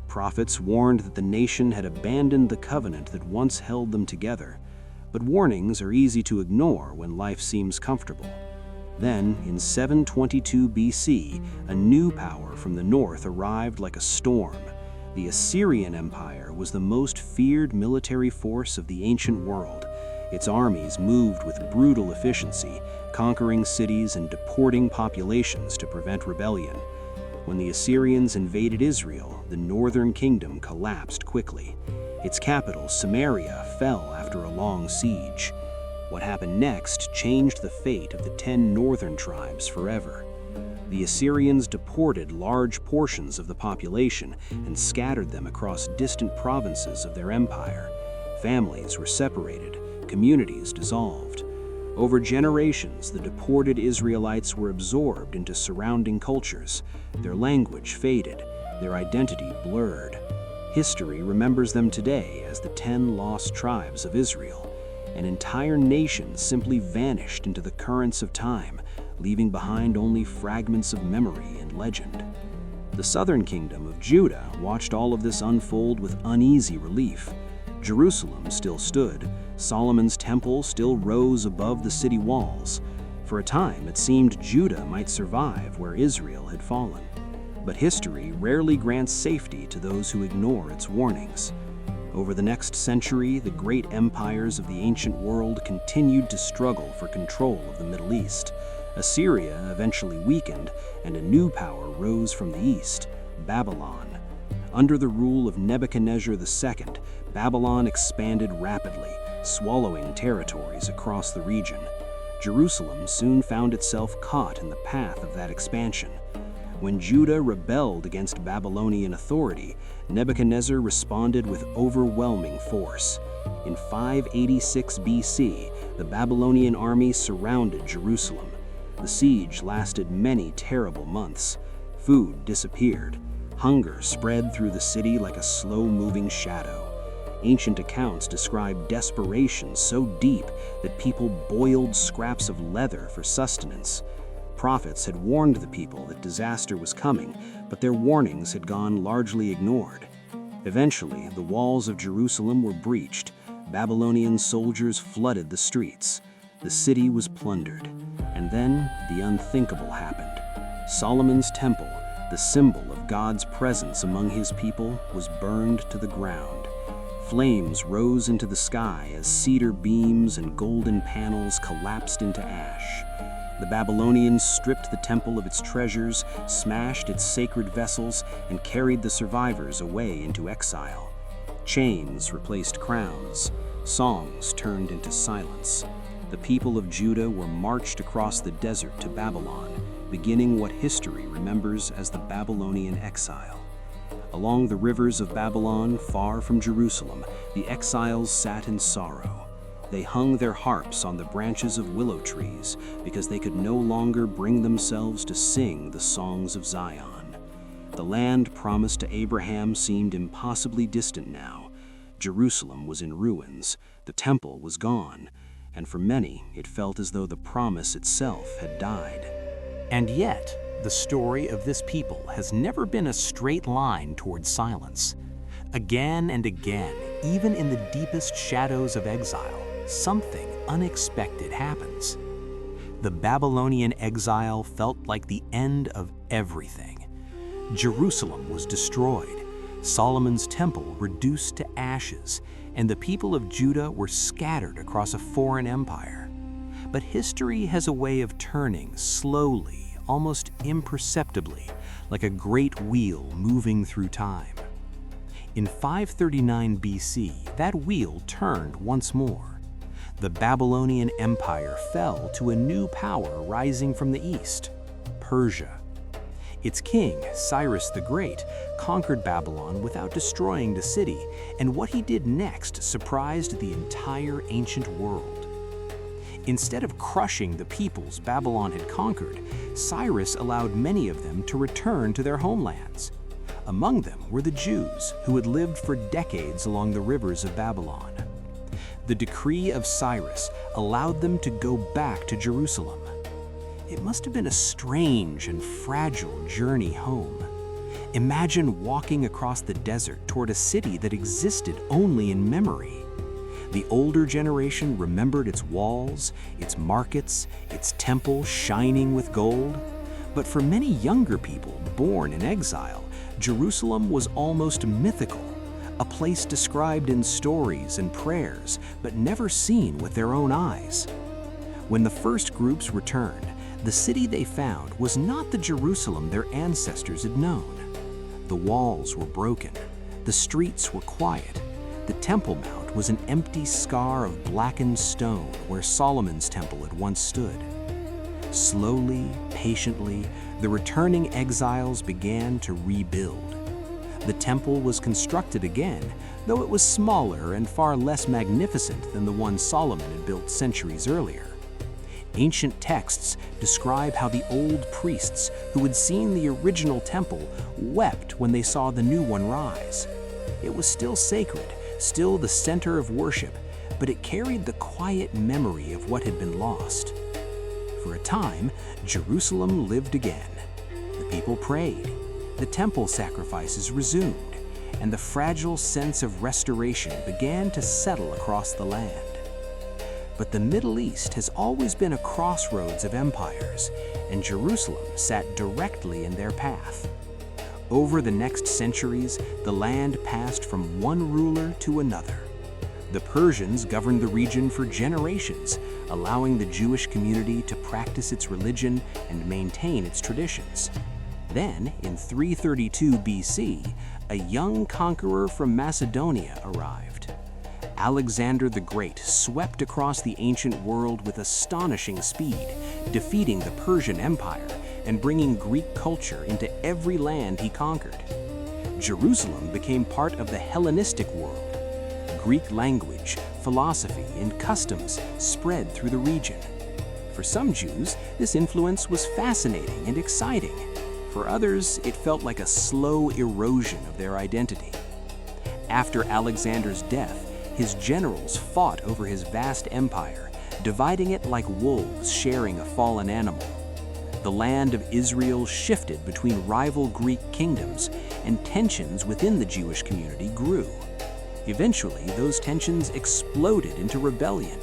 Prophets warned that the nation had abandoned the covenant that once held them together. But warnings are easy to ignore when life seems comfortable. Then, in 722 BC, a new power from the north arrived like a storm. The Assyrian Empire was the most feared military force of the ancient world. Its armies moved with brutal efficiency, conquering cities and deporting populations to prevent rebellion. When the Assyrians invaded Israel, the northern kingdom collapsed quickly. Its capital, Samaria, fell after a long siege. What happened next changed the fate of the 10 northern tribes forever. The Assyrians deported large portions of the population and scattered them across distant provinces of their empire. Families were separated, communities dissolved. Over generations, the deported Israelites were absorbed into surrounding cultures. Their language faded, their identity blurred. History remembers them today as the 10 lost tribes of Israel. An entire nation simply vanished into the currents of time, leaving behind only fragments of memory and legend. The southern kingdom of Judah watched all of this unfold with uneasy relief. Jerusalem still stood. Solomon's temple still rose above the city walls. For a time, it seemed Judah might survive where Israel had fallen. But history rarely grants safety to those who ignore its warnings. Over the next century, the great empires of the ancient world continued to struggle for control of the Middle East. Assyria eventually weakened, and a new power rose from the east, Babylon. Under the rule of Nebuchadnezzar II, Babylon expanded rapidly, swallowing territories across the region. Jerusalem soon found itself caught in the path of that expansion. When Judah rebelled against Babylonian authority, Nebuchadnezzar responded with overwhelming force. In 586 BC, the Babylonian army surrounded Jerusalem. The siege lasted many terrible months. Food disappeared. Hunger spread through the city like a slow-moving shadow. Ancient accounts describe desperation so deep that people boiled scraps of leather for sustenance. Prophets had warned the people that disaster was coming, but their warnings had gone largely ignored. Eventually, the walls of Jerusalem were breached. Babylonian soldiers flooded the streets. The city was plundered. And then the unthinkable happened. Solomon's temple, the symbol of God's presence among his people, was burned to the ground. Flames rose into the sky as cedar beams and golden panels collapsed into ash. The Babylonians stripped the temple of its treasures, smashed its sacred vessels, and carried the survivors away into exile. Chains replaced crowns. Songs turned into silence. The people of Judah were marched across the desert to Babylon, beginning what history remembers as the Babylonian exile. Along the rivers of Babylon, far from Jerusalem, the exiles sat in sorrow. They hung their harps on the branches of willow trees because they could no longer bring themselves to sing the songs of Zion. The land promised to Abraham seemed impossibly distant now. Jerusalem was in ruins, the temple was gone, and for many it felt as though the promise itself had died. And yet, the story of this people has never been a straight line towards silence. Again and again, even in the deepest shadows of exile, something unexpected happens. The Babylonian exile felt like the end of everything. Jerusalem was destroyed, Solomon's temple reduced to ashes, and the people of Judah were scattered across a foreign empire. But history has a way of turning slowly, almost imperceptibly, like a great wheel moving through time. In 539 BC, that wheel turned once more. The Babylonian Empire fell to a new power rising from the east, Persia. Its king, Cyrus the Great, conquered Babylon without destroying the city, and what he did next surprised the entire ancient world. Instead of crushing the peoples Babylon had conquered, Cyrus allowed many of them to return to their homelands. Among them were the Jews, who had lived for decades along the rivers of Babylon. The decree of Cyrus allowed them to go back to Jerusalem. It must have been a strange and fragile journey home. Imagine walking across the desert toward a city that existed only in memory. The older generation remembered its walls, its markets, its temple shining with gold. But for many younger people born in exile, Jerusalem was almost mythical, a place described in stories and prayers, but never seen with their own eyes. When the first groups returned, the city they found was not the Jerusalem their ancestors had known. The walls were broken, the streets were quiet, The Temple Mount was an empty scar of blackened stone where Solomon's temple had once stood. Slowly, patiently, the returning exiles began to rebuild. The temple was constructed again, though it was smaller and far less magnificent than the one Solomon had built centuries earlier. Ancient texts describe how the old priests who had seen the original temple wept when they saw the new one rise. It was still sacred, still the center of worship, but it carried the quiet memory of what had been lost. For a time, Jerusalem lived again. The people prayed, the temple sacrifices resumed, and the fragile sense of restoration began to settle across the land. But the Middle East has always been a crossroads of empires, and Jerusalem sat directly in their path. Over the next centuries, the land passed from one ruler to another. The Persians governed the region for generations, allowing the Jewish community to practice its religion and maintain its traditions. Then, in 332 BC, a young conqueror from Macedonia arrived. Alexander the Great swept across the ancient world with astonishing speed, defeating the Persian Empire and bringing Greek culture into every land he conquered. Jerusalem became part of the Hellenistic world. Greek language, philosophy, and customs spread through the region. For some Jews, this influence was fascinating and exciting. For others, it felt like a slow erosion of their identity. After Alexander's death, his generals fought over his vast empire, dividing it like wolves sharing a fallen animal. The land of Israel shifted between rival Greek kingdoms, and tensions within the Jewish community grew. Eventually, those tensions exploded into rebellion.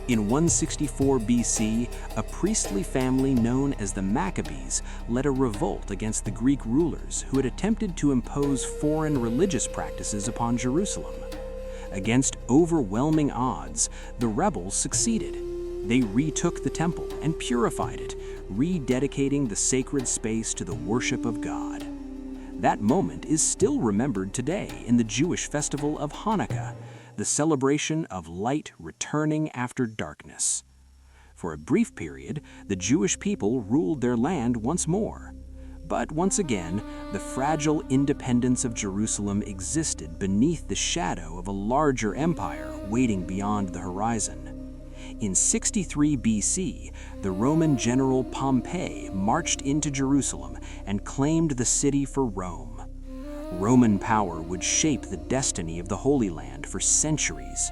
In 164 BC, a priestly family known as the Maccabees led a revolt against the Greek rulers who had attempted to impose foreign religious practices upon Jerusalem. Against overwhelming odds, the rebels succeeded. They retook the temple and purified it, rededicating the sacred space to the worship of God. That moment is still remembered today in the Jewish festival of Hanukkah, the celebration of light returning after darkness. For a brief period, the Jewish people ruled their land once more. But once again, the fragile independence of Jerusalem existed beneath the shadow of a larger empire waiting beyond the horizon. In 63 BC, the Roman general Pompey marched into Jerusalem and claimed the city for Rome. Roman power would shape the destiny of the Holy Land for centuries.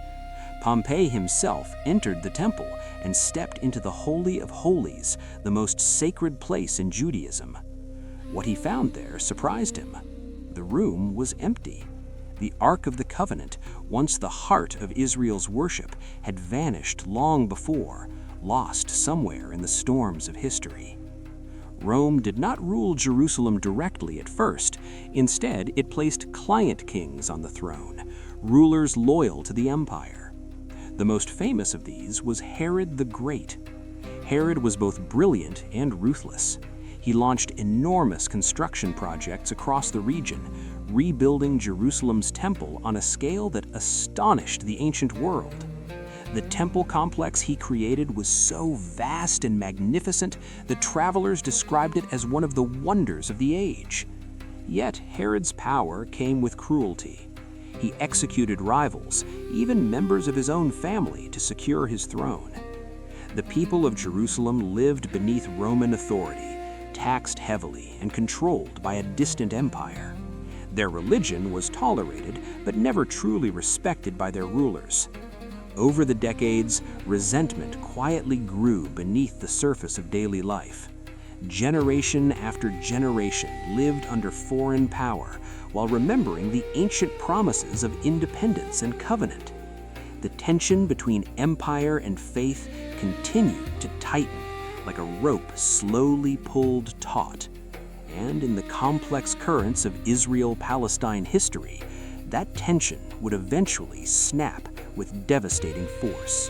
Pompey himself entered the temple and stepped into the Holy of Holies, the most sacred place in Judaism. What he found there surprised him. The room was empty. The Ark of the Covenant, once the heart of Israel's worship, had vanished long before, lost somewhere in the storms of history. Rome did not rule Jerusalem directly at first. Instead, it placed client kings on the throne, rulers loyal to the empire. The most famous of these was Herod the Great. Herod was both brilliant and ruthless. He launched enormous construction projects across the region, rebuilding Jerusalem's temple on a scale that astonished the ancient world. The temple complex he created was so vast and magnificent that travelers described it as one of the wonders of the age. Yet Herod's power came with cruelty. He executed rivals, even members of his own family, to secure his throne. The people of Jerusalem lived beneath Roman authority, taxed heavily and controlled by a distant empire. Their religion was tolerated, but never truly respected by their rulers. Over the decades, resentment quietly grew beneath the surface of daily life. Generation after generation lived under foreign power while remembering the ancient promises of independence and covenant. The tension between empire and faith continued to tighten like a rope slowly pulled taut. And in the complex currents of Israel Palestine history, that tension would eventually snap with devastating force.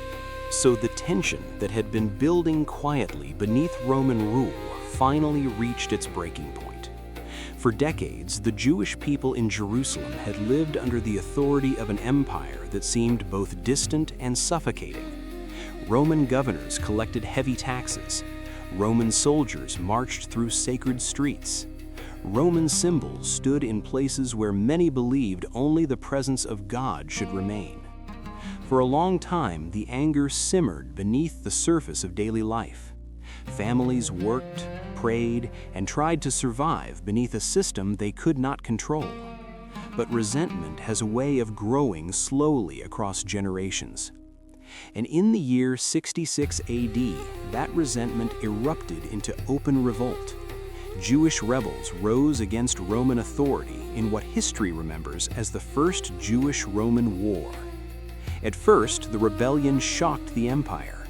So the tension that had been building quietly beneath Roman rule finally reached its breaking point. For decades, the Jewish people in Jerusalem had lived under the authority of an empire that seemed both distant and suffocating. Roman governors collected heavy taxes. Roman soldiers marched through sacred streets. Roman symbols stood in places where many believed only the presence of God should remain. For a long time, the anger simmered beneath the surface of daily life. Families worked, prayed, and tried to survive beneath a system they could not control. But resentment has a way of growing slowly across generations. And in the year 66 AD, that resentment erupted into open revolt. Jewish rebels rose against Roman authority in what history remembers as the First Jewish-Roman War. At first, the rebellion shocked the empire.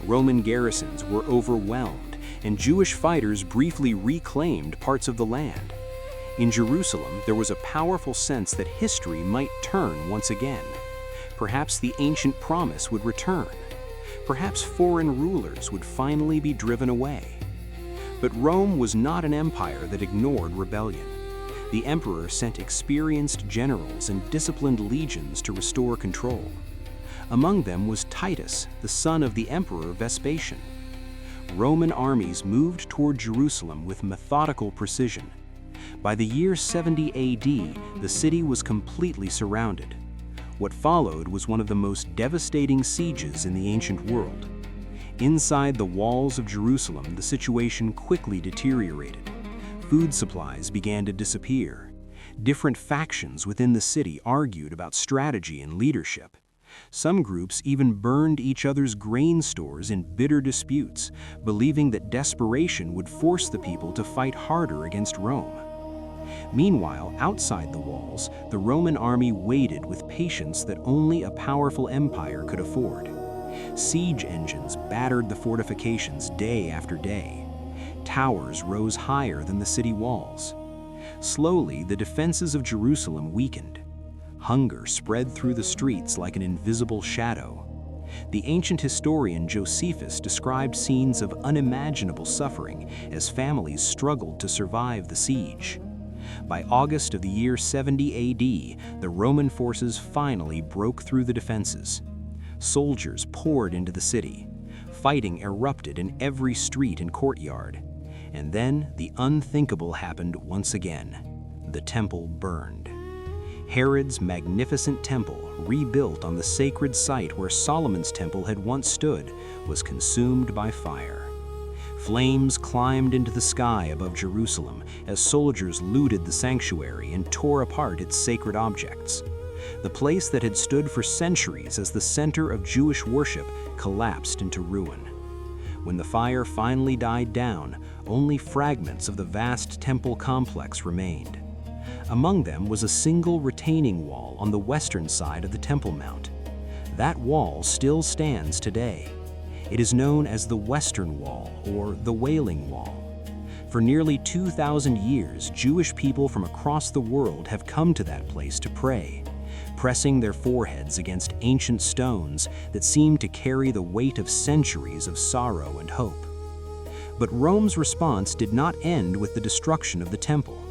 Roman garrisons were overwhelmed, and Jewish fighters briefly reclaimed parts of the land. In Jerusalem, there was a powerful sense that history might turn once again. Perhaps the ancient promise would return. Perhaps foreign rulers would finally be driven away. But Rome was not an empire that ignored rebellion. The emperor sent experienced generals and disciplined legions to restore control. Among them was Titus, the son of the emperor Vespasian. Roman armies moved toward Jerusalem with methodical precision. By the year 70 AD, the city was completely surrounded. What followed was one of the most devastating sieges in the ancient world. Inside the walls of Jerusalem, the situation quickly deteriorated. Food supplies began to disappear. Different factions within the city argued about strategy and leadership. Some groups even burned each other's grain stores in bitter disputes, believing that desperation would force the people to fight harder against Rome. Meanwhile, outside the walls, the Roman army waited with patience that only a powerful empire could afford. Siege engines battered the fortifications day after day. Towers rose higher than the city walls. Slowly, the defenses of Jerusalem weakened. Hunger spread through the streets like an invisible shadow. The ancient historian Josephus described scenes of unimaginable suffering as families struggled to survive the siege. By August of the year 70 AD, the Roman forces finally broke through the defenses. Soldiers poured into the city. Fighting erupted in every street and courtyard. And then the unthinkable happened once again. The temple burned. Herod's magnificent temple, rebuilt on the sacred site where Solomon's temple had once stood, was consumed by fire. Flames climbed into the sky above Jerusalem as soldiers looted the sanctuary and tore apart its sacred objects. The place that had stood for centuries as the center of Jewish worship collapsed into ruin. When the fire finally died down, only fragments of the vast temple complex remained. Among them was a single retaining wall on the western side of the Temple Mount. That wall still stands today. It is known as the Western Wall or the Wailing Wall. For nearly 2,000 years, Jewish people from across the world have come to that place to pray, pressing their foreheads against ancient stones that seem to carry the weight of centuries of sorrow and hope. But Rome's response did not end with the destruction of the temple.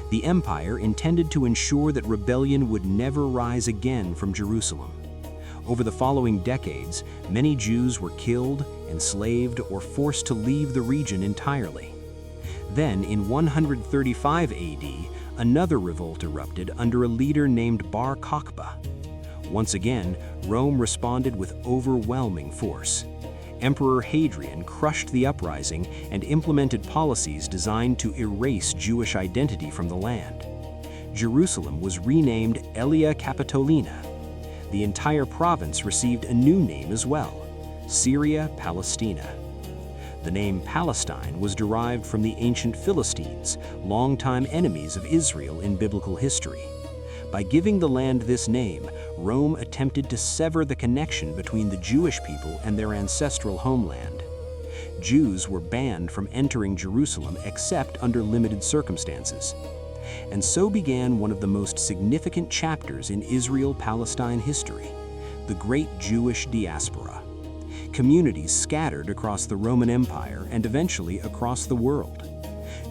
The empire intended to ensure that rebellion would never rise again from Jerusalem. Over the following decades, many Jews were killed, enslaved, or forced to leave the region entirely. Then, in 135 AD, another revolt erupted under a leader named Bar Kokhba. Once again, Rome responded with overwhelming force. Emperor Hadrian crushed the uprising and implemented policies designed to erase Jewish identity from the land. Jerusalem was renamed Aelia Capitolina. The entire province received a new name as well, Syria Palestina. The name Palestine was derived from the ancient Philistines, longtime enemies of Israel in biblical history. By giving the land this name, Rome attempted to sever the connection between the Jewish people and their ancestral homeland. Jews were banned from entering Jerusalem except under limited circumstances. And so began one of the most significant chapters in Israel Palestine history, the Great Jewish Diaspora. Communities scattered across the Roman Empire and eventually across the world.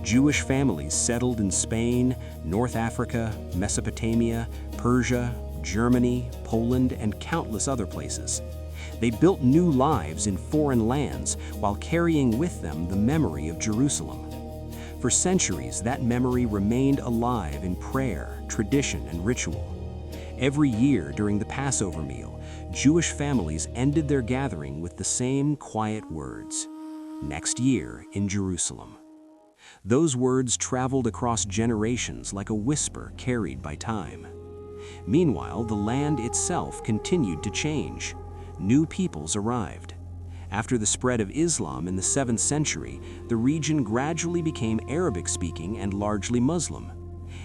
Jewish families settled in Spain, North Africa, Mesopotamia, Persia, Germany, Poland, and countless other places. They built new lives in foreign lands while carrying with them the memory of Jerusalem. For centuries, that memory remained alive in prayer, tradition, and ritual. Every year during the Passover meal, Jewish families ended their gathering with the same quiet words, "Next year in Jerusalem." Those words traveled across generations like a whisper carried by time. Meanwhile, the land itself continued to change. New peoples arrived. After the spread of Islam in the 7th century, the region gradually became Arabic-speaking and largely Muslim.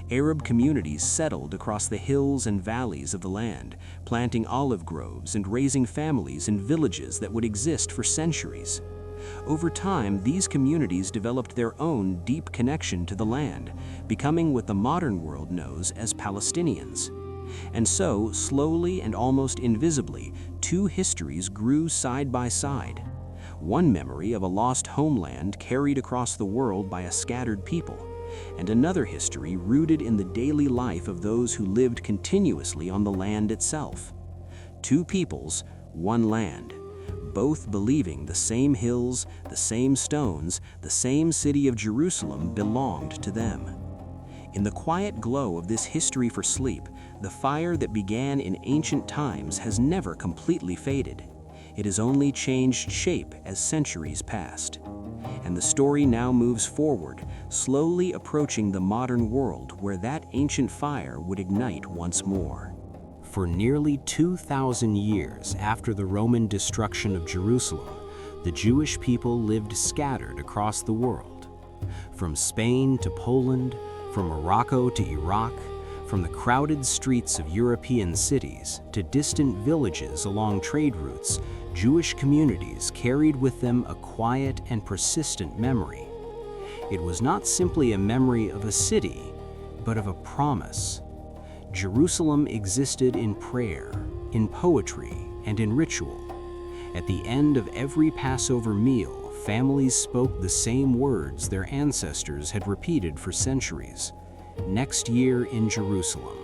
Arab communities settled across the hills and valleys of the land, planting olive groves and raising families in villages that would exist for centuries. Over time, these communities developed their own deep connection to the land, becoming what the modern world knows as Palestinians. And so, slowly and almost invisibly, two histories grew side by side. One memory of a lost homeland carried across the world by a scattered people, and another history rooted in the daily life of those who lived continuously on the land itself. Two peoples, one land, both believing the same hills, the same stones, the same city of Jerusalem belonged to them. In the quiet glow of this history for sleep, the fire that began in ancient times has never completely faded. It has only changed shape as centuries passed. And the story now moves forward, slowly approaching the modern world where that ancient fire would ignite once more. For nearly 2,000 years after the Roman destruction of Jerusalem, the Jewish people lived scattered across the world. From Spain to Poland, from Morocco to Iraq, from the crowded streets of European cities to distant villages along trade routes, Jewish communities carried with them a quiet and persistent memory. It was not simply a memory of a city, but of a promise. Jerusalem existed in prayer, in poetry, and in ritual. At the end of every Passover meal, families spoke the same words their ancestors had repeated for centuries: "Next year in Jerusalem."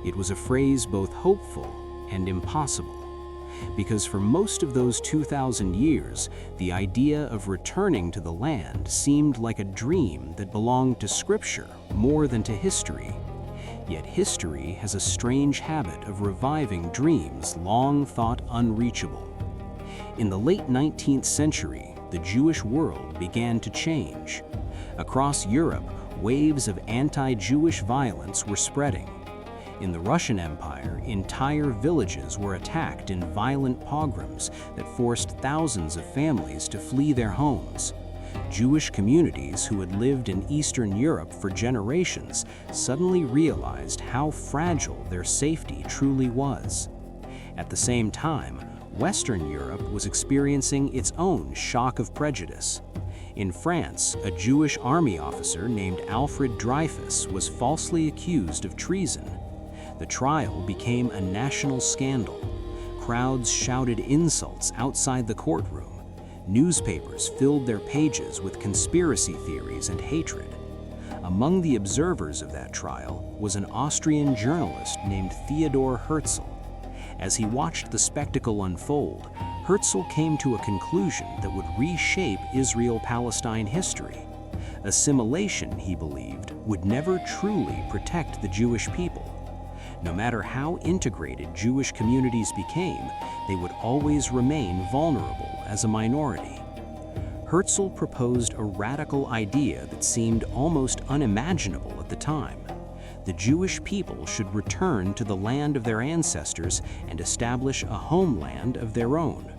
It was a phrase both hopeful and impossible, because for most of those 2,000 years, the idea of returning to the land seemed like a dream that belonged to Scripture more than to history. Yet history has a strange habit of reviving dreams long thought unreachable. In the late 19th century, the Jewish world began to change. Across Europe, waves of anti-Jewish violence were spreading. In the Russian Empire, entire villages were attacked in violent pogroms that forced thousands of families to flee their homes. Jewish communities who had lived in Eastern Europe for generations suddenly realized how fragile their safety truly was. At the same time, Western Europe was experiencing its own shock of prejudice. In France, a Jewish army officer named Alfred Dreyfus was falsely accused of treason. The trial became a national scandal. Crowds shouted insults outside the courtroom. Newspapers filled their pages with conspiracy theories and hatred. Among the observers of that trial was an Austrian journalist named Theodor Herzl. As he watched the spectacle unfold, Herzl came to a conclusion that would reshape Israel Palestine history. Assimilation, he believed, would never truly protect the Jewish people. No matter how integrated Jewish communities became, they would always remain vulnerable as a minority. Herzl proposed a radical idea that seemed almost unimaginable at the time. The Jewish people should return to the land of their ancestors and establish a homeland of their own.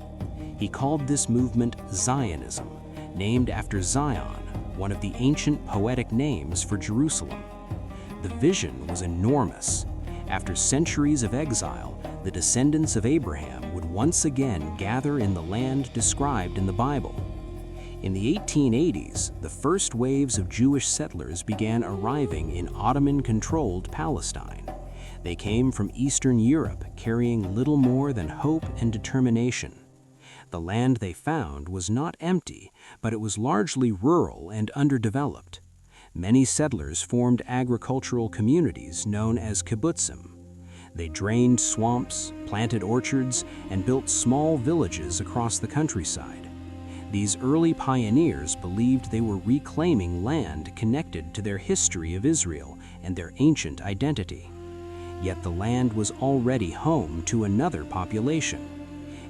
He called this movement Zionism, named after Zion, one of the ancient poetic names for Jerusalem. The vision was enormous. After centuries of exile, the descendants of Abraham would once again gather in the land described in the Bible. In the 1880s, the first waves of Jewish settlers began arriving in Ottoman-controlled Palestine. They came from Eastern Europe, carrying little more than hope and determination. The land they found was not empty, but it was largely rural and underdeveloped. Many settlers formed agricultural communities known as kibbutzim. They drained swamps, planted orchards, and built small villages across the countryside. These early pioneers believed they were reclaiming land connected to their history of Israel and their ancient identity. Yet the land was already home to another population.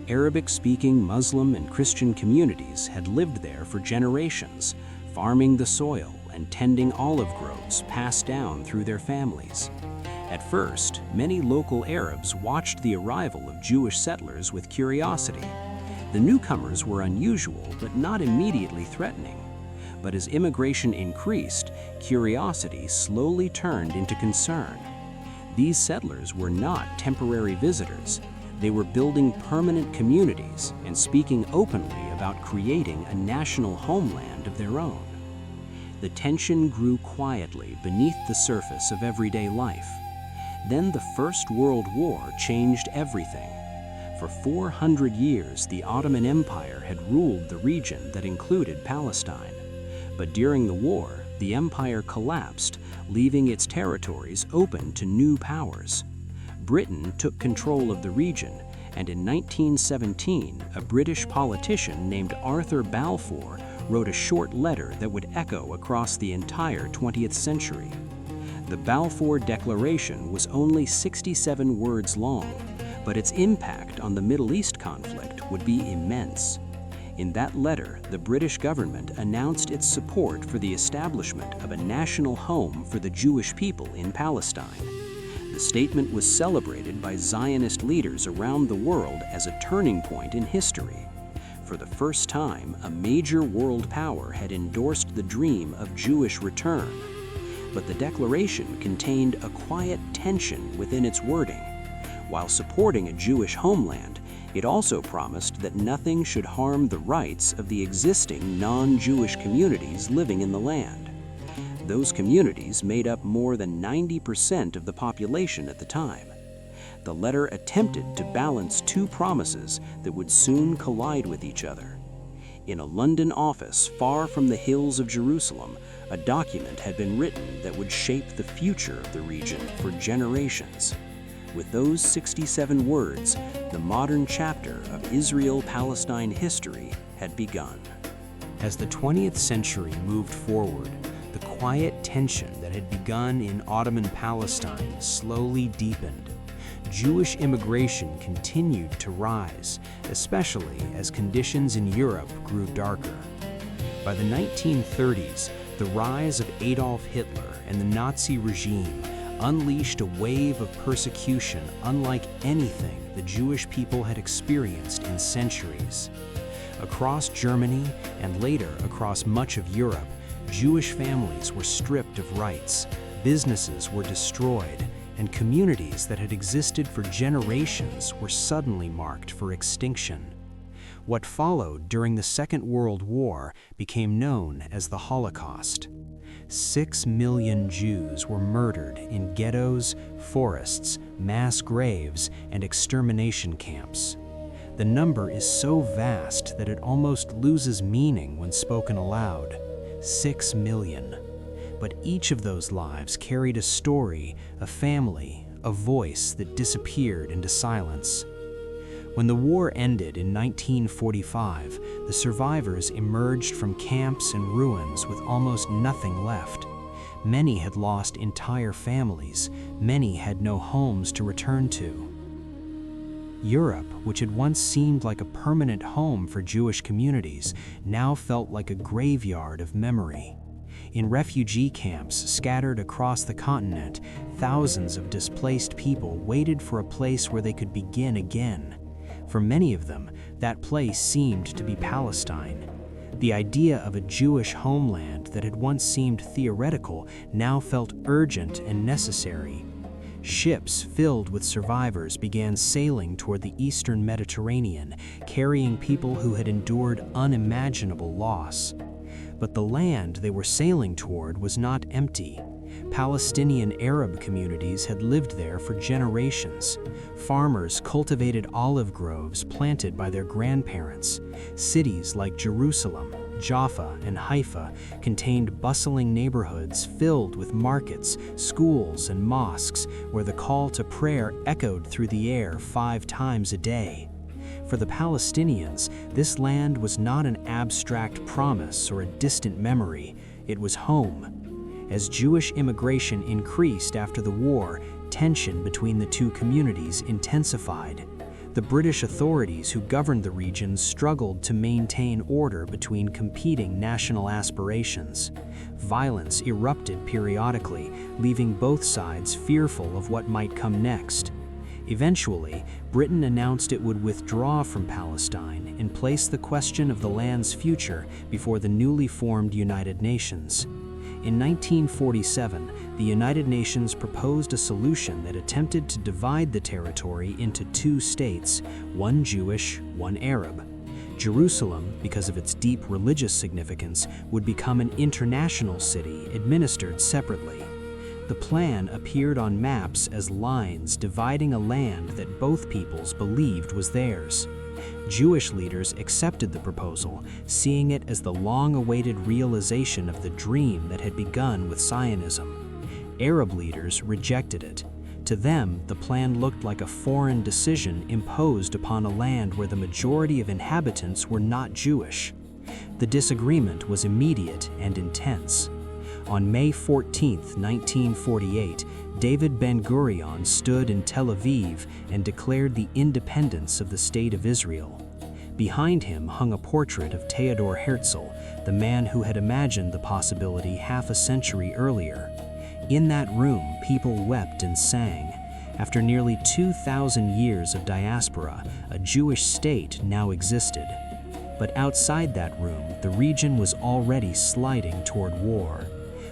Arabic-speaking Muslim and Christian communities had lived there for generations, farming the soil and tending olive groves passed down through their families. At first, many local Arabs watched the arrival of Jewish settlers with curiosity. The newcomers were unusual but not immediately threatening. But as immigration increased, curiosity slowly turned into concern. These settlers were not temporary visitors. They were building permanent communities and speaking openly about creating a national homeland of their own. The tension grew quietly beneath the surface of everyday life. Then the First World War changed everything. For 400 years, the Ottoman Empire had ruled the region that included Palestine. But during the war, the empire collapsed, leaving its territories open to new powers. Britain took control of the region, and in 1917, a British politician named Arthur Balfour wrote a short letter that would echo across the entire 20th century. The Balfour Declaration was only 67 words long, but its impact on the Middle East conflict would be immense. In that letter, the British government announced its support for the establishment of a national home for the Jewish people in Palestine. The statement was celebrated by Zionist leaders around the world as a turning point in history. For the first time, a major world power had endorsed the dream of Jewish return. But the declaration contained a quiet tension within its wording. While supporting a Jewish homeland, it also promised that nothing should harm the rights of the existing non-Jewish communities living in the land. Those communities made up more than 90% of the population at the time. The letter attempted to balance two promises that would soon collide with each other. In a London office far from the hills of Jerusalem, a document had been written that would shape the future of the region for generations. With those 67 words, the modern chapter of Israel Palestine history had begun. As the 20th century moved forward, the quiet tension that had begun in Ottoman Palestine slowly deepened. Jewish immigration continued to rise, especially as conditions in Europe grew darker. By the 1930s, the rise of Adolf Hitler and the Nazi regime unleashed a wave of persecution unlike anything the Jewish people had experienced in centuries. Across Germany and later across much of Europe, Jewish families were stripped of rights, businesses were destroyed, and communities that had existed for generations were suddenly marked for extinction. What followed during the Second World War became known as the Holocaust. 6 million Jews were murdered in ghettos, forests, mass graves, and extermination camps. The number is so vast that it almost loses meaning when spoken aloud. 6 million. But each of those lives carried a story, a family, a voice that disappeared into silence. When the war ended in 1945, the survivors emerged from camps and ruins with almost nothing left. Many had lost entire families. Many had no homes to return to. Europe, which had once seemed like a permanent home for Jewish communities, now felt like a graveyard of memory. In refugee camps scattered across the continent, thousands of displaced people waited for a place where they could begin again. For many of them, that place seemed to be Palestine. The idea of a Jewish homeland that had once seemed theoretical now felt urgent and necessary. Ships filled with survivors began sailing toward the eastern Mediterranean, carrying people who had endured unimaginable loss. But the land they were sailing toward was not empty. Palestinian Arab communities had lived there for generations. Farmers cultivated olive groves planted by their grandparents. Cities like Jerusalem, Jaffa, and Haifa contained bustling neighborhoods filled with markets, schools, and mosques where the call to prayer echoed through the air 5 times a day. For the Palestinians, this land was not an abstract promise or a distant memory, it was home. As Jewish immigration increased after the war, tension between the two communities intensified. The British authorities who governed the region struggled to maintain order between competing national aspirations. Violence erupted periodically, leaving both sides fearful of what might come next. Eventually, Britain announced it would withdraw from Palestine and place the question of the land's future before the newly formed United Nations. In 1947, the United Nations proposed a solution that attempted to divide the territory into 2 states, one Jewish, one Arab. Jerusalem, because of its deep religious significance, would become an international city administered separately. The plan appeared on maps as lines dividing a land that both peoples believed was theirs. Jewish leaders accepted the proposal, seeing it as the long-awaited realization of the dream that had begun with Zionism. Arab leaders rejected it. To them, the plan looked like a foreign decision imposed upon a land where the majority of inhabitants were not Jewish. The disagreement was immediate and intense. On May 14, 1948, David Ben-Gurion stood in Tel Aviv and declared the independence of the State of Israel. Behind him hung a portrait of Theodor Herzl, the man who had imagined the possibility half a century earlier. In that room, people wept and sang. After nearly 2,000 years of diaspora, a Jewish state now existed. But outside that room, the region was already sliding toward war.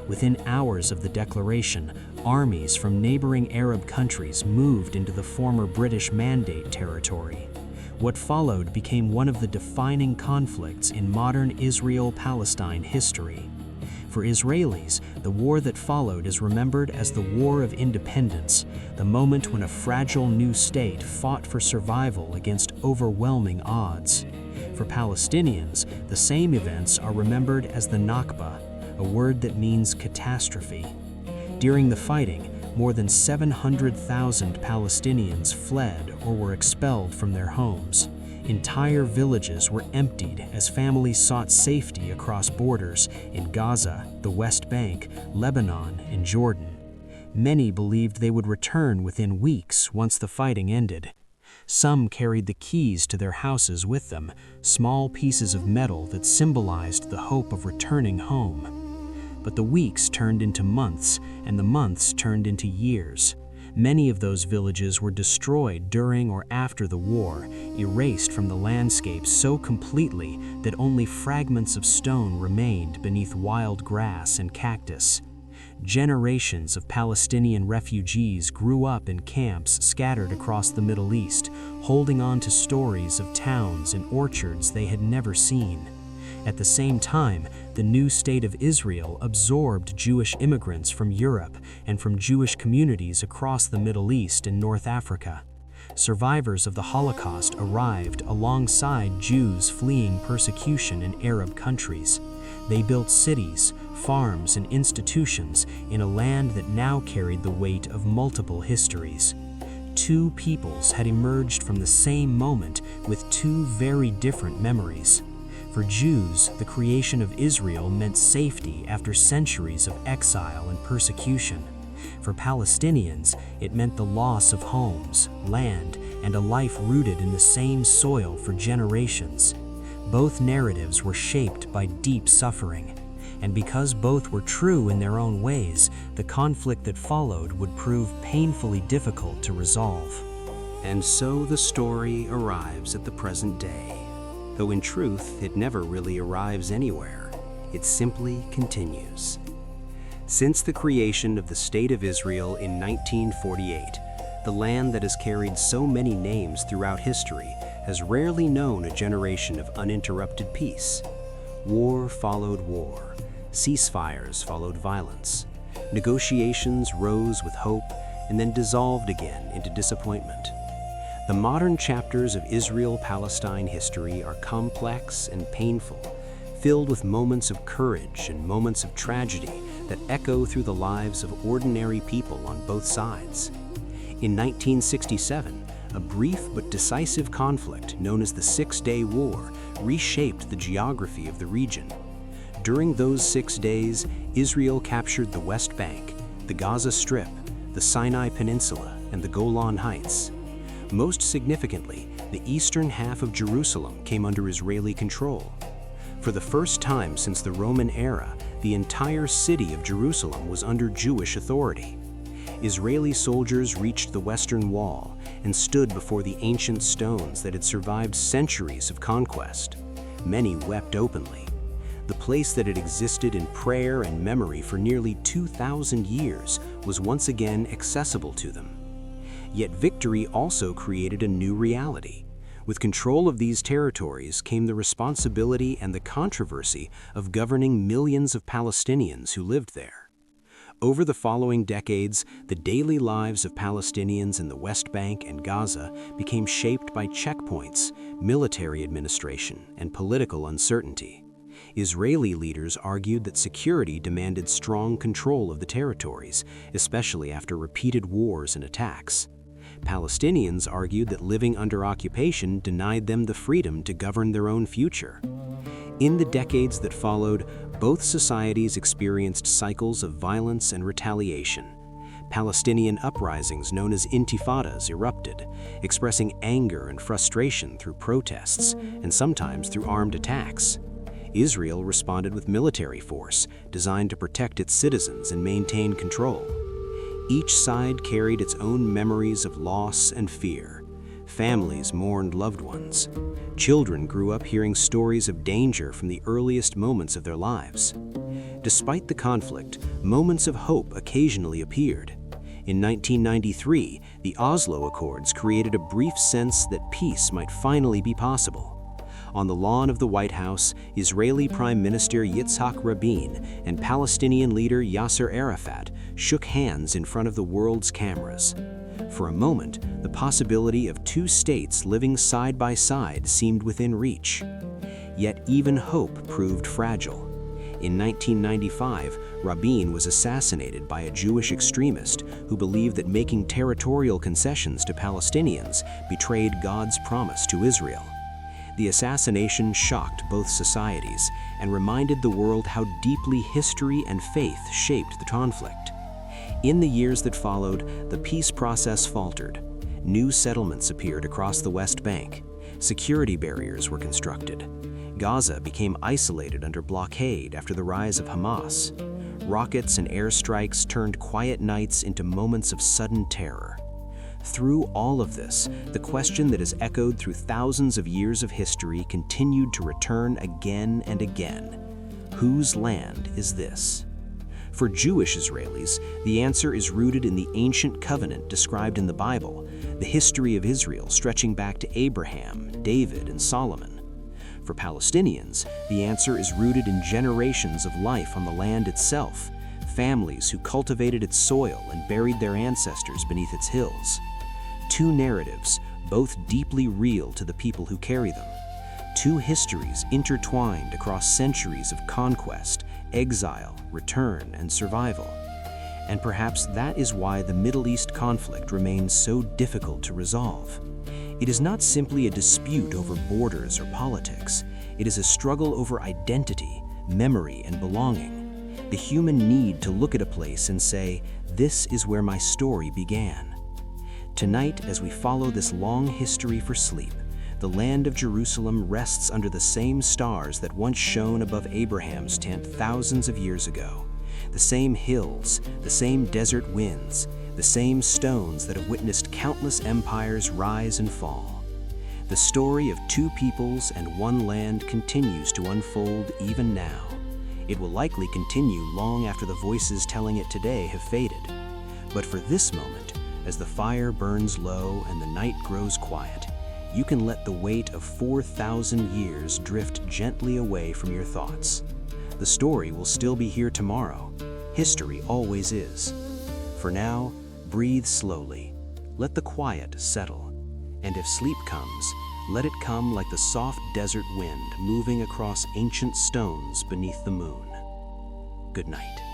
Within hours of the declaration, armies from neighboring Arab countries moved into the former British Mandate territory. What followed became one of the defining conflicts in modern Israel Palestine history. For Israelis, the war that followed is remembered as the War of Independence, the moment when a fragile new state fought for survival against overwhelming odds. For Palestinians, the same events are remembered as the Nakba, a word that means catastrophe. During the fighting, more than 700,000 Palestinians fled or were expelled from their homes. Entire villages were emptied as families sought safety across borders in Gaza, the West Bank, Lebanon, and Jordan. Many believed they would return within weeks once the fighting ended. Some carried the keys to their houses with them, small pieces of metal that symbolized the hope of returning home. But the weeks turned into months, and the months turned into years. Many of those villages were destroyed during or after the war, erased from the landscape so completely that only fragments of stone remained beneath wild grass and cactus. Generations of Palestinian refugees grew up in camps scattered across the Middle East, holding on to stories of towns and orchards they had never seen. At the same time, the new state of Israel absorbed Jewish immigrants from Europe and from Jewish communities across the Middle East and North Africa. Survivors of the Holocaust arrived alongside Jews fleeing persecution in Arab countries. They built cities, farms, and institutions in a land that now carried the weight of multiple histories. 2 peoples had emerged from the same moment with 2 very different memories. For Jews, the creation of Israel meant safety after centuries of exile and persecution. For Palestinians, it meant the loss of homes, land, and a life rooted in the same soil for generations. Both narratives were shaped by deep suffering. And because both were true in their own ways, the conflict that followed would prove painfully difficult to resolve. And so the story arrives at the present day. Though in truth, it never really arrives anywhere. It simply continues. Since the creation of the State of Israel in 1948, the land that has carried so many names throughout history has rarely known a generation of uninterrupted peace. War followed war. Ceasefires followed violence. Negotiations rose with hope and then dissolved again into disappointment. The modern chapters of Israel Palestine history are complex and painful, filled with moments of courage and moments of tragedy that echo through the lives of ordinary people on both sides. In 1967, a brief but decisive conflict known as the Six-Day War reshaped the geography of the region. During those 6 days, Israel captured the West Bank, the Gaza Strip, the Sinai Peninsula, and the Golan Heights. Most significantly, the eastern half of Jerusalem came under Israeli control. For the first time since the Roman era, the entire city of Jerusalem was under Jewish authority. Israeli soldiers reached the Western Wall and stood before the ancient stones that had survived centuries of conquest. Many wept openly. The place that had existed in prayer and memory for nearly 2,000 years was once again accessible to them. Yet victory also created a new reality. With control of these territories came the responsibility and the controversy of governing millions of Palestinians who lived there. Over the following decades, the daily lives of Palestinians in the West Bank and Gaza became shaped by checkpoints, military administration, and political uncertainty. Israeli leaders argued that security demanded strong control of the territories, especially after repeated wars and attacks. Palestinians argued that living under occupation denied them the freedom to govern their own future. In the decades that followed, both societies experienced cycles of violence and retaliation. Palestinian uprisings known as intifadas erupted, expressing anger and frustration through protests, and sometimes through armed attacks. Israel responded with military force, designed to protect its citizens and maintain control. Each side carried its own memories of loss and fear. Families mourned loved ones. Children grew up hearing stories of danger from the earliest moments of their lives. Despite the conflict, moments of hope occasionally appeared. In 1993, the Oslo Accords created a brief sense that peace might finally be possible. On the lawn of the White House, Israeli Prime Minister Yitzhak Rabin and Palestinian leader Yasser Arafat shook hands in front of the world's cameras. For a moment, the possibility of two states living side by side seemed within reach. Yet even hope proved fragile. In 1995, Rabin was assassinated by a Jewish extremist who believed that making territorial concessions to Palestinians betrayed God's promise to Israel. The assassination shocked both societies and reminded the world how deeply history and faith shaped the conflict. In the years that followed, the peace process faltered. New settlements appeared across the West Bank. Security barriers were constructed. Gaza became isolated under blockade after the rise of Hamas. Rockets and airstrikes turned quiet nights into moments of sudden terror. Through all of this, the question that has echoed through thousands of years of history continued to return again and again. Whose land is this? For Jewish Israelis, the answer is rooted in the ancient covenant described in the Bible, the history of Israel stretching back to Abraham, David, and Solomon. For Palestinians, the answer is rooted in generations of life on the land itself, families who cultivated its soil and buried their ancestors beneath its hills. Two narratives, both deeply real to the people who carry them. Two histories intertwined across centuries of conquest, exile, return, and survival. And perhaps that is why the Middle East conflict remains so difficult to resolve. It is not simply a dispute over borders or politics. It is a struggle over identity, memory, and belonging. The human need to look at a place and say, "This is where my story began." Tonight, as we follow this long history for sleep, the land of Jerusalem rests under the same stars that once shone above Abraham's tent thousands of years ago. The same hills, the same desert winds, the same stones that have witnessed countless empires rise and fall. The story of two peoples and one land continues to unfold even now. It will likely continue long after the voices telling it today have faded. But for this moment, as the fire burns low and the night grows quiet, you can let the weight of 4,000 years drift gently away from your thoughts. The story will still be here tomorrow, History always is. For now, breathe slowly. Let the quiet settle. And if sleep comes, let it come like the soft desert wind moving across ancient stones beneath the moon. Good night.